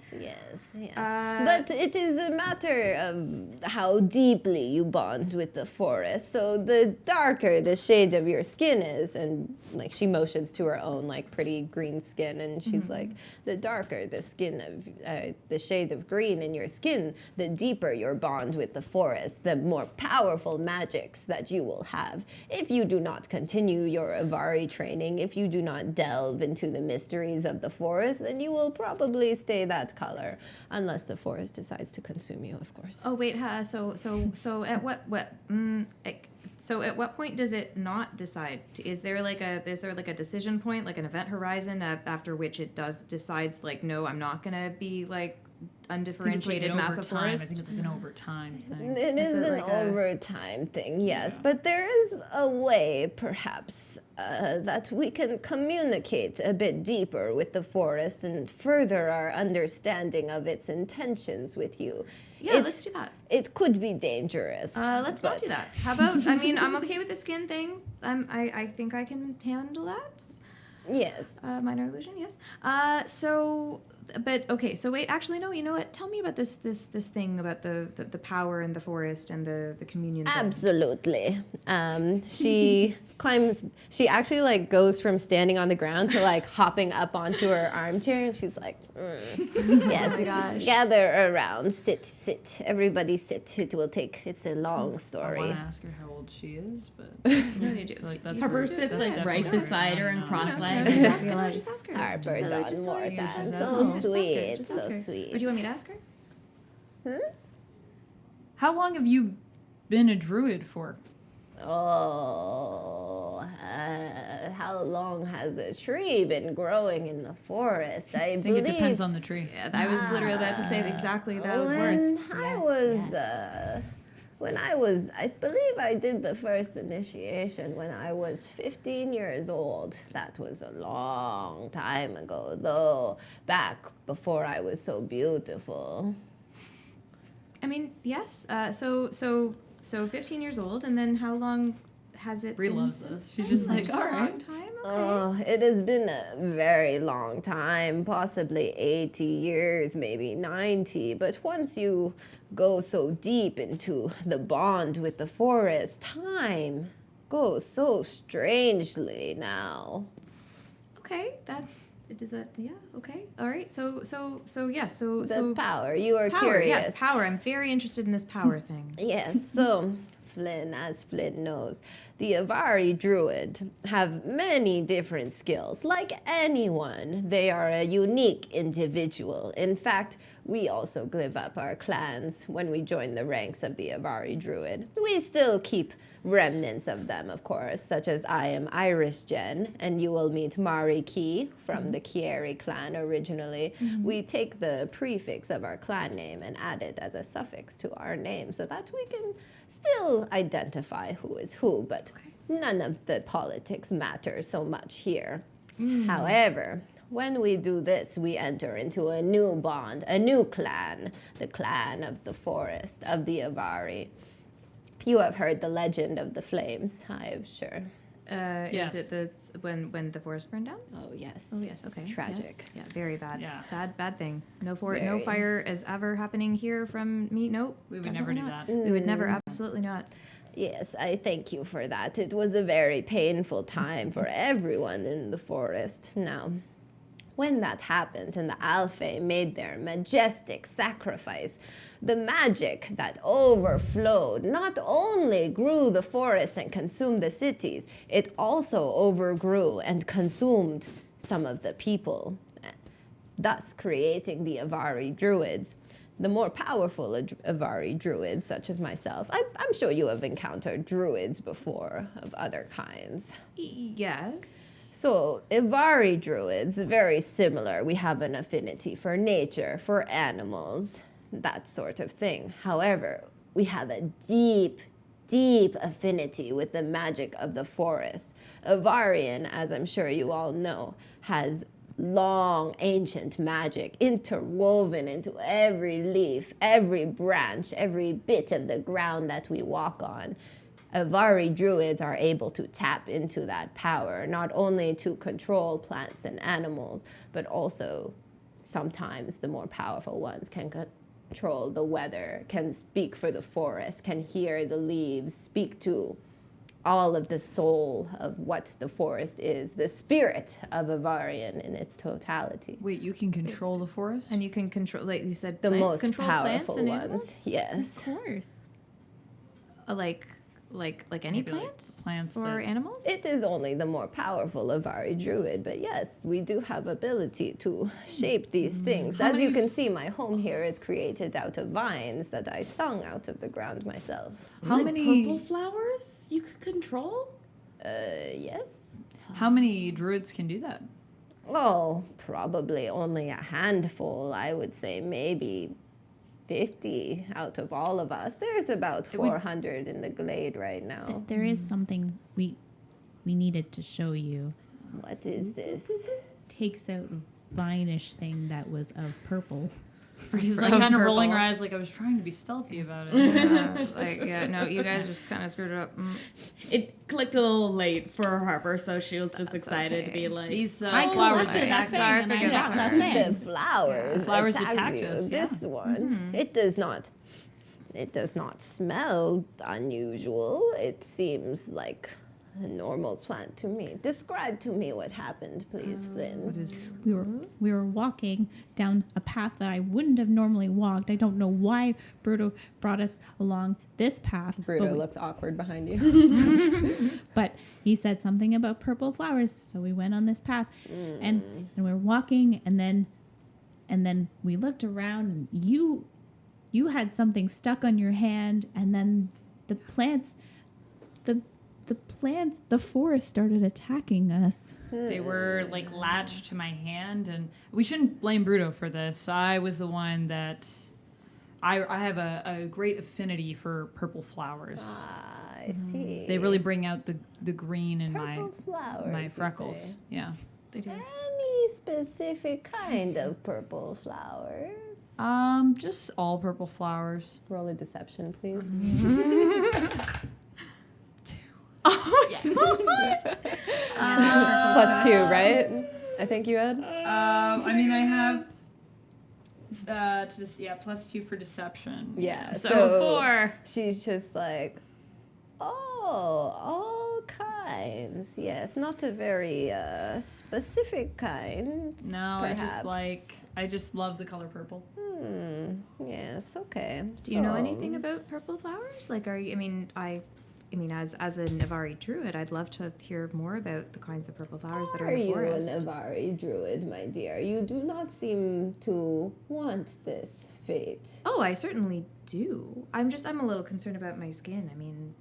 But it is a matter of how deeply you bond with the forest. So the darker the shade of your skin is, and like she motions to her own like pretty green skin, and she's like, the darker the skin of the shade of green in your skin, the deeper your bond with the forest, the more powerful magics that you will have. If you do not continue your Avari training, if you do not delve into the mysteries of the forest, then you will probably stay that color, unless the forest decides to consume you, of course. Oh wait, so at so at what point does it not decide? Is there like a decision point, like an event horizon after which it decides like, no, I'm not gonna be like undifferentiated massive forest? I think it's like an overtime thing. It is an like overtime thing, yes, Yeah. but there is a way, perhaps, that we can communicate a bit deeper with the forest and further our understanding of its intentions with you. Yeah, let's do that. It could be dangerous. Let's not do that. How about? I mean, I'm okay with the skin thing. I think I can handle that. Yes. Minor illusion, yes. But okay. So wait, actually, no. You know what? Tell me about this thing about the power in the forest and the communion thing. Absolutely. She climbs. She actually like goes from standing on the ground to like hopping up onto her armchair, and she's like, "Yes, Oh my gosh. gather around, sit. Everybody sit. It will take. It's a long I story." want to ask her how old she is, but No, you do. I feel like that's Harper where- sits that's like definitely right where- beside her and no. cross-legged. Just ask her. You're No, like, just ask her. Harper Just done tell more her. time. just So ask her. sweet, Just ask so her. sweet. Or do you want me to ask her? How long have you been a druid for? Oh, how long has a tree been growing in the forest? I I think believe it depends on the tree. Yeah, I was literally about to say exactly those words. When I was, I believe I did the first initiation when I was 15 years old. That was a long time ago, though, back before I was so beautiful. I mean, yes. So 15 years old, and then how long has it Bree been? loves this. She's just like, Just all a long right. time. Okay. Oh, it has been a very long time, possibly 80 years, maybe 90. But once you go so deep into the bond with the forest, time goes so strangely now. Okay, does that, yeah, okay, all right, so yes, The power, you are power, curious. yes, power, I'm very interested in this power thing. Yes, so Flynn, as Flynn knows, the Avari Druid have many different skills. Like anyone, they are a unique individual. In fact, we also give up our clans when we join the ranks of the Avari Druid. We still keep remnants of them, of course, such as I am Irish Jen, and you will meet Mari Key from the Kieri clan originally. We take the prefix of our clan name and add it as a suffix to our name so that we can still identify who is who, but none of the politics matter so much here. However, when we do this, we enter into a new bond, a new clan, the clan of the forest, of the Avari. You have heard the legend of the flames, I am sure. Yes. Is it when the forest burned down? Oh, yes. Oh yes, okay. Tragic. Yes. Yeah, very bad. Yeah. Bad thing. No Very. fire is ever happening here from me. Nope. We would never definitely do not. that. We would never, absolutely not. Yes, I thank you for that. It was a very painful time for everyone in the forest. Now, when that happened and the Alfei made their majestic sacrifice, the magic that overflowed not only grew the forest and consumed the cities, it also overgrew and consumed some of the people, thus creating the Avari Druids. The more powerful Avari Druids, such as myself. I'm sure you have encountered Druids before of other kinds. Yes. So, Avari Druids, very similar. We have an affinity for nature, for animals, that sort of thing. However, we have a deep, deep affinity with the magic of the forest. Avarian, as I'm sure you all know, has long ancient magic interwoven into every leaf, every branch, every bit of the ground that we walk on. Avari Druids are able to tap into that power, not only to control plants and animals, but also sometimes the more powerful ones can control the weather, can speak for the forest, can hear the leaves, speak to all of the soul of what the forest is, the spirit of Avarian in its totality. Wait, you can control the forest? And you can control, like you said, The plants, most control plants powerful and ones, animals? yes. Of course. Like any Maybe, like, plant? plants Or that- animals? It is only the more powerful Avari druid, but yes, we do have ability to shape these things. As you can see, my home here is created out of vines that I sung out of the ground myself. How Like many purple flowers you could control? Yes? how many druids can do that? Oh, probably only a handful. I would say maybe 50 out of all of us. There's about 400 in the glade right now. There is something we needed to show you. What is this? Takes out vinish thing that was of purple. She's like kind of rolling her eyes like I was trying to be stealthy about it. No, you guys just kind of screwed it up. It clicked a little late for Harper, so she was just That's excited to okay. be like, These I flowers collected attack that Sorry, thing and I forgive got us. that The thing. flowers, Flowers attacked attacked you. us, yeah. This one, it does not smell unusual. It seems like a normal plant to me. Describe to me what happened, please, Flynn. We were walking down a path that I wouldn't have normally walked. I don't know why Bruto brought us along this path. Bruto looks awkward behind you. But he said something about purple flowers, so we went on this path, and we were walking, and then we looked around, and you had something stuck on your hand, and then the plants, the forest started attacking us. They were like latched to my hand, and we shouldn't blame Bruto for this. I was the one that I have a great affinity for purple flowers. I see. They really bring out the green in Purple flowers, my you freckles. say? Yeah. They do. Any specific kind of purple flowers? Just all purple flowers. Roll a deception, please. Oh, yes. +2, right? I think you had. I mean, I have +2 for deception. Yeah. So 4. She's just like, oh, all kinds. Yes, not a very specific kind. No, perhaps. I just love the color purple. Yes. Okay. Do you know anything about purple flowers? Like, are you? I mean, as a Navari druid, I'd love to hear more about the kinds of purple flowers that are in the forest. Are you a Navari druid, my dear? You do not seem to want this fate. Oh, I certainly do. I'm a little concerned about my skin. I mean,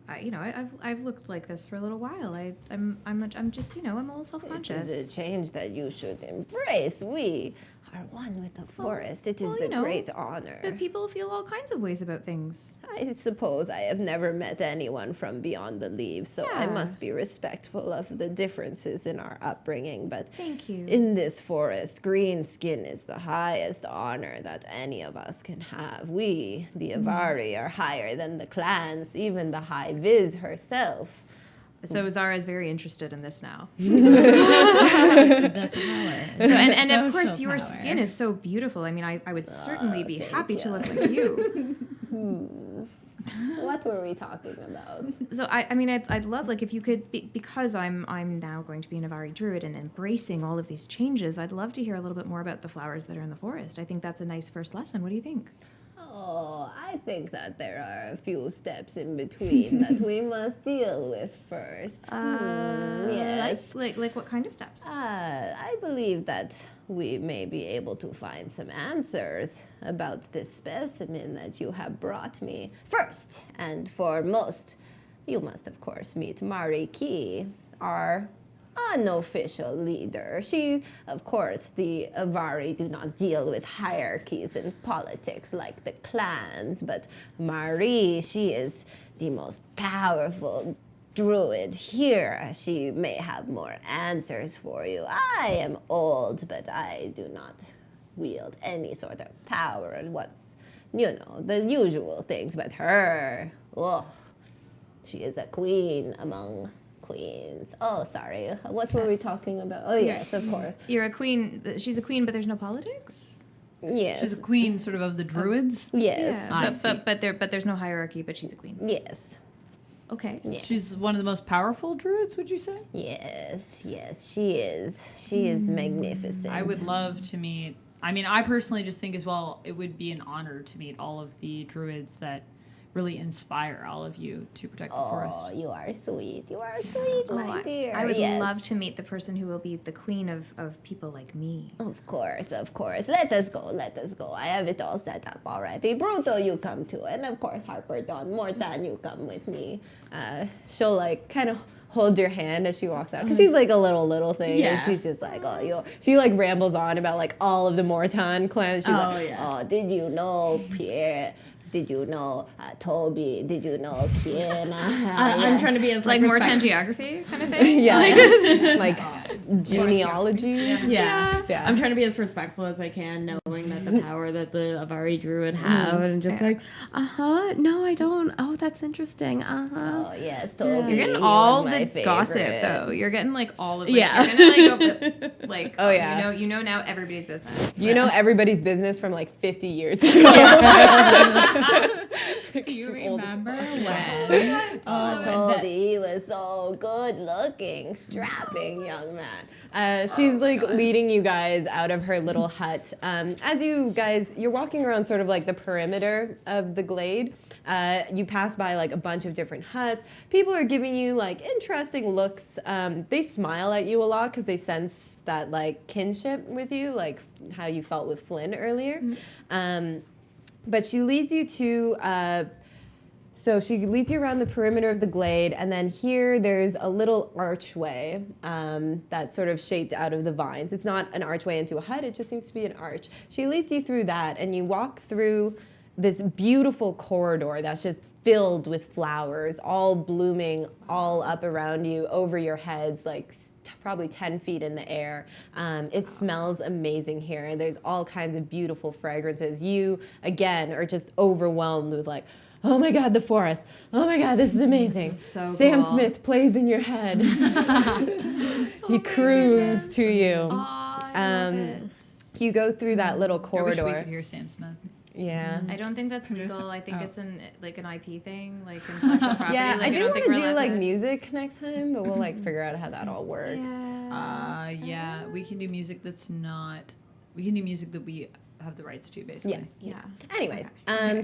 I've looked like this for a little while. I'm just, I'm a little self-conscious. It is a change that you should embrace. We are one with the forest. It is a great honor. But people feel all kinds of ways about things. I suppose I have never met anyone from beyond the leaves, so I Yeah. must be respectful of the differences in our upbringing. But Thank you. in this forest, green skin is the highest honor that any of us can have. We, the Avari, are higher than the clans, even the High Viz herself. So Zara is very interested in this now. The power. So and of course Social your power. skin is so beautiful. I mean, I would certainly be thank happy to you. look like you. What were we talking about? So I'd love, like, if you could, because I'm now going to be an Avari druid and embracing all of these changes, I'd love to hear a little bit more about the flowers that are in the forest. I think that's a nice first lesson. What do you think? Oh, I think that there are a few steps in between that we must deal with first. Yes. Like what kind of steps? I believe that we may be able to find some answers about this specimen that you have brought me. First and foremost, you must, of course, meet Mari Ki, our unofficial leader. She, of course, the Avari do not deal with hierarchies in politics like the clans, but Marie, she is the most powerful druid here. She may have more answers for you. I am old, but I do not wield any sort of power and what's, the usual things, but her, she is a queen among queens. Oh, sorry. What were we talking about? Oh, yes, of course. You're a queen. She's a queen, but there's no politics. Yes. She's a queen, sort of the druids. Yes. I Yeah. see. But there's no hierarchy. But she's a queen. Yes. Okay. Yes. She's one of the most powerful druids, would you say? Yes. Yes, she is. She is magnificent. I would love to meet. I mean, I personally just think as well, it would be an honor to meet all of the druids that really inspire all of you to protect the Oh, forest. you are sweet. You are sweet, my dear. I would Yes. love to meet the person who will be the queen of people like me. Of course, of course. Let us go, let us go. I have it all set up already. Bruto, you come too. And of course, Harper Dawn, Mortan, you come with me. She'll like kind of hold your hand as she walks out. Because she's like a little thing. Yeah. And she's just like, oh, you. She like rambles on about like all of the Mortan clans. She's like, yeah. oh, did you know Pierre? Did you know Toby? Did you know Kiana? I'm trying to be as Like more respect- geography kind of thing. Yeah, like genealogy. Yeah. Yeah. I'm trying to be as respectful as I can, knowing that the power that the Avari Druid have, and just like, no, I don't. Oh, that's interesting. Oh yes, Toby. You're getting he all was the my favorite. gossip though. You're getting like all of Yeah. You're gonna like go, like Oh, yeah. you know now everybody's business. You know everybody's business from like 50 years ago. Do you remember when? when? Toby, he was so good looking, strapping young man. She's like leading you guys out of her little hut. As you guys, you're walking around sort of like the perimeter of the glade. You pass by like a bunch of different huts. People are giving you like interesting looks. They smile at you a lot because they sense that like kinship with you, like how you felt with Flynn earlier. But she leads you to, so she leads you around the perimeter of the glade, and then here there's a little archway that's sort of shaped out of the vines. It's not an archway into a hut, it just seems to be an arch. She leads you through that, and you walk through this beautiful corridor that's just filled with flowers, all blooming all up around you, over your heads, like probably 10 feet in the air. It smells amazing here. There's all kinds of beautiful fragrances. You, again, are just overwhelmed with like, oh my God, the forest. Oh my God, this is amazing. This is so Sam cool. Smith plays in your head. He croons to you. You go through that little I wish corridor. we could hear Sam Smith. Yeah. I don't think that's legal. I think Oh. it's an IP thing, like intellectual property. Yeah, like, I do don't want think to we're do allowed like to- music next time, but we'll like figure out how that all works. Yeah, we can do music that's not. We can do music that we have the rights to, basically. Yeah. Yeah. Anyways,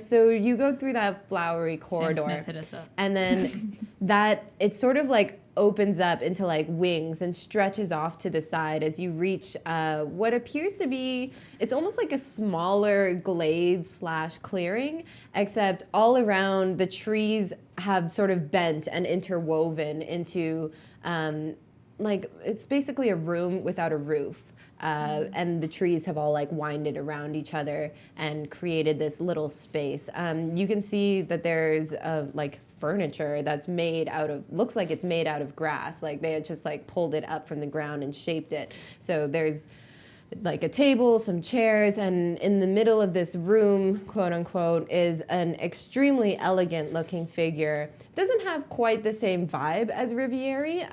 so you go through that flowery corridor, Sam Smith hit us up. and then that it sort of like opens up into like wings and stretches off to the side as you reach what appears to be, it's almost like a smaller glade / clearing, except all around the trees have sort of bent and interwoven into like it's basically a room without a roof. And the trees have all like winded around each other and created this little space. You can see that there's like furniture that's made out of, looks like it's made out of grass. Like they had just like pulled it up from the ground and shaped it. So there's like a table, some chairs, and in the middle of this room, quote unquote, is an extremely elegant looking figure. Doesn't have quite the same vibe as Riviere.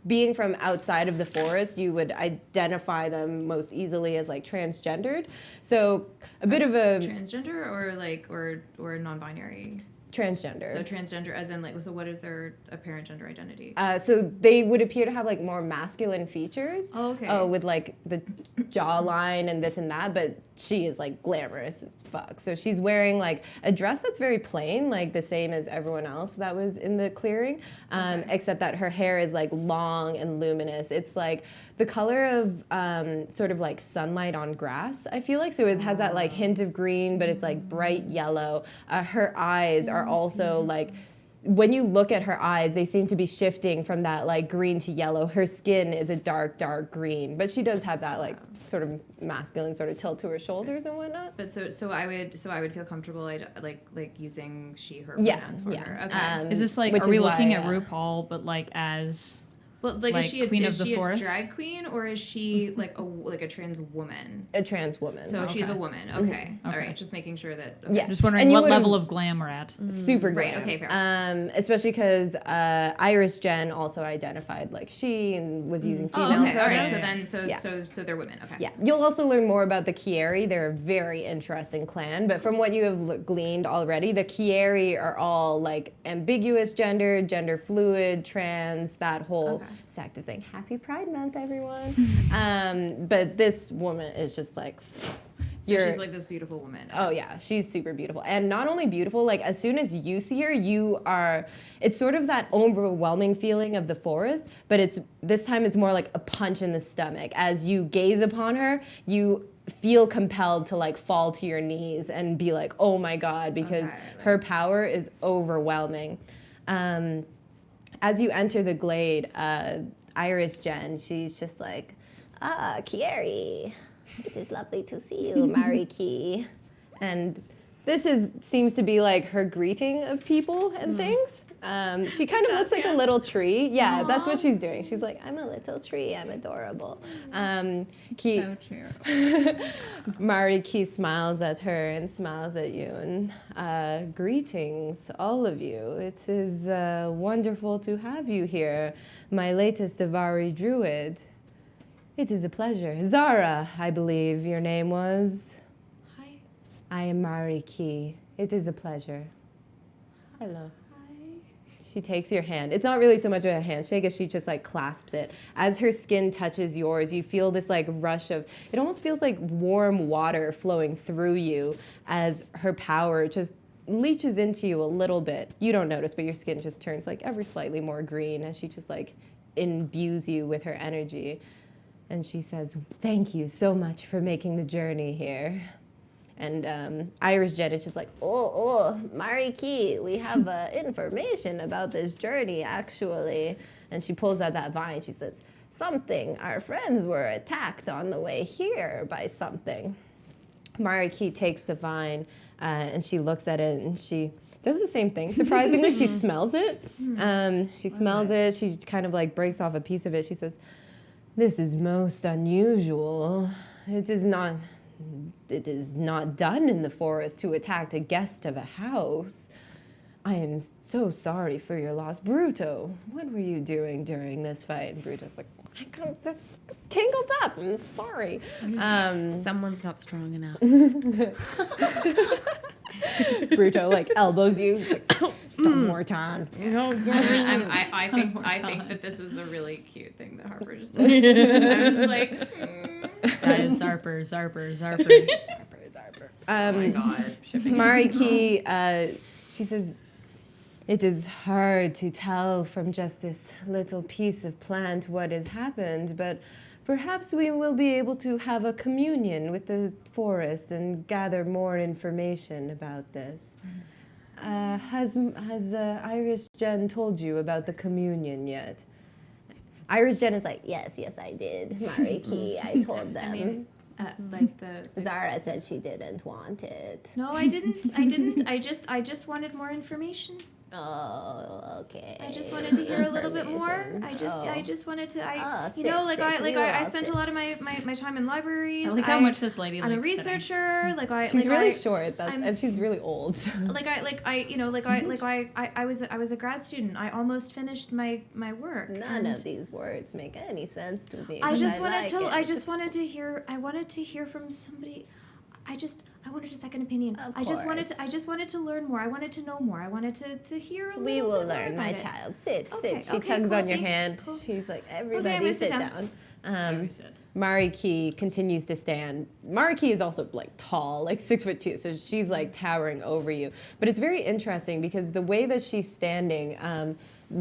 Being from outside of the forest, you would identify them most easily as like transgendered. So a bit of a Transgender or like or non-binary. transgender. So transgender, as in like, so what is their apparent gender identity? So they would appear to have like more masculine features. Oh, okay. With like the jawline and this and that, but she is like glamorous as fuck. So she's wearing like a dress that's very plain, like the same as everyone else that was in the clearing, except that her hair is like long and luminous. It's like the color of sort of like sunlight on grass, I feel like. So it has that like hint of green, but it's like bright yellow. Her eyes are also like, when you look at her eyes, they seem to be shifting from that like green to yellow. Her skin is a dark green, but she does have that like sort of masculine sort of tilt to her shoulders and whatnot. But so I would feel comfortable like using she her Yeah, pronouns for yeah. her. Okay. Is this like, Which are we is looking why, at RuPaul, but like as Well, like, Like is she a, queen is of the she a forest? drag queen or is she like a trans woman? A trans woman. So she's a woman. Okay. All Okay. right. Just making sure that. Okay. Yeah. Just wondering And you what would've- level of glam we're at. Super Right, glam. okay, fair. Especially because Iris Jen also identified like she and was using Oh, female okay. All right. pronouns. So then, Yeah. so they're women. Okay. Yeah, you'll also learn more about the Kieri. They're a very interesting clan, but from what you have gleaned already, the Kieri are all like ambiguous gender, gender fluid, trans, that whole Okay. sect of thing. Happy Pride Month, everyone. But this woman is just like, So she's like this beautiful woman. oh yeah, she's super beautiful. And not only beautiful, like as soon as you see her, it's sort of that overwhelming feeling of the forest, but this time it's more like a punch in the stomach. As you gaze upon her, you feel compelled to like fall to your knees and be like, oh my God, because her power is overwhelming. As you enter the glade, Iris Jen, she's just like, Kieri, it is lovely to see you, Mariki. And this seems to be like her greeting of people and things. She kind of looks like a little tree. Yeah, that's what she's doing. She's like, I'm a little tree, I'm adorable. So true. Mariki smiles at her and smiles at you. And greetings, all of you. It is wonderful to have you here, my latest Avari druid. It is a pleasure. Zara, I believe your name was. Hi. I am Mariki. It is a pleasure. Hello. She takes your hand. It's not really so much of a handshake as she just like clasps it. As her skin touches yours, you feel this like rush of, it almost feels like warm water flowing through you as her power just leaches into you a little bit. You don't notice, but your skin just turns like ever slightly more green as she just like imbues you with her energy. And she says, thank you so much for making the journey here. And Iris Jen is just like, Mariki, we have information about this journey, actually. And she pulls out that vine. She says, our friends were attacked on the way here by something. Mariki takes the vine and she looks at it and she does the same thing. Surprisingly, she smells it. She smells it. She kind of like breaks off a piece of it. She says, this is most unusual. It is not done in the forest to attack a guest of a house. I am so sorry for your loss. Bruto, what were you doing during this fight? And Bruto's like, I got just tangled up. I'm sorry. Someone's not strong enough. Bruto like elbows you. Like, one more time. I think that this is a really cute thing that Harper just did. I'm just like, That is Zarper. oh my God. Shipping. Mariki, she says, it is hard to tell from just this little piece of plant what has happened, but perhaps we will be able to have a communion with the forest and gather more information about this. Has Iris Jen told you about the communion yet? Iris Jen is like, yes, I did, Mariki. I told them. I mean, like the Zara said she didn't want it. No, I didn't. I just wanted more information. Oh, okay. I just wanted to hear a little bit more. I just wanted to. I spent a lot of my time in libraries. I like how much this lady likes I'm a researcher. She's really short, and she's really old. I was a grad student. I almost finished my work. None of these words make any sense to me. I wanted to hear from somebody. I wanted a second opinion. I just wanted to learn more. I wanted to know more. I wanted to hear a little bit more. We will learn, my about it. child. Sit. Okay, She okay, tugs cool, on your thanks, hand. cool. She's like, I'm everybody gonna sit sit down. Mariki continues to stand. Mariki is also like tall, like 6'2", so she's like towering over you. But it's very interesting because the way that she's standing,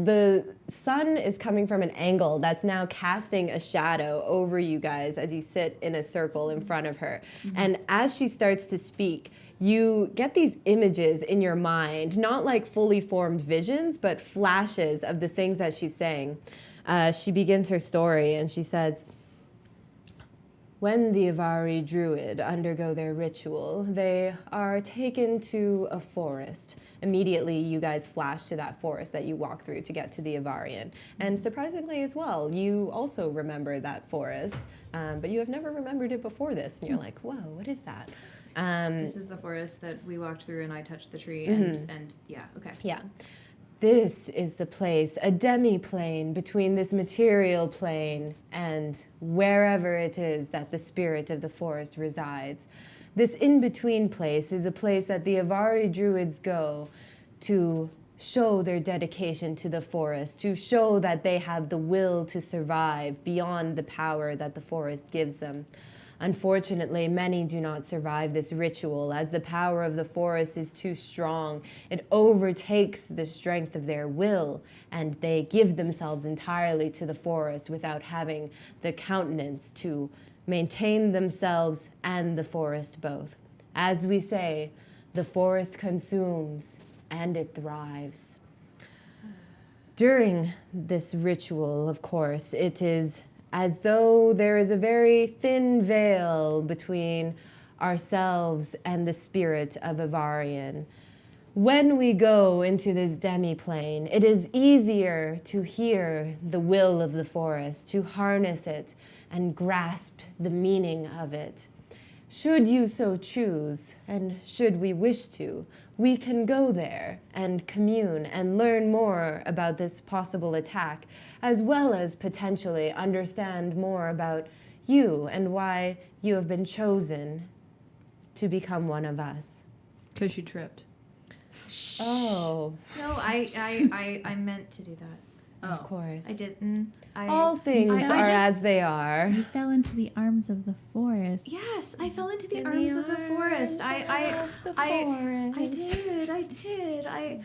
the sun is coming from an angle that's now casting a shadow over you guys as you sit in a circle in front of her. And as she starts to speak, you get these images in your mind, not like fully formed visions, but flashes of the things that she's saying. She begins her story and she says, When the Avari Druid undergo their ritual, they are taken to a forest. Immediately, you guys flash to that forest that you walk through to get to the Avarian. And surprisingly as well, you also remember that forest, but you have never remembered it before this. And you're like, whoa, what is that? This is the forest that we walked through and I touched the tree and yeah, okay. Yeah. This is the place, a demi-plane between this material plane and wherever it is that the spirit of the forest resides. This in-between place is a place that the Avari Druids go to show their dedication to the forest, to show that they have the will to survive beyond the power that the forest gives them. Unfortunately, many do not survive this ritual as the power of the forest is too strong. It overtakes the strength of their will, and they give themselves entirely to the forest without having the countenance to maintain themselves and the forest both. As we say, the forest consumes and it thrives. During this ritual, of course, it is as though there is a very thin veil between ourselves and the spirit of Avarian. When we go into this demi-plane, it is easier to hear the will of the forest, to harness it and grasp the meaning of it. Should you so choose, and should we wish to, we can go there and commune and learn more about this possible attack, as well as potentially understand more about you and why you have been chosen to become one of us. Because she tripped. Oh, No, I meant to do that. of course. I didn't. All things I are just- as they are. You fell into the arms of the forest. Yes, I fell into the In arms of the forest. arms of the I forest. did. I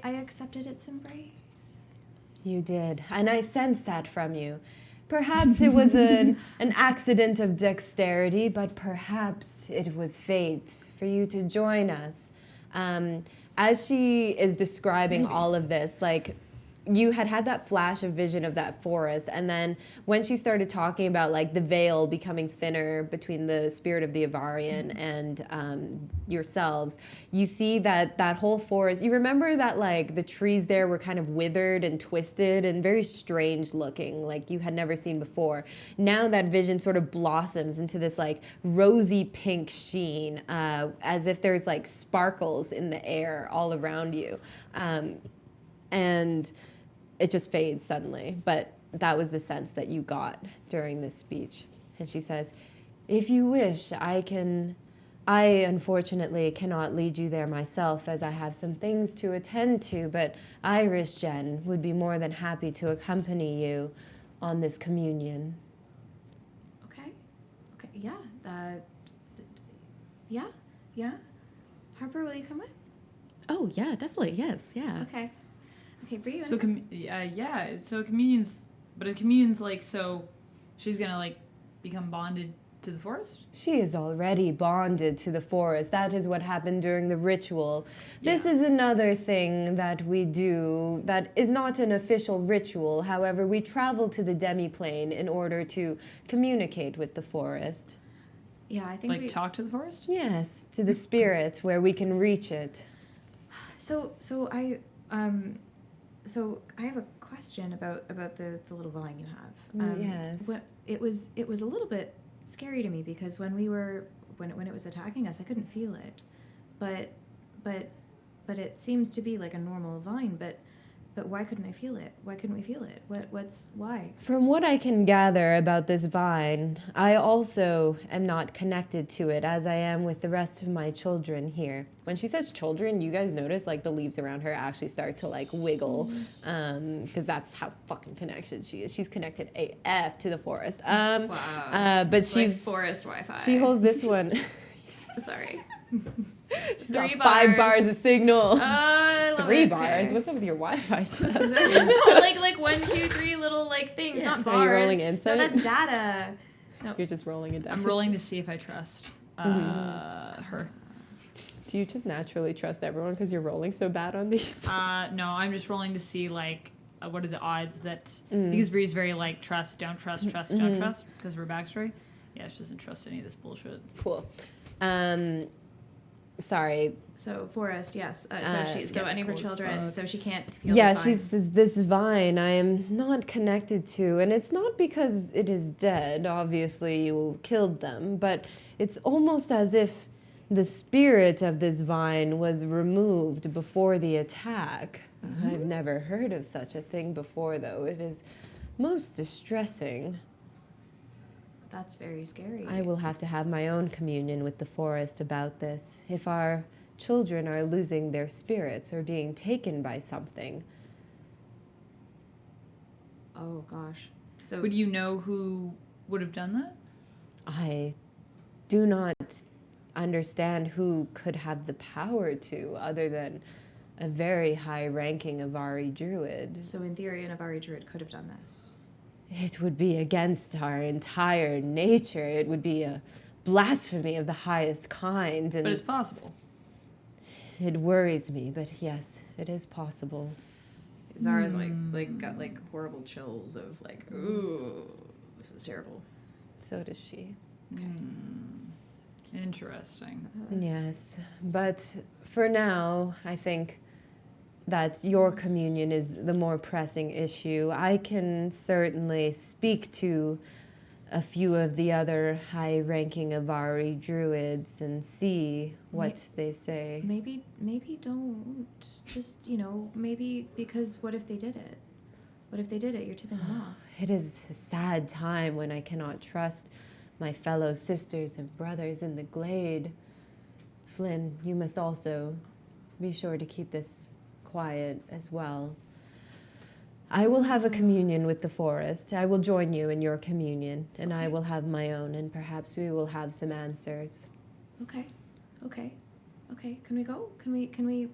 accepted its embrace. You did, and I sensed that from you. Perhaps it was an accident of dexterity, but perhaps it was fate for you to join us. As she is describing all of this, like, you had that flash of vision of that forest, and then when she started talking about like the veil becoming thinner between the spirit of the Avarian and yourselves, you see that whole forest. You remember that like the trees there were kind of withered and twisted and very strange looking, like you had never seen before. Now that vision sort of blossoms into this like rosy pink sheen, as if there's like sparkles in the air all around you. And it just fades suddenly. But that was the sense that you got during this speech. And she says, if you wish, I unfortunately cannot lead you there myself as I have some things to attend to, but Irish Jen would be more than happy to accompany you on this communion. Okay. Yeah. Yeah. Harper, will you come with? Oh, yeah, definitely. Yes, yeah. Okay. Bree, you So, wanna- yeah, so communion's, but a communion's like, so she's gonna like become bonded to the forest? She is already bonded to the forest. That is what happened during the ritual. This Yeah. is another thing that we do that is not an official ritual. However, we travel to the demi-plane in order to communicate with the forest. Yeah, I think Like we. talk to the forest? Yes, to the spirit where we can reach it. So I have a question about the little vine you have. Yes. It was a little bit scary to me because when it was attacking us, I couldn't feel it, but it seems to be like a normal vine. But why couldn't I feel it? Why couldn't we feel it? Why? From what I can gather about this vine, I also am not connected to it as I am with the rest of my children here. When she says children, you guys notice like the leaves around her actually start to like wiggle, because that's how fucking connected she is. She's connected AF to the forest. Wow. But It's like she's forest Wi-Fi. she holds this one. Sorry. She's 3 got 5 bars. bars of signal. I love 3 it. bars. Okay. What's up with your Wi-Fi? Jess? No, like 1, 2, 3 little like things, Yeah. not Are bars. you rolling No, insight? that's data. You're just rolling it down. I'm rolling to see if I trust her. Do you just naturally trust everyone because you're rolling so bad on these? No, I'm just rolling to see like what are the odds that because Bree's very like trust, don't trust because of her backstory. Yeah, she doesn't trust any of this bullshit. Cool. Sorry. So Forest, yes. So any of her cool as children, fuck. so she can't feel Yeah, this she's vine. this vine I am not connected to, and it's not because it is dead. Obviously, you killed them, but it's almost as if the spirit of this vine was removed before the attack. I've never heard of such a thing before, though. It is most distressing. That's very scary. I will have to have my own communion with the forest about this. If our children are losing their spirits or being taken by something. Oh gosh. So Would you know who would have done that? I do not understand who could have the power to, other than a very high-ranking Avari druid. So in theory, an Avari druid could have done this. It would be against our entire nature. It would be a blasphemy of the highest kind, and But it's possible. it worries me. But yes, it is possible. Zara's like got like horrible chills of like, ooh, this is terrible. So does she. Interesting. Yes, but for now, I think that your communion is the more pressing issue. I can certainly speak to a few of the other high-ranking Avari druids and see what they say. Maybe don't. Just, maybe because what if they did it? What if they did it? You're tipping them off. It is a sad time when I cannot trust my fellow sisters and brothers in the glade. Flynn, you must also be sure to keep this quiet as well. I will have a communion with the forest. I will join you in your communion, and I will have my own, and perhaps we will have some answers. Okay. Can we go? Can we? To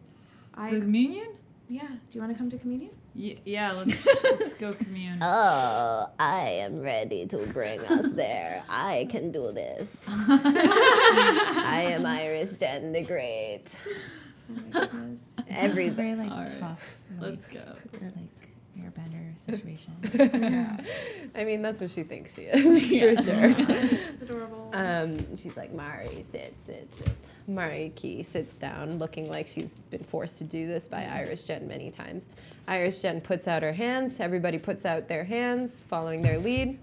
the communion? Yeah. Do you want to come to communion? Yeah, let's go commune. Oh, I am ready to bring us there. I can do this. I am Irish Jen the Great. Oh my goodness. Every Very like Alright, tough. let's go. Like airbender situation. I mean, that's what she thinks she is, for sure. She's adorable. She's like, Mari, sit. Mari Key sits down, looking like she's been forced to do this by Irish Jen many times. Irish Jen puts out her hands. Everybody puts out their hands, following their lead.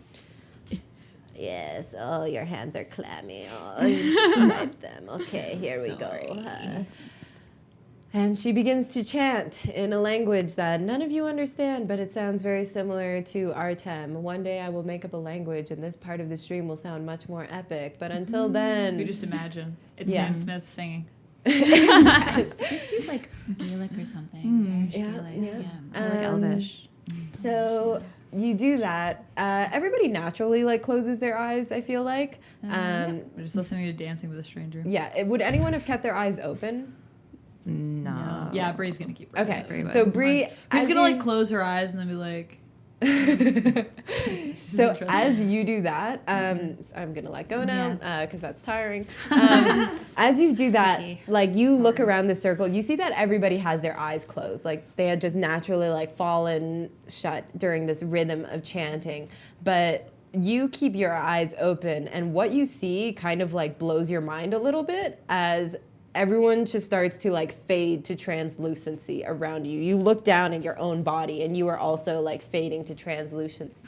Yes, oh, your hands are clammy. Oh, you swipe them. Okay, here we go. And she begins to chant in a language that none of you understand, but it sounds very similar to Artem. One day I will make up a language, and this part of the stream will sound much more epic. But until then, You just imagine. It's Yeah. Sam Smith singing. Just use like Gaelic or something. Irish Yeah, Gaelic. yeah. Or like Elvish. So you do that. Everybody naturally like closes their eyes, I feel like. We're just listening to Dancing with a Stranger. Would anyone have kept their eyes open? No. Yeah, Bree's gonna keep. Okay. So Bree, Bree's as gonna you- like close her eyes and then be like. So interested. as you do that, I'm gonna let go now because that's tiring. As you do that, like you look around the circle, you see that everybody has their eyes closed, like they had just naturally like fallen shut during this rhythm of chanting. But you keep your eyes open, and what you see kind of like blows your mind a little bit as everyone just starts to like fade to translucency around you. You look down at your own body and you are also like fading to translucency.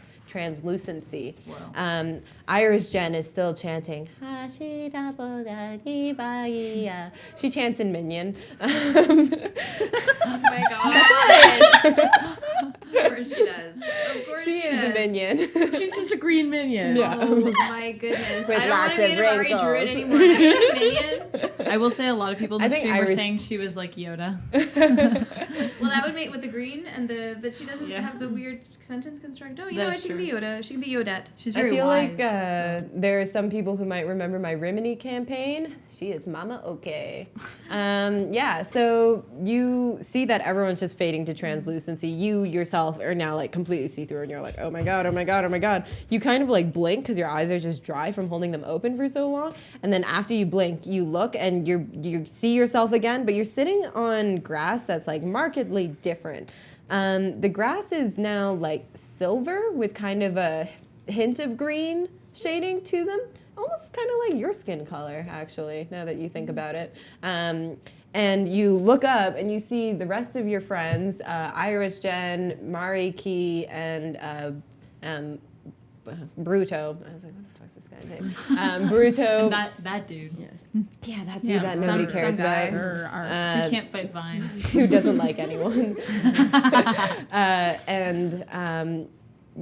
Wow. Irish Jen is still chanting. She chants in Minion. Oh my god. Of course she does. Of course She she is does. a minion. She's just a green minion. Yeah. Oh my goodness. With I don't want lots to be of an Avari wrinkles. druid anymore. I'm a minion. I will say a lot of people in I the think stream were Irish- saying she was like Yoda. Well, that would make with the green and that she doesn't Yeah. have the weird sentence construct. No, That's she can be true. Yoda. She can be Yodette. She's I very feel wise. like there are some people who might remember my Rimini campaign. She is Mama Okay. Yeah, so you see that everyone's just fading to translucency. You yourself are now like completely see-through and you're like, oh my God, oh my God, oh my God. You kind of like blink because your eyes are just dry from holding them open for so long. And then after you blink, you look and you see yourself again, but you're sitting on grass that's like markedly different. The grass is now like silver with kind of a hint of green shading to them. Almost kind of like your skin color, actually, now that you think about it. And you look up and you see the rest of your friends, Iris, Jen, Mari, Key, and Bruto. I was like, what the fuck's this guy's name? Bruto. That dude. Yeah, that dude that nobody some cares guy. about. He can't fight vines. Who doesn't like anyone.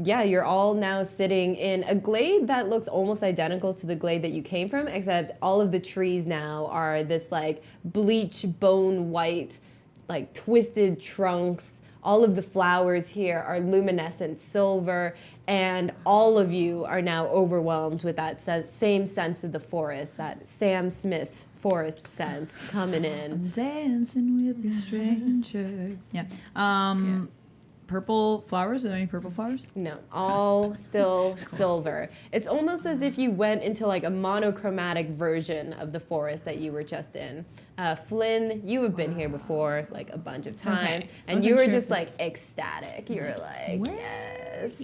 Yeah, you're all now sitting in a glade that looks almost identical to the glade that you came from, except all of the trees now are this like bleach bone white, like twisted trunks. All of the flowers here are luminescent silver, and all of you are now overwhelmed with that same sense of the forest, that Sam Smith forest sense coming in. Dancing with a stranger. Yeah. Purple flowers? Are there any purple flowers? No, all still silver. It's almost as if you went into like a monochromatic version of the forest that you were just in. Flynn, you have been here before like a bunch of times, and you were just like ecstatic. You were like, yes,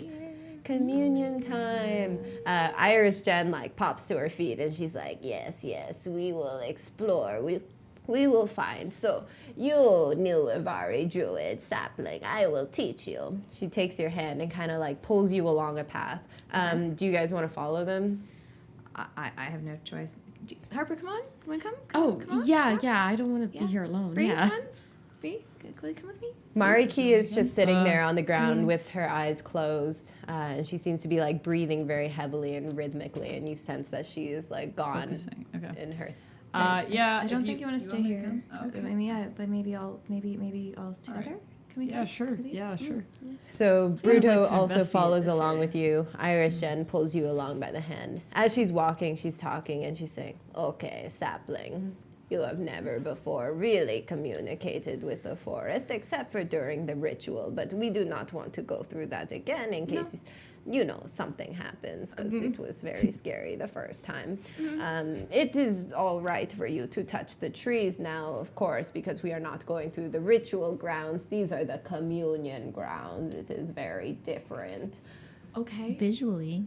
communion time. Iris Jen like pops to her feet and she's like, yes, we will explore. We will find. So you new Avari druid sapling, I will teach you. She takes your hand and kind of like pulls you along a path. Do you guys want to follow them? I have no choice. Harper, come on. You want to come? Oh, come on. yeah. I don't want to be here alone. Bree, yeah. come on. Bree, will you come with me? Mariki is just sitting there on the ground with her eyes closed, and she seems to be like breathing very heavily and rhythmically, and you sense that she is like gone Focusing. Okay. in her. I don't think you want to stay me here. come? Oh, okay. Maybe all together. Can we Yeah, go, sure. please? Yeah, sure. So Yeah, I'd Bruto like to also investigate follows this along area. with you. Iris Jen pulls you along by the hand. As she's walking, she's talking and she's saying, okay, sapling, you have never before really communicated with the forest except for during the ritual, but we do not want to go through that again in case, something happens because it was very scary the first time. It is all right for you to touch the trees now, of course, because we are not going through the ritual grounds. These are the communion grounds. It is very different. Okay. Visually.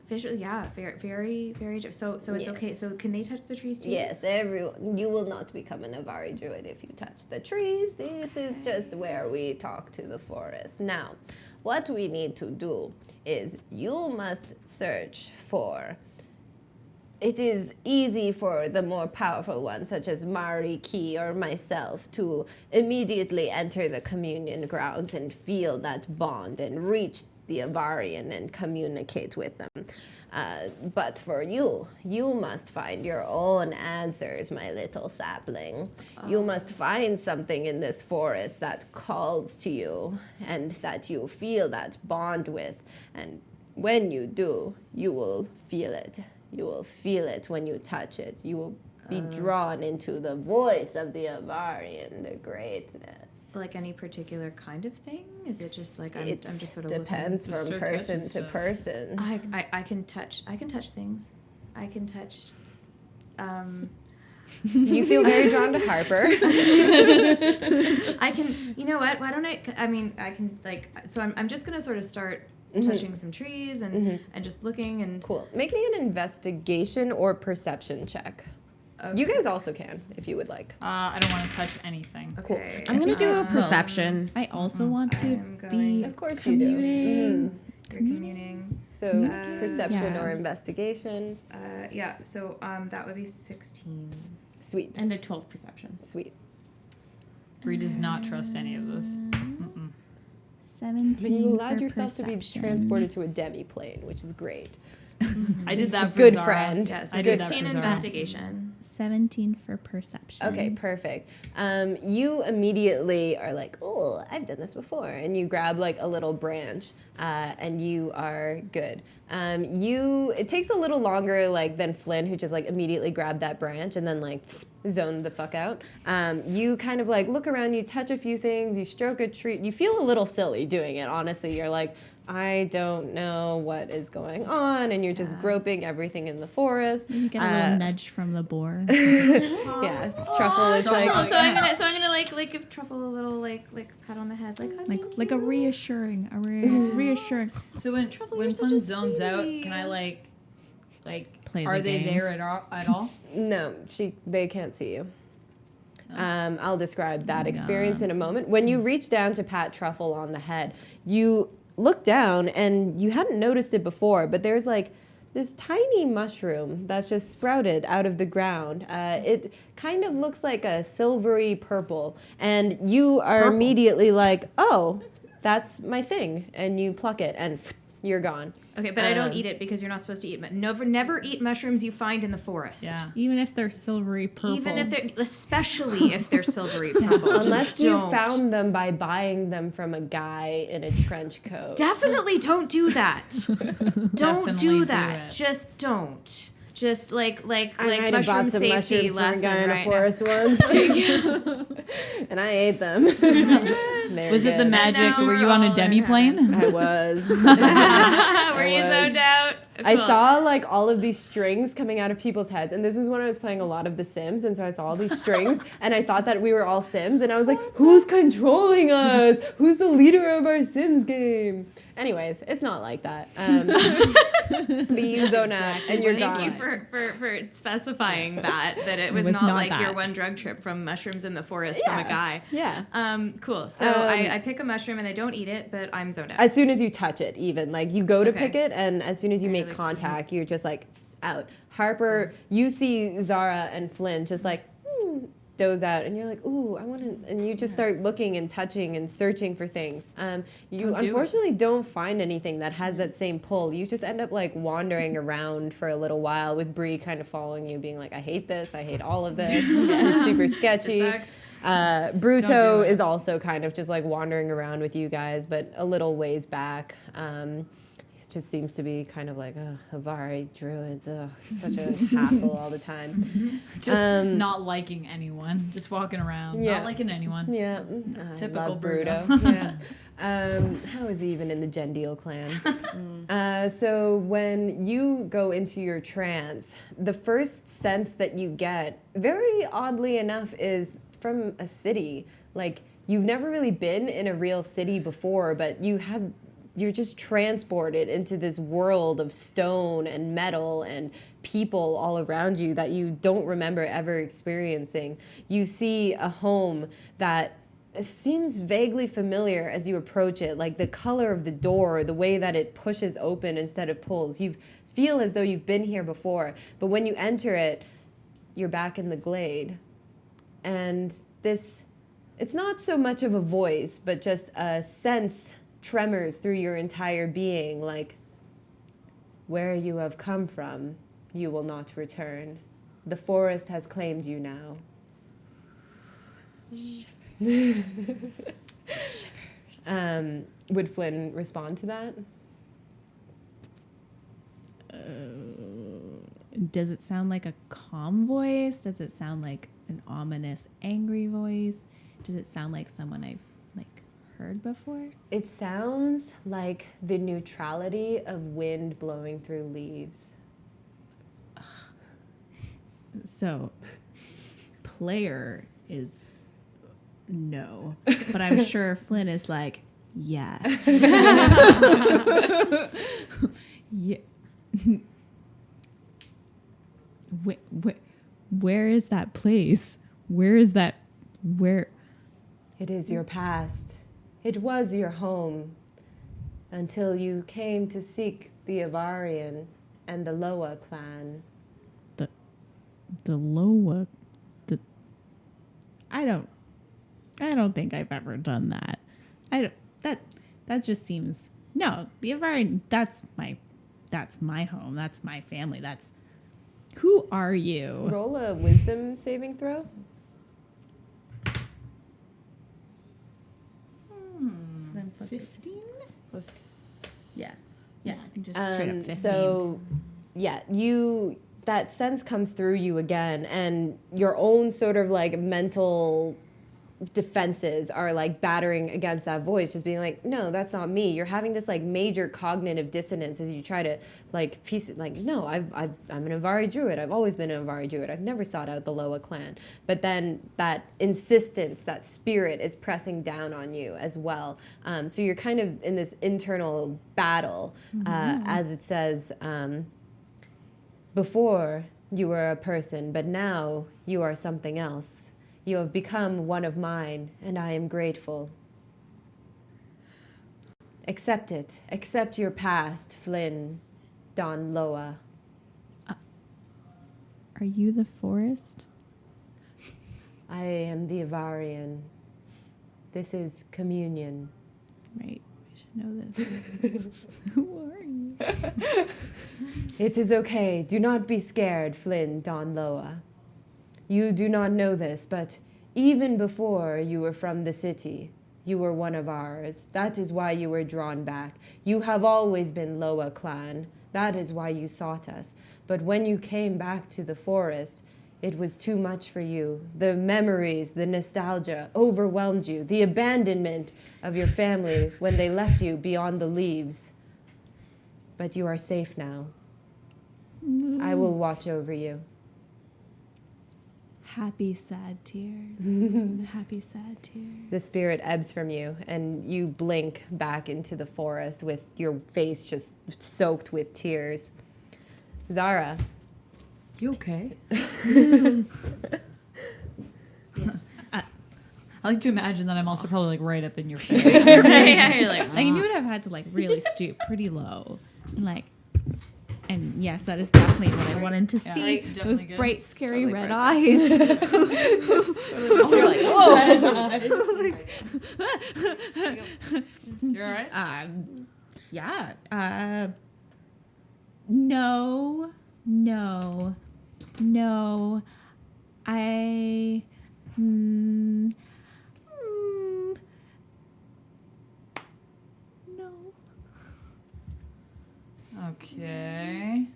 Visually, yeah, very, very, very. So it's Yes. okay. So can they touch the trees too? Yes, everyone. You will not become an Avari druid if you touch the trees. This is just where we talk to the forest. Now, what we need to do is you must search for. It is easy for the more powerful ones, such as Mari, Key, or myself, to immediately enter the communion grounds and feel that bond and reach the Avarian and communicate with them. But for you must find your own answers, my little sapling. You must find something in this forest that calls to you and that you feel that bond with. And when you do, you will feel it. You will feel it when you touch it. You will be drawn into the voice of the Avarian, the greatness. Like any particular kind of thing? Is it just like I'm just sort of depends Just from start person touching to stuff. person. I can touch things. I can touch. You feel very drawn to Harper. I can. You know what? Why don't I? I mean, I can like. So I'm just gonna sort of start touching some trees and just looking and. Cool. Make me an investigation or perception check. Okay. You guys also can, if you would like. I don't want to touch anything. Okay. I'm going to do a perception. I also want to I'm be going- Of course commuting. you do. You're communing. So perception Yeah. or investigation. Yeah. So that would be 16. Sweet. And a 12 perception. Sweet. Bree does not trust any of this. Mm-mm. 17. But you allowed for yourself to be perception. transported to a demi-plane, which is great. I did that for Good Zara. friend. Yeah. So I did that 16 for Zara. investigation. 17 for perception. Okay, perfect. You immediately are like, oh, I've done this before. And you grab like a little branch and you are good. It takes a little longer like than Flynn, who just like immediately grabbed that branch and then like zoned the fuck out. You kind of like look around, you touch a few things, you stroke a tree. You feel a little silly doing it, honestly. You're like, I don't know what is going on, and you're just groping everything in the forest. You get a little nudge from the boar. Yeah, Truffle is like, Truffle. So I'm gonna like give Truffle a little like pat on the head, like like a reassuring, reassuring. So when you're such Flynn a zones out, sweetie. can I like Play are the they games. there at all? no, they can't see you. I'll describe that my experience God. in a moment. When you reach down to pat Truffle on the head, you look down and you hadn't noticed it before, but there's like this tiny mushroom that's just sprouted out of the ground. It kind of looks like a silvery purple, and you are Purple. immediately like, oh, that's my thing, and you pluck it and you're gone. Okay, but I don't eat it because you're not supposed to eat. Never eat mushrooms you find in the forest. Yeah. Even if they're silvery purple. Even if they're, especially if they're silvery purple. Unless Just you don't. found them by buying them from a guy in a trench coat. Definitely don't do that. Don't Definitely do do that. it. Just don't. Just like I might mushroom have bought some safety mushrooms from a lesson guy in a right now. forest once. And I ate them. They Was were it the good. magic? now Were you we're on all a in demi plane? I was. Were you was. zoned out? I Cool. saw like all of these strings coming out of people's heads, and this was when I was playing a lot of The Sims, and so I saw all these strings, and I thought that we were all Sims, and I was like, who's controlling us? Who's the leader of our Sims game? Anyways, it's not like that. But you zone out, and you're Thank gone. you for specifying that it was, was not not like your that. one drug trip from mushrooms in the forest from a guy. Yeah. Cool. So I pick a mushroom and I don't eat it, but I'm zoned out. As soon as you touch it, even like you go to Okay. pick it, and as soon as you make really- contact, you're just like out. Harper, you see Zara and Flynn just like doze out, and you're like, ooh, I want to, and you just start looking and touching and searching for things. You Don't do it. unfortunately don't find anything that has that same pull. You just end up like wandering around for a little while with Bree kind of following you, being like, I hate this, I hate all of this, it's super sketchy. This sucks. Don't Bruto do it. is also kind of just like wandering around with you guys, but a little ways back. He just seems to be kind of like, Havari druids, such a hassle all the time. Just not liking anyone. Just walking around. Yeah. Not liking anyone. Yeah, I Typical love Bruto. yeah. How is he even in the Gendeal clan? So when you go into your trance, the first sense that you get, very oddly enough, is from a city. Like, you've never really been in a real city before, but you're just transported into this world of stone and metal and people all around you that you don't remember ever experiencing. You see a home that seems vaguely familiar as you approach it, like the color of the door, the way that it pushes open instead of pulls. You feel as though you've been here before, but when you enter it, you're back in the glade. And it's not so much of a voice, but just a sense tremors through your entire being, like, where you have come from, you will not return. The forest has claimed you now. Would Flynn respond to that? Does it sound like a calm voice? Does it sound like an ominous, angry voice? Does it sound like someone I've like heard before? It sounds like the neutrality of wind blowing through leaves. So, player is no, but I'm sure Flynn is like, yes. Yeah. Where is that place? Where is that? Where? It is your past. It was your home until you came to seek the Avarian and the Loa clan. The Loa. I don't think I've ever done that. That just seems no. The Avarian. That's my home. That's my family. Who are you? Roll a wisdom saving throw. 15? Plus, Yeah. Yeah, I think just Straight up 15. So, yeah, that sense comes through you again, and your own sort of like mental defenses are like battering against that voice, just being like, no, that's not me. You're having this like major cognitive dissonance as you try to like piece it, like, no, I'm an Avari druid. I've always been an Avari druid. I've never sought out the Loa clan. But then that insistence, that spirit is pressing down on you as well. So you're kind of in this internal battle, as it says, before you were a person, but now you are something else. You have become one of mine, and I am grateful. Accept it. Accept your past, Flynn, Don Loa. Are you the forest? I am the Avarian. This is communion. Right. We should know this. Who are you? It is okay. Do not be scared, Flynn, Don Loa. You do not know this, but even before you were from the city, you were one of ours. That is why you were drawn back. You have always been Loa clan. That is why you sought us. But when you came back to the forest, it was too much for you. The memories, the nostalgia overwhelmed you. The abandonment of your family when they left you beyond the leaves. But you are safe now. I will watch over you. Happy, sad tears. Happy, sad tears. The spirit ebbs from you, and you blink back into the forest with your face just soaked with tears. Zara. You okay? Yes. I like to imagine that I'm also probably like right up in your face. Yeah, you're like, Like, you would have had to like really stoop pretty low, and like, and yes, that is definitely what I wanted to Yeah, see. right, Those definitely good. bright, scary Totally red bright eyes. You're like, whoa. You're all right? Yeah. No. I. No. Okay.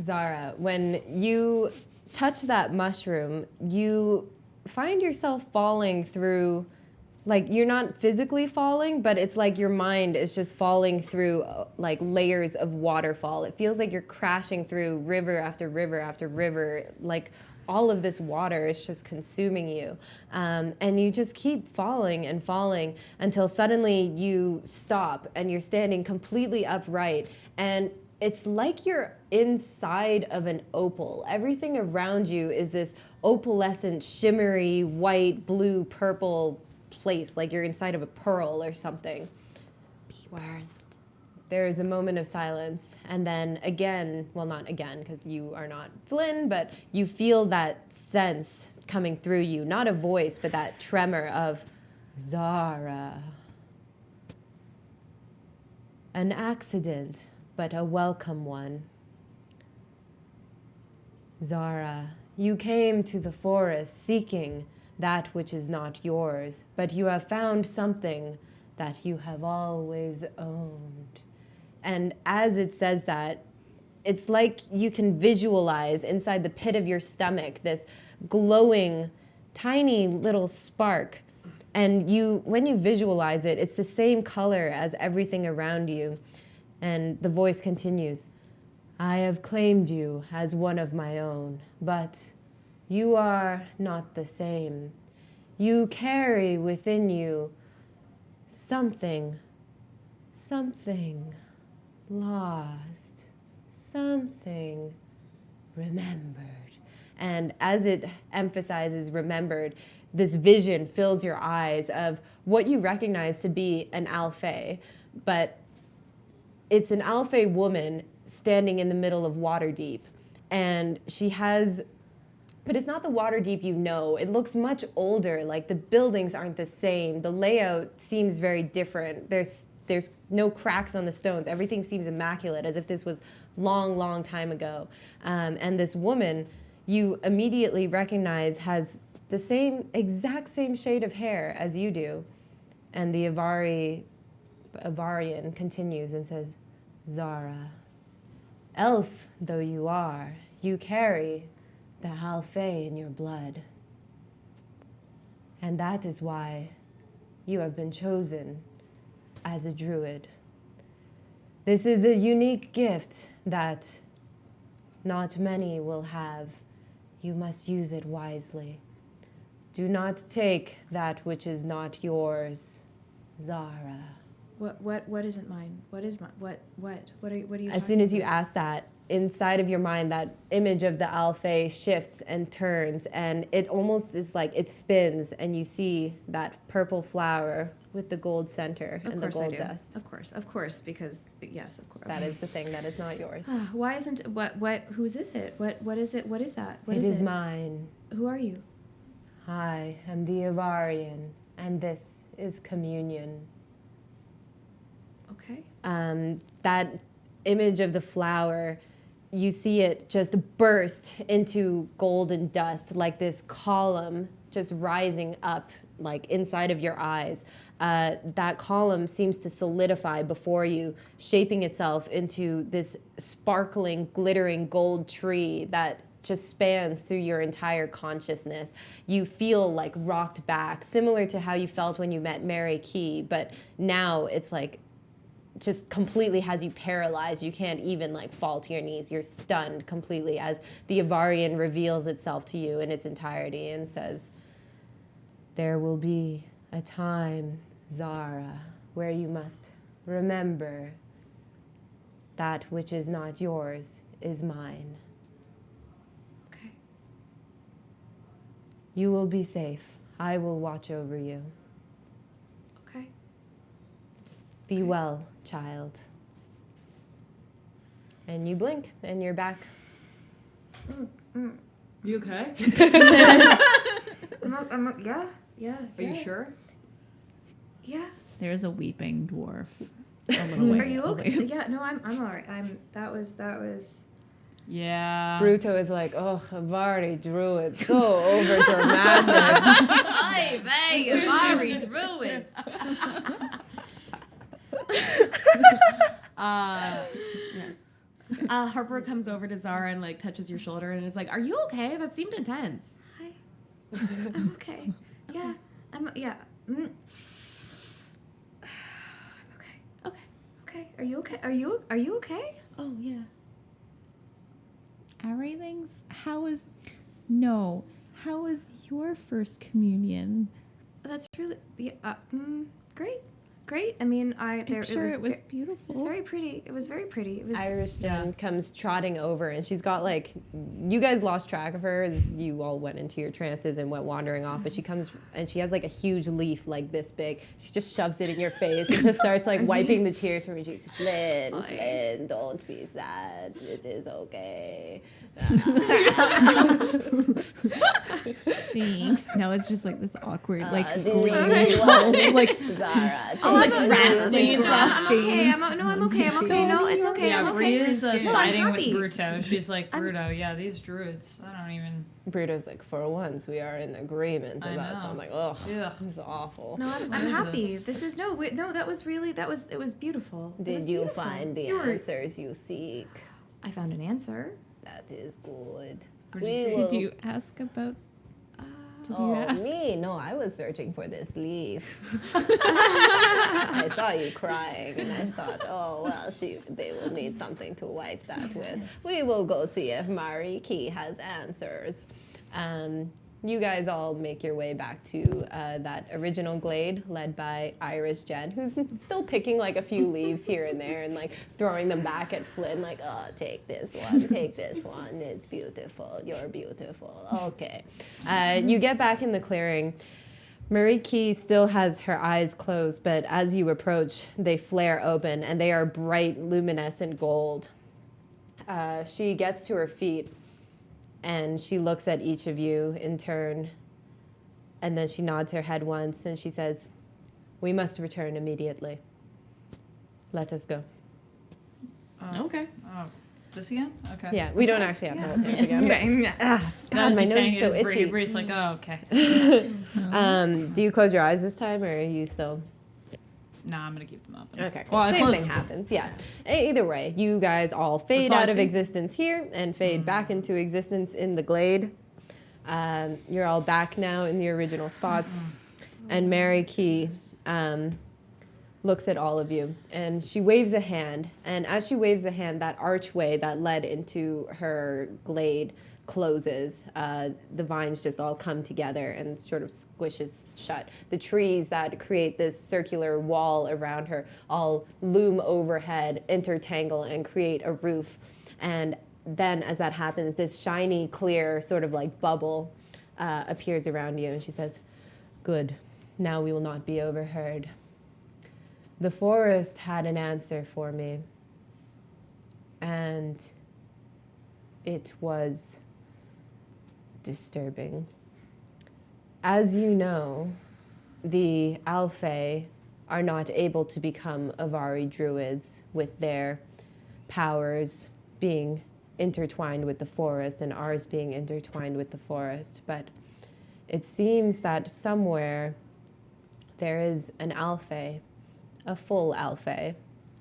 Zara, when you touch that mushroom, you find yourself falling through, like, you're not physically falling, but it's like your mind is just falling through like layers of waterfall. It feels like you're crashing through river after river after river, like all of this water is just consuming you. And you just keep falling and falling until suddenly you stop and you're standing completely upright. And it's like you're inside of an opal. Everything around you is this opalescent, shimmery, white, blue, purple place, like you're inside of a pearl or something. There is a moment of silence, and then again, well, not again, because you are not Flynn, but you feel that sense coming through you, not a voice, but that tremor of Zara. An accident, but a welcome one. Zara, you came to the forest seeking that which is not yours, but you have found something that you have always owned. And as it says that, it's like you can visualize inside the pit of your stomach this glowing, tiny little spark. And when you visualize it, it's the same color as everything around you. And the voice continues, I have claimed you as one of my own, but you are not the same. You carry within you something lost, something remembered. And as it emphasizes remembered, this vision fills your eyes of what you recognize to be an Alfei, but it's an Alfei woman standing in the middle of Waterdeep. And she has, but it's not the Waterdeep you know. It looks much older, like the buildings aren't the same. The layout seems very different. There's no cracks on the stones. Everything seems immaculate, as if this was long time ago. And this woman, you immediately recognize has the exact same shade of hair as you do. And the Avarian continues and says, Zara, elf though you are, you carry the Alfei in your blood. And that is why you have been chosen as a druid. This is a unique gift that not many will have. You must use it wisely. Do not take that which is not yours, Zara. What isn't mine? What is mine? What are you As soon as you ask that, inside of your mind, that image of the Alfei shifts and turns, and it almost is like it spins, and you see that purple flower with the gold center and the gold dust. Of course, because yes, of course. That is the thing that is not yours. Why isn't whose is it? What is it? What is that? What It is is it? mine. Who are you? I am the Avarian, and this is communion. Okay. That image of the flower, you see it just burst into golden dust, like this column just rising up, like inside of your eyes. That column seems to solidify before you, shaping itself into this sparkling, glittering gold tree that just spans through your entire consciousness. You feel like rocked back, similar to how you felt when you met Mary Key, but now it's like just completely has you paralyzed. You can't even like fall to your knees. You're stunned completely as the Avarian reveals itself to you in its entirety and says, "There will be a time, Zara, where you must remember that which is not yours is mine. Okay. You will be safe. I will watch over you. Okay. Be well, child." And you blink, and you're back. You okay? Yeah. Are you sure? Yeah. There's a weeping dwarf. A little way Are you okay? away. Yeah. No, I'm all right. That was. Yeah. Bruto is like, "Oh, Avari drew it so over dramatic." Ay, vey, Mari druids. Harper comes over to Zara and like touches your shoulder and is like, "Are you okay? That seemed intense." Hi. I'm okay. Yeah. Yeah. I'm okay. Okay. Are you okay? Are you okay? Oh yeah. Everything's. How was your first communion? That's really great. I mean, I'm sure it was beautiful. It was very pretty. It was very pretty. It was. Irish Jen comes trotting over, and she's got like, you guys lost track of her as you all went into your trances and went wandering off, but she comes and she has like a huge leaf like this big. She just shoves it in your face and just starts like wiping the tears from your cheeks. Flynn, don't be sad. It is okay. Thanks. No, it's just like this awkward, like do green, you like Zara, I'm take okay. I'm okay. No, it's okay. Yeah, I'm Bree okay. is No, I'm siding with happy. Bruto. She's like, Bruto, yeah, these druids. I don't even. Bruto's like, "For once, we are in agreement I about know. something." Ugh, Ugh. this is awful. No, I'm What is happy. this? This is that was really it was beautiful. It Did was you beautiful. find the You were- answers you seek? I found an answer. That is good. Where'd you see it? Did you ask about? Did you ask? Me? No, I was searching for this leaf. I saw you crying, and I thought, oh well, they will need something to wipe that with. We will go see if Mariki has answers. You guys all make your way back to that original glade led by Iris Jen, who's still picking like a few leaves here and there and like throwing them back at Flynn, like, "Oh, take this one, it's beautiful, you're beautiful." Okay. You get back in the clearing. Marie Key still has her eyes closed, but as you approach, they flare open and they are bright, luminescent gold. She gets to her feet and she looks at each of you in turn, and then she nods her head once and she says, "We must return immediately. Let us go." Okay. Oh, this again? Okay. Yeah, we don't actually have to hold hands again. Okay. God, my nose is so itchy. Bree's like, oh, okay. Do you close your eyes this time, or are you still? Nah, I'm gonna keep them up. Okay, Well, I same closed thing them. happens. Yeah. Either way, you guys all fade all I out of see. existence here and fade back into existence in the glade. You're all back now in the original spots. And Mary Key looks at all of you, and she waves a hand. And as she waves a hand, that archway that led into her glade closes. The vines just all come together and sort of squishes shut. The trees that create this circular wall around her all loom overhead, intertangle, and create a roof. And then as that happens, this shiny, clear sort of like bubble appears around you, and she says, "Good. Now we will not be overheard. The forest had an answer for me, and it was disturbing. As you know, the Alfei are not able to become Avari druids with their powers being intertwined with the forest and ours being intertwined with the forest, but it seems that somewhere there is an Alfei, a full Alfei,"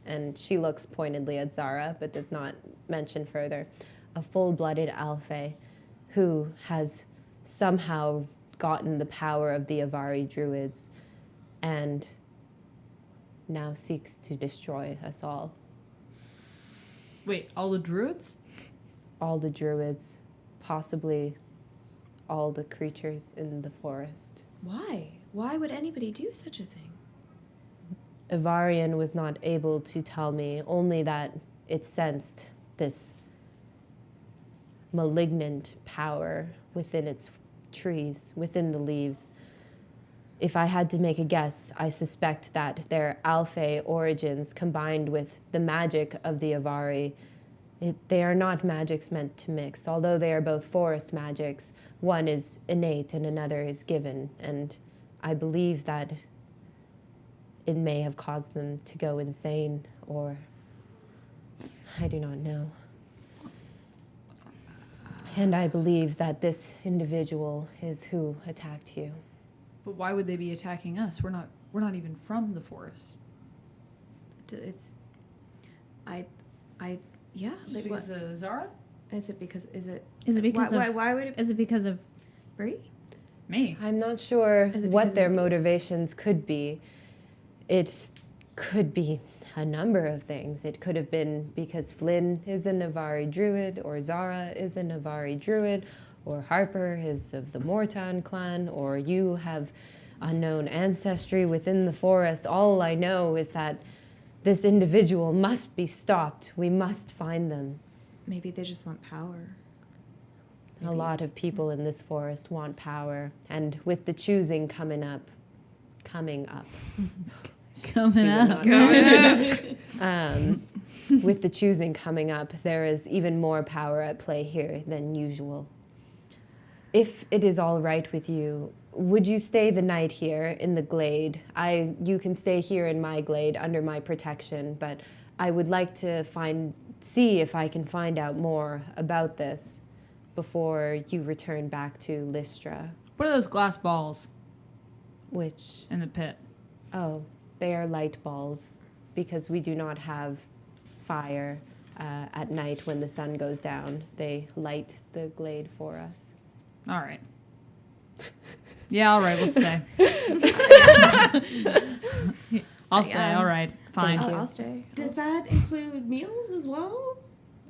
and she looks pointedly at Zara but does not mention further, "a full-blooded Alfei who has somehow gotten the power of the Avari druids and now seeks to destroy us all. Wait, all the druids? All the druids, possibly all the creatures in the forest. Why? Why would anybody do such a thing? Ivarian was not able to tell me, only that it sensed this malignant power within its trees, within the leaves. If I had to make a guess, I suspect that their Alfei origins combined with the magic of the Avari, they are not magics meant to mix. Although they are both forest magics, one is innate and another is given, and I believe that it may have caused them to go insane, or I do not know. And I believe that this individual is who attacked you. But why would they be attacking us? We're not even from the forest. It's, yeah. Like, Because Zara? is it because? Is it because why would it? Is it because of Brie? Me. I'm not sure Is it what because their of- motivations could be. It could be a number of things. It could have been because Flynn is a Navari druid, or Zara is a Navari druid, or Harper is of the Mortan clan, or you have unknown ancestry within the forest. All I know is that this individual must be stopped. We must find them. Maybe they just want power. A lot of people in this forest want power, and with the choosing coming up, Coming she will up. not- with the choosing coming up, there is even more power at play here than usual. If it is all right with you, would you stay the night here in the glade? You can stay here in my glade under my protection, but I would like to see if I can find out more about this before you return back to Lystra. What are those glass balls Which, in the pit? oh, they are light balls because we do not have fire at night when the sun goes down. They light the glade for us. All right. Yeah, all right, we'll stay. I'll stay, all right, fine. Thank you. I'll stay. Does that include meals as well?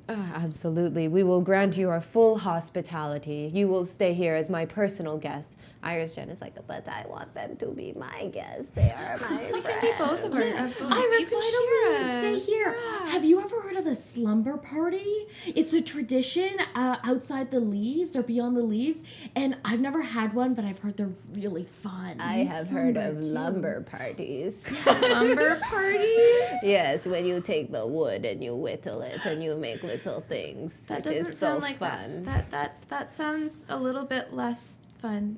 Absolutely. We will grant you our full hospitality. You will stay here as my personal guest. Iris Jen is like, but I want them to be my guests. They are my We friends. can be both of our. Iris, you can why don't share we us. stay here? Yeah. Have you ever heard of a slumber party? It's a tradition outside the leaves or beyond the leaves, and I've never had one, but I've heard they're really fun. I have heard Slumber, of too. lumber parties. Lumber parties. Yes, when you take the wood and you whittle it and you make little things. That It doesn't is sound so like fun. that sounds a little bit less fun.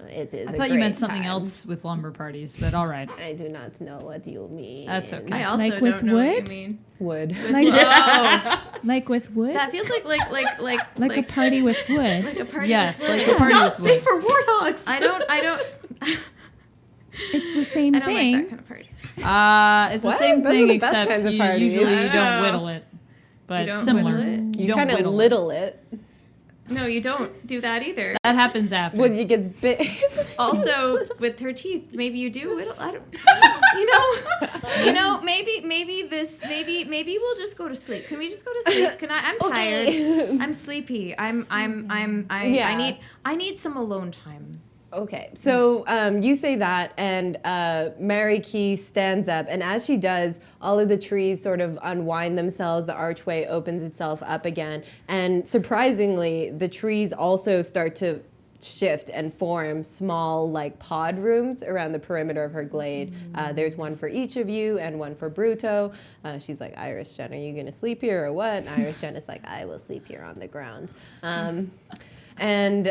It is. I a thought you meant great something time. else with lumber parties, but all right. I do not know what you mean. That's okay. I also Like with don't know what you wood? mean. Wood. like Oh, like with wood? that feels like like a party with wood. like a party. Yes, with like wood. a party with Stay wood. for warthogs. I don't. It's the same I don't thing. like that kind of party. It's the What? same Those are thing, the best except kinds of you parties. usually I don't know. whittle it. But You don't similar. whittle it? You don't kind of whittle little it. No, you don't do that either. That happens after. When he gets bit. Also, with her teeth, maybe you do whittle. I don't, maybe we'll just go to sleep. Can we just go to sleep? I'm tired. I'm sleepy. Yeah. I need some alone time. Okay, so you say that, and Mary Key stands up, and as she does, all of the trees sort of unwind themselves, the archway opens itself up again, and surprisingly, the trees also start to shift and form small, like, pod rooms around the perimeter of her glade. There's one for each of you and one for Bruto. She's like, Irish Jen, are you gonna sleep here or what? And Irish Jen is like, I will sleep here on the ground. And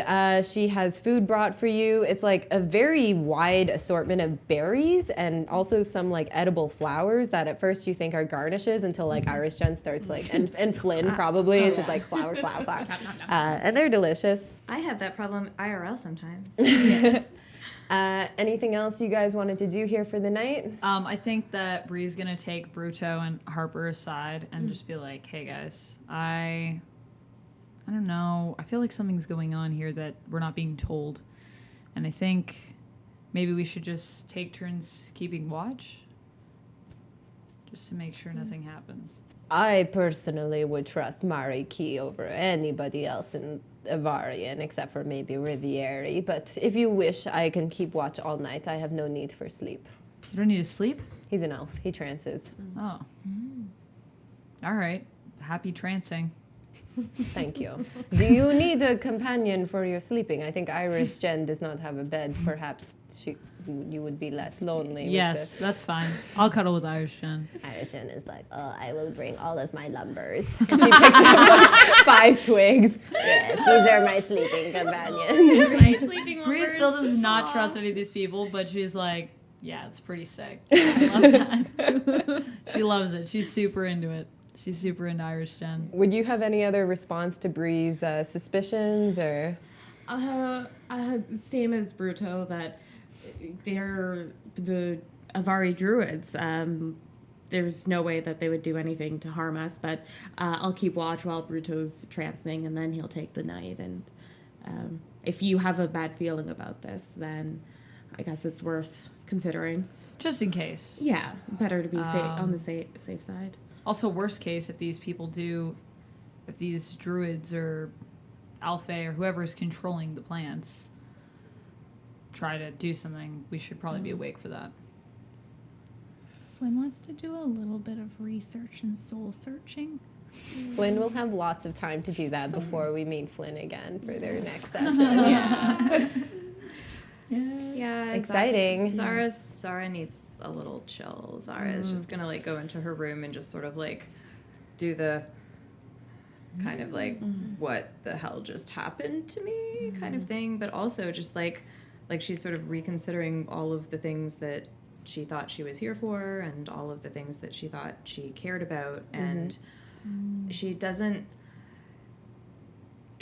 she has food brought for you. It's like a very wide assortment of berries and also some like edible flowers that at first you think are garnishes until like Irish Jen starts like, and Flynn probably is just like flower. And they're delicious. I have that problem IRL sometimes. Anything else you guys wanted to do here for the night? I think that Bree's gonna take Bruto and Harper aside and just be like, hey guys, I don't know. I feel like something's going on here that we're not being told. And I think maybe we should just take turns keeping watch. Just to make sure nothing happens. I personally would trust Mari Key over anybody else in Avarian, except for maybe Rivieri. But if you wish, I can keep watch all night. I have no need for sleep. You don't need to sleep? He's an elf. He trances. Oh. All right. Happy trancing. Thank you. Do you need a companion for your sleeping? I think Irish Jen does not have a bed. Perhaps you would be less lonely. Yes, that's fine. I'll cuddle with Irish Jen. Irish Jen is like, oh, I will bring all of my lumbers. And she picks up 5 twigs. Yes, these are my sleeping companions. My sleeping Bree lovers. still does not trust any of these people, but she's like, yeah, it's pretty sick. I love that. She loves it. She's super into it. She's super into Irish Jen. Would you have any other response to Bree's suspicions or? Same as Bruto, that they're the Avari druids. There's no way that they would do anything to harm us, but I'll keep watch while Bruto's trancing, and then he'll take the night. And if you have a bad feeling about this, then I guess it's worth considering. Just in case. Yeah, better to be safe on the safe side. Also, worst case, if these druids or Alpha or whoever's controlling the plants try to do something, we should probably be awake for that. Flynn wants to do a little bit of research and soul searching. Flynn will have lots of time to do that before we meet Flynn again for their next session. Yeah, Exciting. Zara needs a little chill. Zara is just gonna like go into her room and just sort of like do the kind of like what the hell just happened to me kind of thing, but also just like she's sort of reconsidering all of the things that she thought she was here for and all of the things that she thought she cared about, and she doesn't.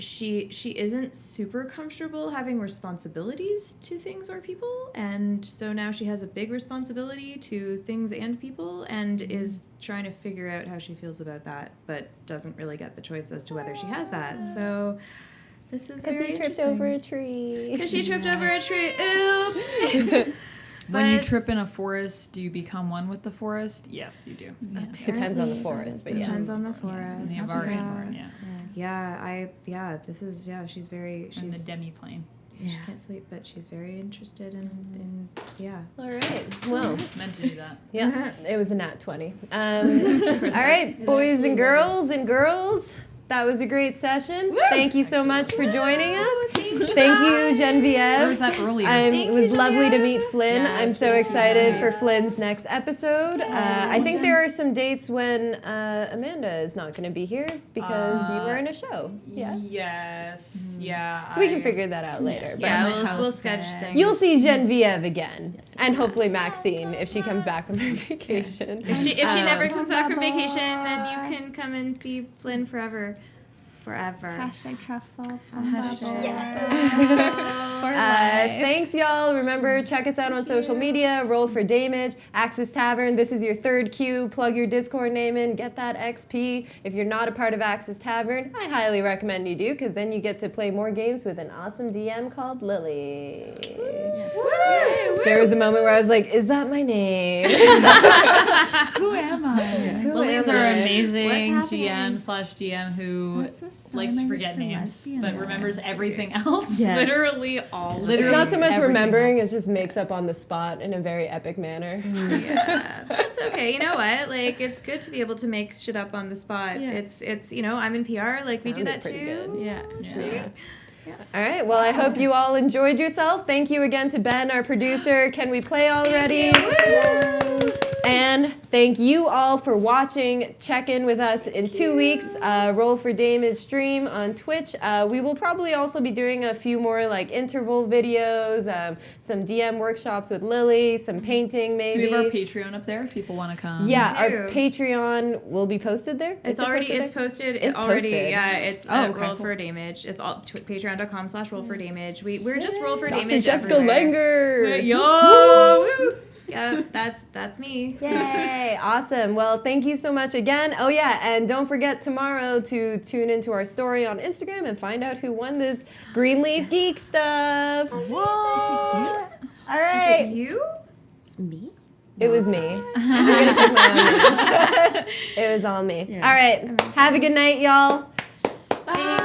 She isn't super comfortable having responsibilities to things or people, and so now she has a big responsibility to things and people, and is trying to figure out how she feels about that, but doesn't really get the choice as to whether she has that. So this is very Because he tripped interesting. over a tree. Because she tripped over a tree. Oops. When you But- trip in a forest, do you become one with the forest? Yes, you do. Depends on the forest, but Depends yeah. on the In forest. the Yeah. Avarian, yeah. She's very, In the she's, she demi-plane. can't sleep, but she's very interested in All right. Well, Meant to do that. yeah, it was a nat 20. All right, boys and girls, that was a great session. Thank you so much for joining us. Thank you, Genevieve. Where was that earlier? It was lovely to meet Flynn. Yes, I'm so thank you. excited for Flynn's next episode. I think there are some dates when Amanda is not going to be here because you were in a show. Yes? Yes. Yeah. We can figure that out later. But Yeah, we'll sketch things. you'll see Genevieve again. And hopefully Maxine if she comes back from her vacation. If she never comes back from vacation, then you can come and be Flynn forever. forever. Hashtag truffle. Thanks, y'all. Remember, check us out on social media. Roll for Dameage, Axis Tavern. This is your third cue. Plug your Discord name in. Get that XP. If you're not a part of Axis Tavern, I highly recommend you do, because then you get to play more games with an awesome DM called Lili. There was a moment where I was like, is that my name? Who am I? Lilies are I? amazing What's happening? GM/GM who What's the likes to sign forget language for names lesbian? but remembers everything else. Yes. Literally all. It's Literally not so much everything remembering, else. it just makes up on the spot in a very epic manner. Yeah, that's okay. You know what? Like, it's good to be able to make shit up on the spot. Yeah. It's you know, I'm in PR. Like, we do Sounded that pretty too. good. Yeah. Yeah. All right, well, I hope you all enjoyed yourself. Thank you again to Ben, our producer. Can we play already? And thank you all for watching. Check in with us in 2 weeks. Roll for Dameage stream on Twitch. We will probably also be doing a few more like interval videos, some DM workshops with Lili, some painting Do maybe. we have our Patreon up there if people want to come? Yeah, We our do. Patreon will be posted there. It's Is it already posted it's there? posted. It's already posted. yeah. It's Oh, okay, Roll cool. for Dameage. It's all patreon.com/roll for Dameage. We're just Roll for Dr. Dameage Jessica everywhere. Langer. Yo! Yeah, that's me. Yay! Awesome. Well, thank you so much again. Oh yeah, and don't forget tomorrow to tune into our story on Instagram and find out who won this Greenleaf Geek stuff. What? All Is it right. you? It's me? It was me. I'm gonna pick my own name. It was all me. Yeah. All right. Have a good night, y'all. Thanks.